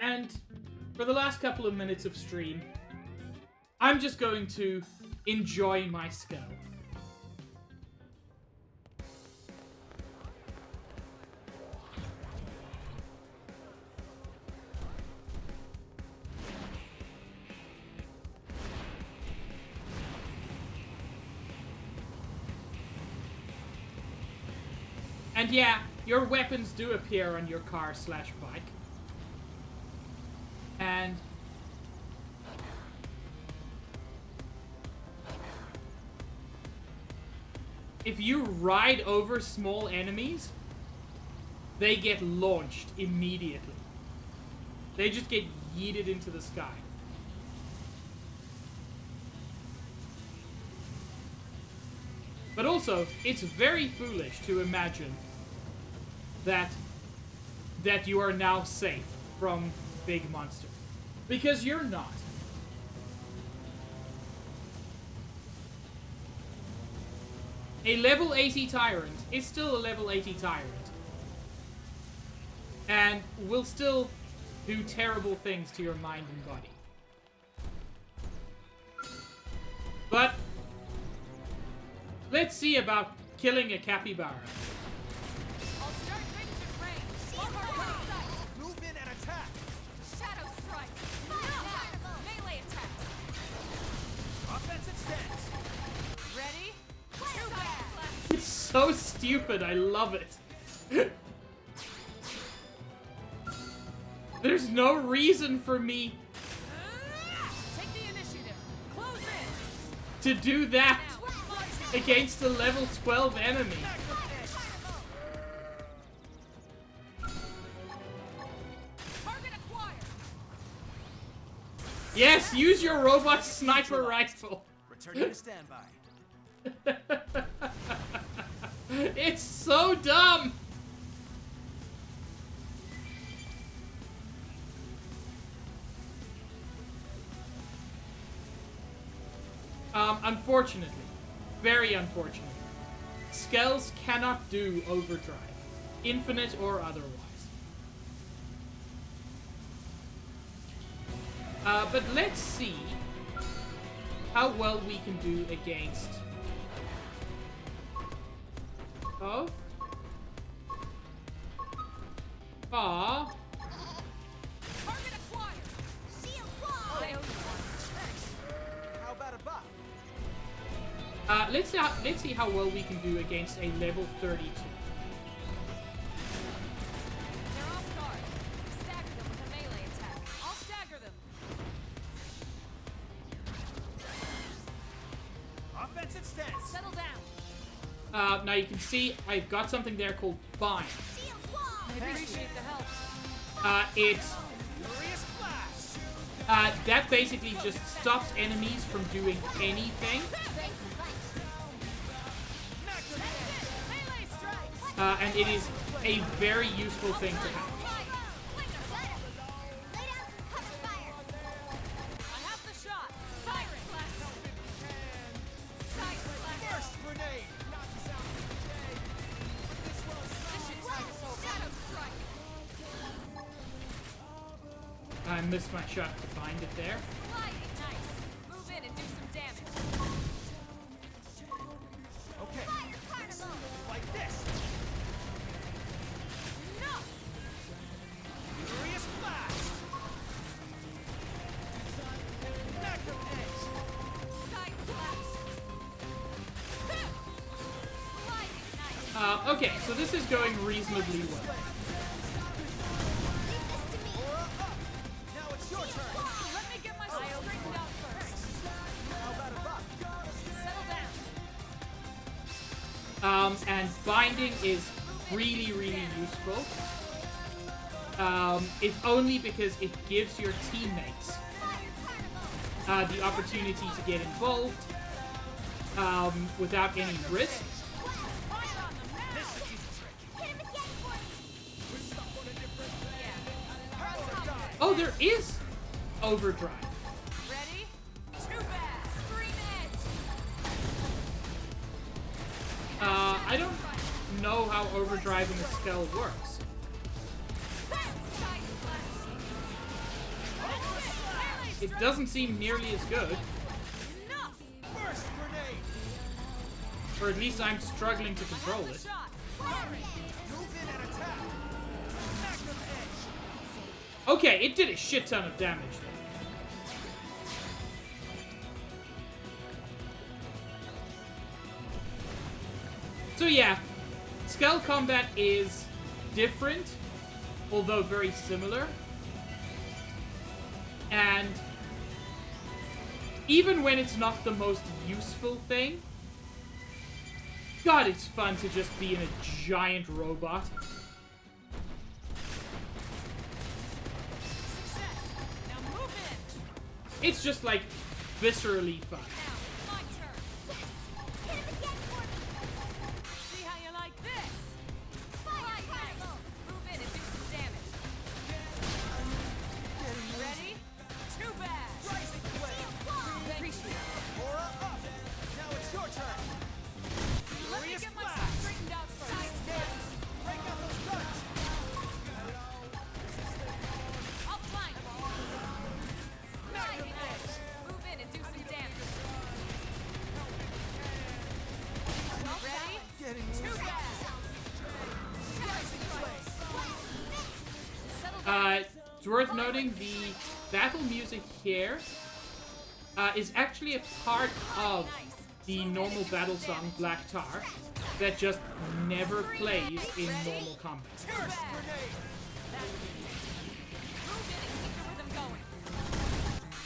And for the last couple of minutes of stream, I'm just going to enjoy my skill. And yeah, your weapons do appear on your car/bike. And if you ride over small enemies, they get launched immediately. They just get yeeted into the sky. But also, it's very foolish to imagine that you are now safe from big monsters. Because you're not. A level 80 tyrant is still a level 80 tyrant. And will still do terrible things to your mind and body. But let's see about killing a capybara. I'll start ranged at range. Sight. Move in and attack. Shadow strike. Melee attacks. Offensive stance. Ready? Too bad. It's so stupid, I love it. There's no reason for me Take the initiative. Close in. to do that against a level 12 enemy. Target acquired. Yes, use your robot sniper rifle. Returning to standby. It's so dumb. Unfortunately, very unfortunately, Skells cannot do overdrive, infinite or otherwise. But let's see how well we can do against... Oh? Aw. Target acquired. Shield wall. How about a buff? Let's see how well we can do against a level 32. They're off guard. Stagger them with a melee attack. I'll stagger them. Offensive stance. Settle down. Now you can see I've got something there called Bind. Shield wall. I appreciate the help. It's Furious flash. that basically just stops enemies from doing anything, Melee strike. and it is a very useful thing to have. I have the shot. Siren. Sight. Burst grenade. Knock us out missed my shot to find it there. Sliding nice. Move in and do some damage. Okay. Fire carnival. Like this. No. Furious blast. Magnum edge. Side slash. Sliding nice. Okay, so this is going reasonably well. Aura up. Now it's your turn. Let me get myself straightened out first. How about a rock? Settle down. And binding is really, really useful. If only because it gives your teammates the opportunity to get involved without any risk. Fire on them now. This is tricky. Hit him again for me. Power dive. Oh, there is overdrive. Ready? Too bad. Scream edge. I don't know how overdriving a spell works. Side slash. It doesn't seem nearly as good, Enough. Burst grenade. or at least I'm struggling to control it. Shot. Fire it. Move in and attack. Magnum edge. Okay, it did a shit ton of damage. So yeah, Skell combat is different, although very similar. And even when it's not the most useful thing, God, it's fun to just be in a giant robot. Success. Now move in. It's just like viscerally fun. Now, my turn. Yes. Hit him again for me. See how you like this. Fire carnival. Move in and do some damage. Ready? Too bad. Rising flame. Appreciate it. Aura up. Now it's your turn. Let me Furious get myself blast. straightened out first. Break out those guns. I'll flank. Sliding edge. Move in and do some damage. Ready? Getting Too bad. rising flame. Settle down. It's worth noting the battle music here is actually a part of the normal battle song Black Tar that just never plays in normal combat. Burst grenade. Move in and keep the rhythm going.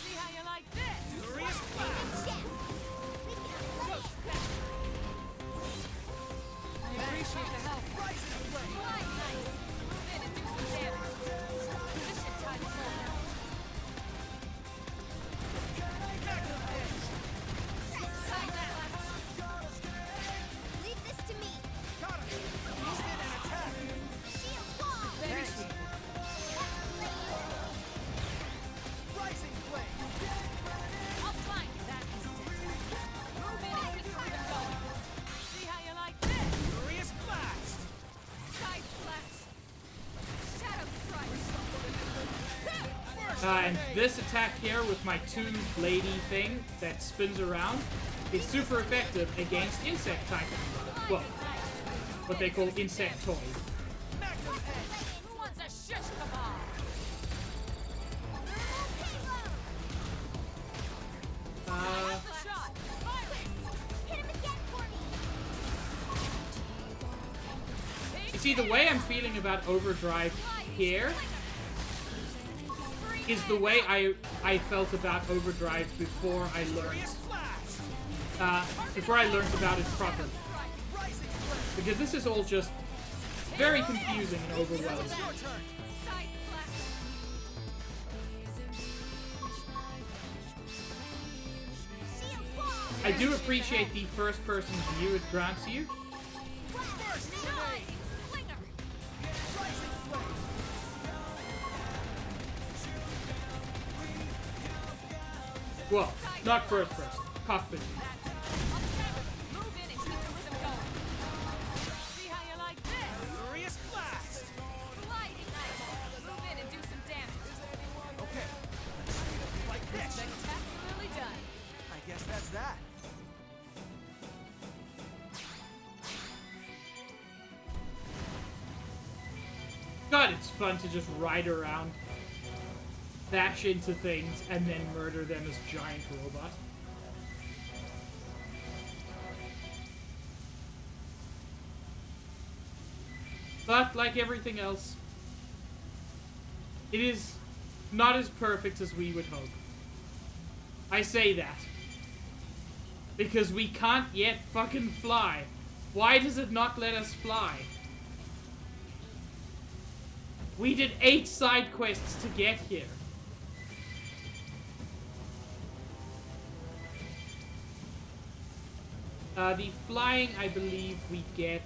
See how you like this? Furious blast. I appreciate the help. Rising flame. Slide nice. Move in and do some damage. This should tide us over. Magnum edge. Side slash. Leave this to me. Got him. Move in and attack. Shield wall. Thanks. Rising flame. I'll flank that instant. Move in and keep the rhythm going. See how you like this? Furious blast. Side slash. Shadow strike. And this attack here with my two lady thing that spins around is super effective against insect type. Well, what they call insectoid. Magnum edge. Who wants a shish kebab? That's the shot. Fire it. Hit him again for me. You see, the way I'm feeling about overdrive here is the way I felt about overdrive before I learned about it properly. Rising flame. Because this is all just very confusing and overwhelming. Your turn. Side slash. Shield wall. I do appreciate the first-person view it grants you. Burst Nine. grenade. Flinger. Rising flame. Well, not first-person, cockpit. Move in and keep the rhythm going. See how you like this? Furious blast. Sliding nice. Move in and do some damage. Okay. guess that's that. God, it's fun to just ride around, bash into things, and then murder them as giant robots. But, like everything else, it is not as perfect as we would hope. I say that because we can't yet fucking fly. Why does it not let us fly? We did 8 side quests to get here. The flying, I believe, we get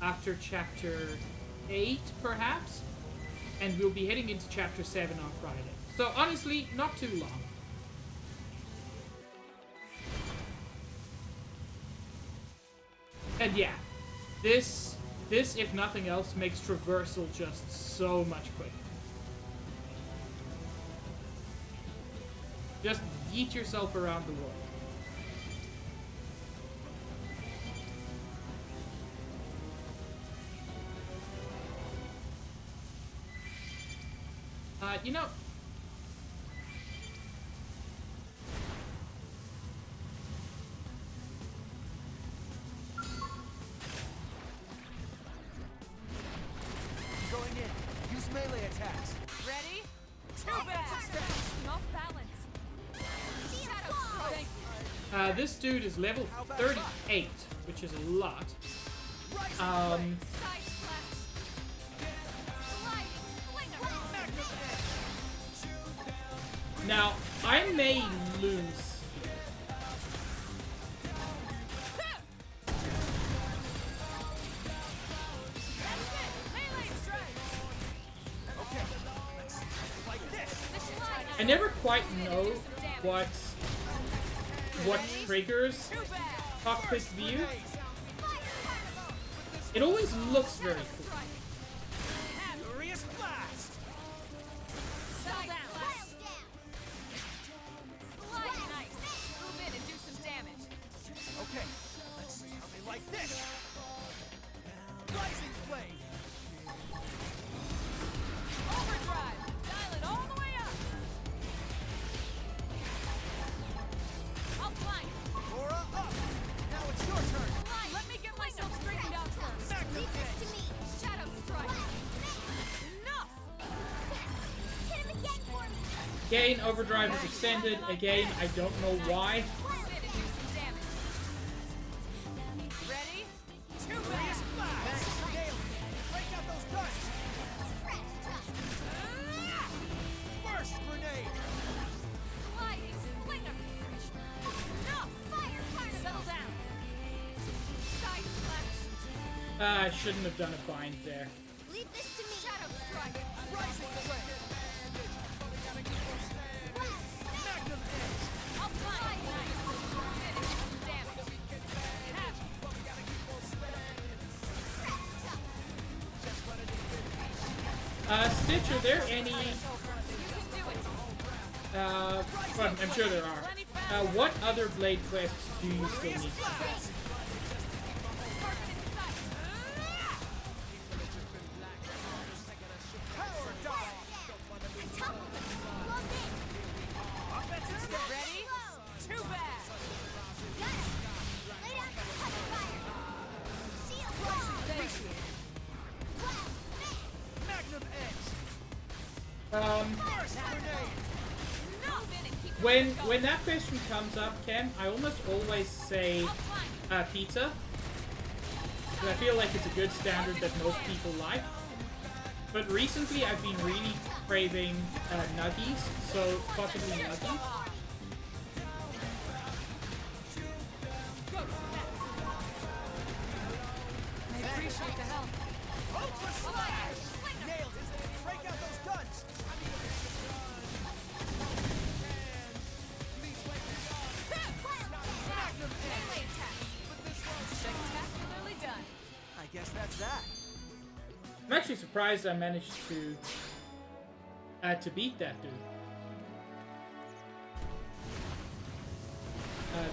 after chapter 8, perhaps? And we'll be heading into chapter 7 on Friday. So, honestly, not too long. And yeah, this, if nothing else, makes traversal just so much quicker. Just yeet yourself around the world. You know... Going in. Use melee attacks. Ready? Too bad. Off balance. Shadow strike. Thank you. this dude is level 38, which is a lot. Side slash. Sliding flinger. Now, I may lose. That's it. Melee strike. Okay, let's like this. The slide. I never quite know what triggers Too bad. cockpit view. It always looks very cool. Furious blast. Settle down. Slide nice. Move in and do some damage. Okay, let's see how they like this. Rising flame. Overdrive. Dial it all the way up. I'll flank. Aura up. Now it's your turn. Let me get myself straightened out first. Magnum Leave this to edge. me. Shadow strike. Enough. Hit him again for me. Again, overdrive is extended. Again, I don't know why. Move in and do some damage. Ready? Too bad. Thanks. Nailed it. Break out those guns. Burst grenade. Sliding flinger. Enough. Fire carnival. Settle down. Side slash. I shouldn't have done a bind there. Leave this to me. Shadow strike. Rising flame. Magnum edge. I'll flank. Move in and do some damage. Have Stitch, are there any... you can do it. well, I'm sure there are. What other Blade quests do you still need? Perfect sight. Power dive. Offensive step. Ready? Too bad. Lay down the touch fire. Shield wall. Magnum edge. Burst grenade. Move in and keep When that question comes up, Ken, I almost always say pizza. Because I feel like it's a good standard that most people like. But recently I've been really craving nuggies, so possibly nuggies. I appreciate the help. Ultra slash. Nailed it. Break out those guns. Magnum edge. Melee attack. Spectacularly done. I guess that's that. I'm actually surprised I managed to beat that dude.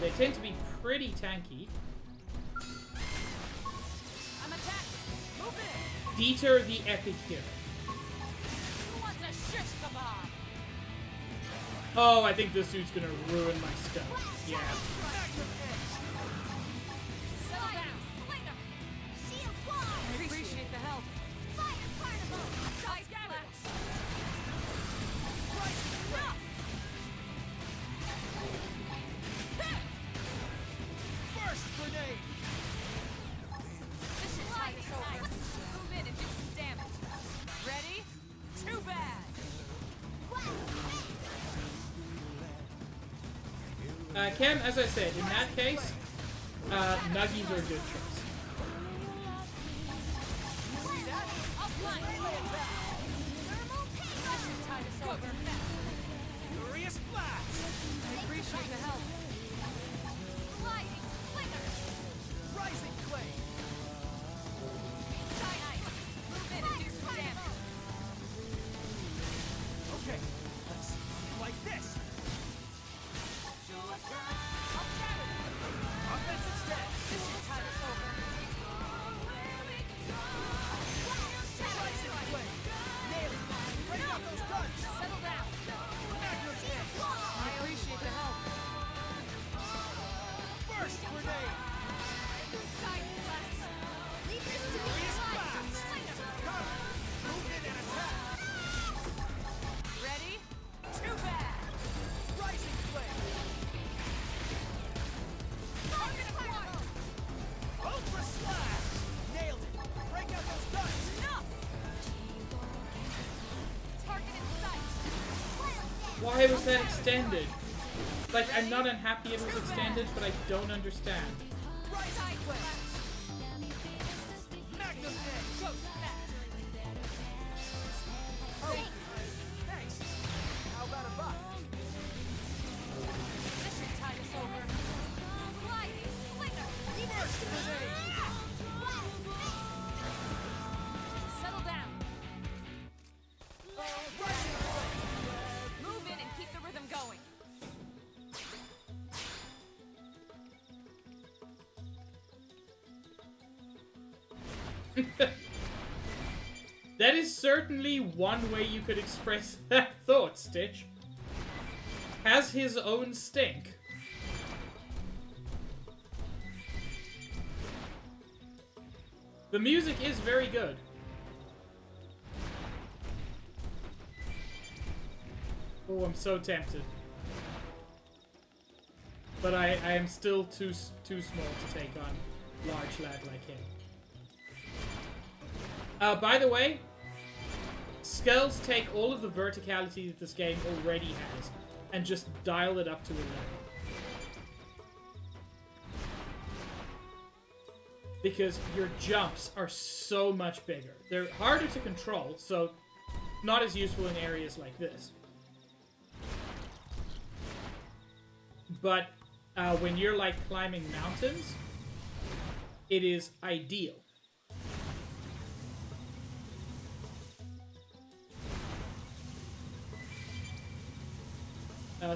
They tend to be pretty tanky. I'm attacked. Move in. Dieter the Epic Hero. Who wants a shish kebab? Oh, I think this dude's gonna ruin my stuff. Yeah. Settle down. Slinger. Shield wall. I appreciate the help. Fire carnival. Side splash. First grenade! This should tide us over. Move in and do some damage. Ready? Too bad. Ken, as I said, in that case, Nuggies are a good choice. Upline. Thermal pain. This should tide us over. Furious splash! I appreciate the help. Sliding slinger. Rising flame! Side ice. Move in and do some damage. Okay, let's like this. I'll shatter them. Offensive step. This should tide us over. Rising flame. Nail it. Break out those guns. Settle down. Magnum hit. I appreciate the help. First grenade. Side splash. Leave this to me. Furious Slide. blast. Cover. Move in and attack. Ready? Too bad. Rising flame. Target acquired. Ultra slash. Nailed it. Break out those guns. Enough. Target in sight. Why was that extended? Like, I'm not unhappy it was extended, but I don't understand. Sideways. Magnum hit. Go smash. Oh, thanks. How about a buck? This should tide us over. Sliding slinger. First grenade. Settle down. Rising flame. Move in and keep the rhythm going. That is certainly one way you could express that thought, Stitch. Has his own stink. The music is very good. Oh, I'm so tempted. But I am still too small to take on large lad like him. By the way, Skells take all of the verticality that this game already has and just dial it up to 11. Because your jumps are so much bigger. They're harder to control, so not as useful in areas like this. But when you're like climbing mountains, it is ideal.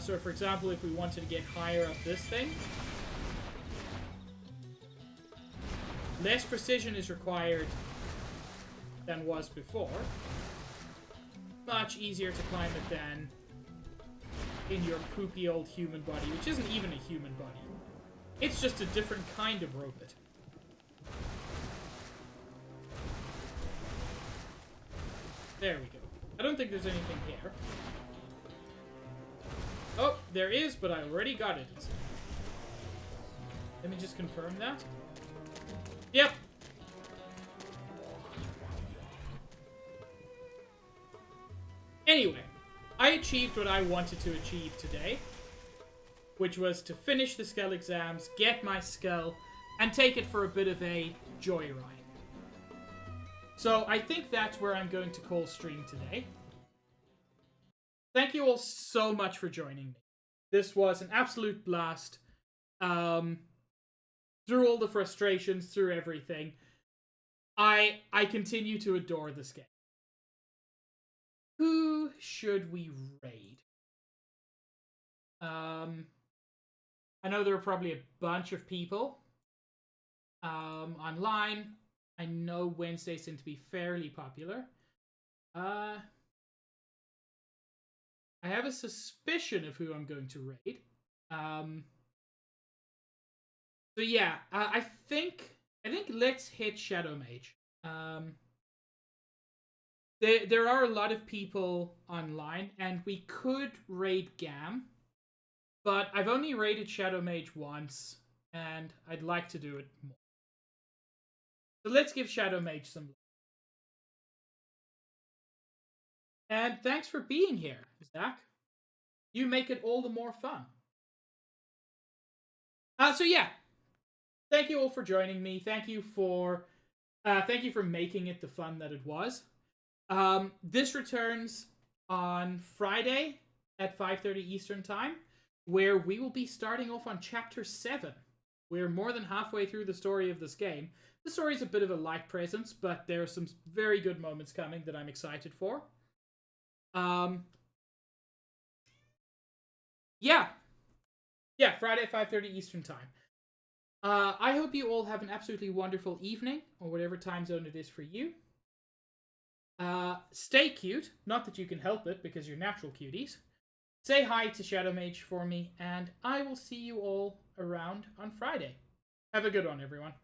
So for example, if we wanted to get higher up this thing, less precision is required than was before. Much easier to climb it than in your poopy old human body, which isn't even a human body. It's just a different kind of robot. There we go. I don't think there's anything here. Oh, there is, but I already got it. Let me just confirm that. Yep. Anyway, I achieved what I wanted to achieve today, which was to finish the Skull exams, get my skull, and take it for a bit of a joyride. So I think that's where I'm going to call stream today. Thank you all so much for joining me. This was an absolute blast. Through all the frustrations, through everything, I continue to adore this game. Who should we raid? I know there are probably a bunch of people online. I know Wednesdays seem to be fairly popular. I have a suspicion of who I'm going to raid. So yeah, I think let's hit Shadow Mage. There are a lot of people online, and we could raid Gam, but I've only raided Shadow Mage once, and I'd like to do it more. So let's give Shadow Mage some love. And thanks for being here, Zach. You make it all the more fun. So yeah, thank you all for joining me. Thank you for making it the fun that it was. This returns on Friday at 5:30 Eastern Time, where we will be starting off on Chapter 7. We're more than halfway through the story of this game. The story is a bit of a light presence, but there are some very good moments coming that I'm excited for. Yeah, Friday at 5:30 Eastern Time. I hope you all have an absolutely wonderful evening, or whatever time zone it is for you. Stay cute. Not that you can help it, because you're natural cuties. Say hi to Shadow Mage for me, and I will see you all around on Friday. Have a good one, everyone.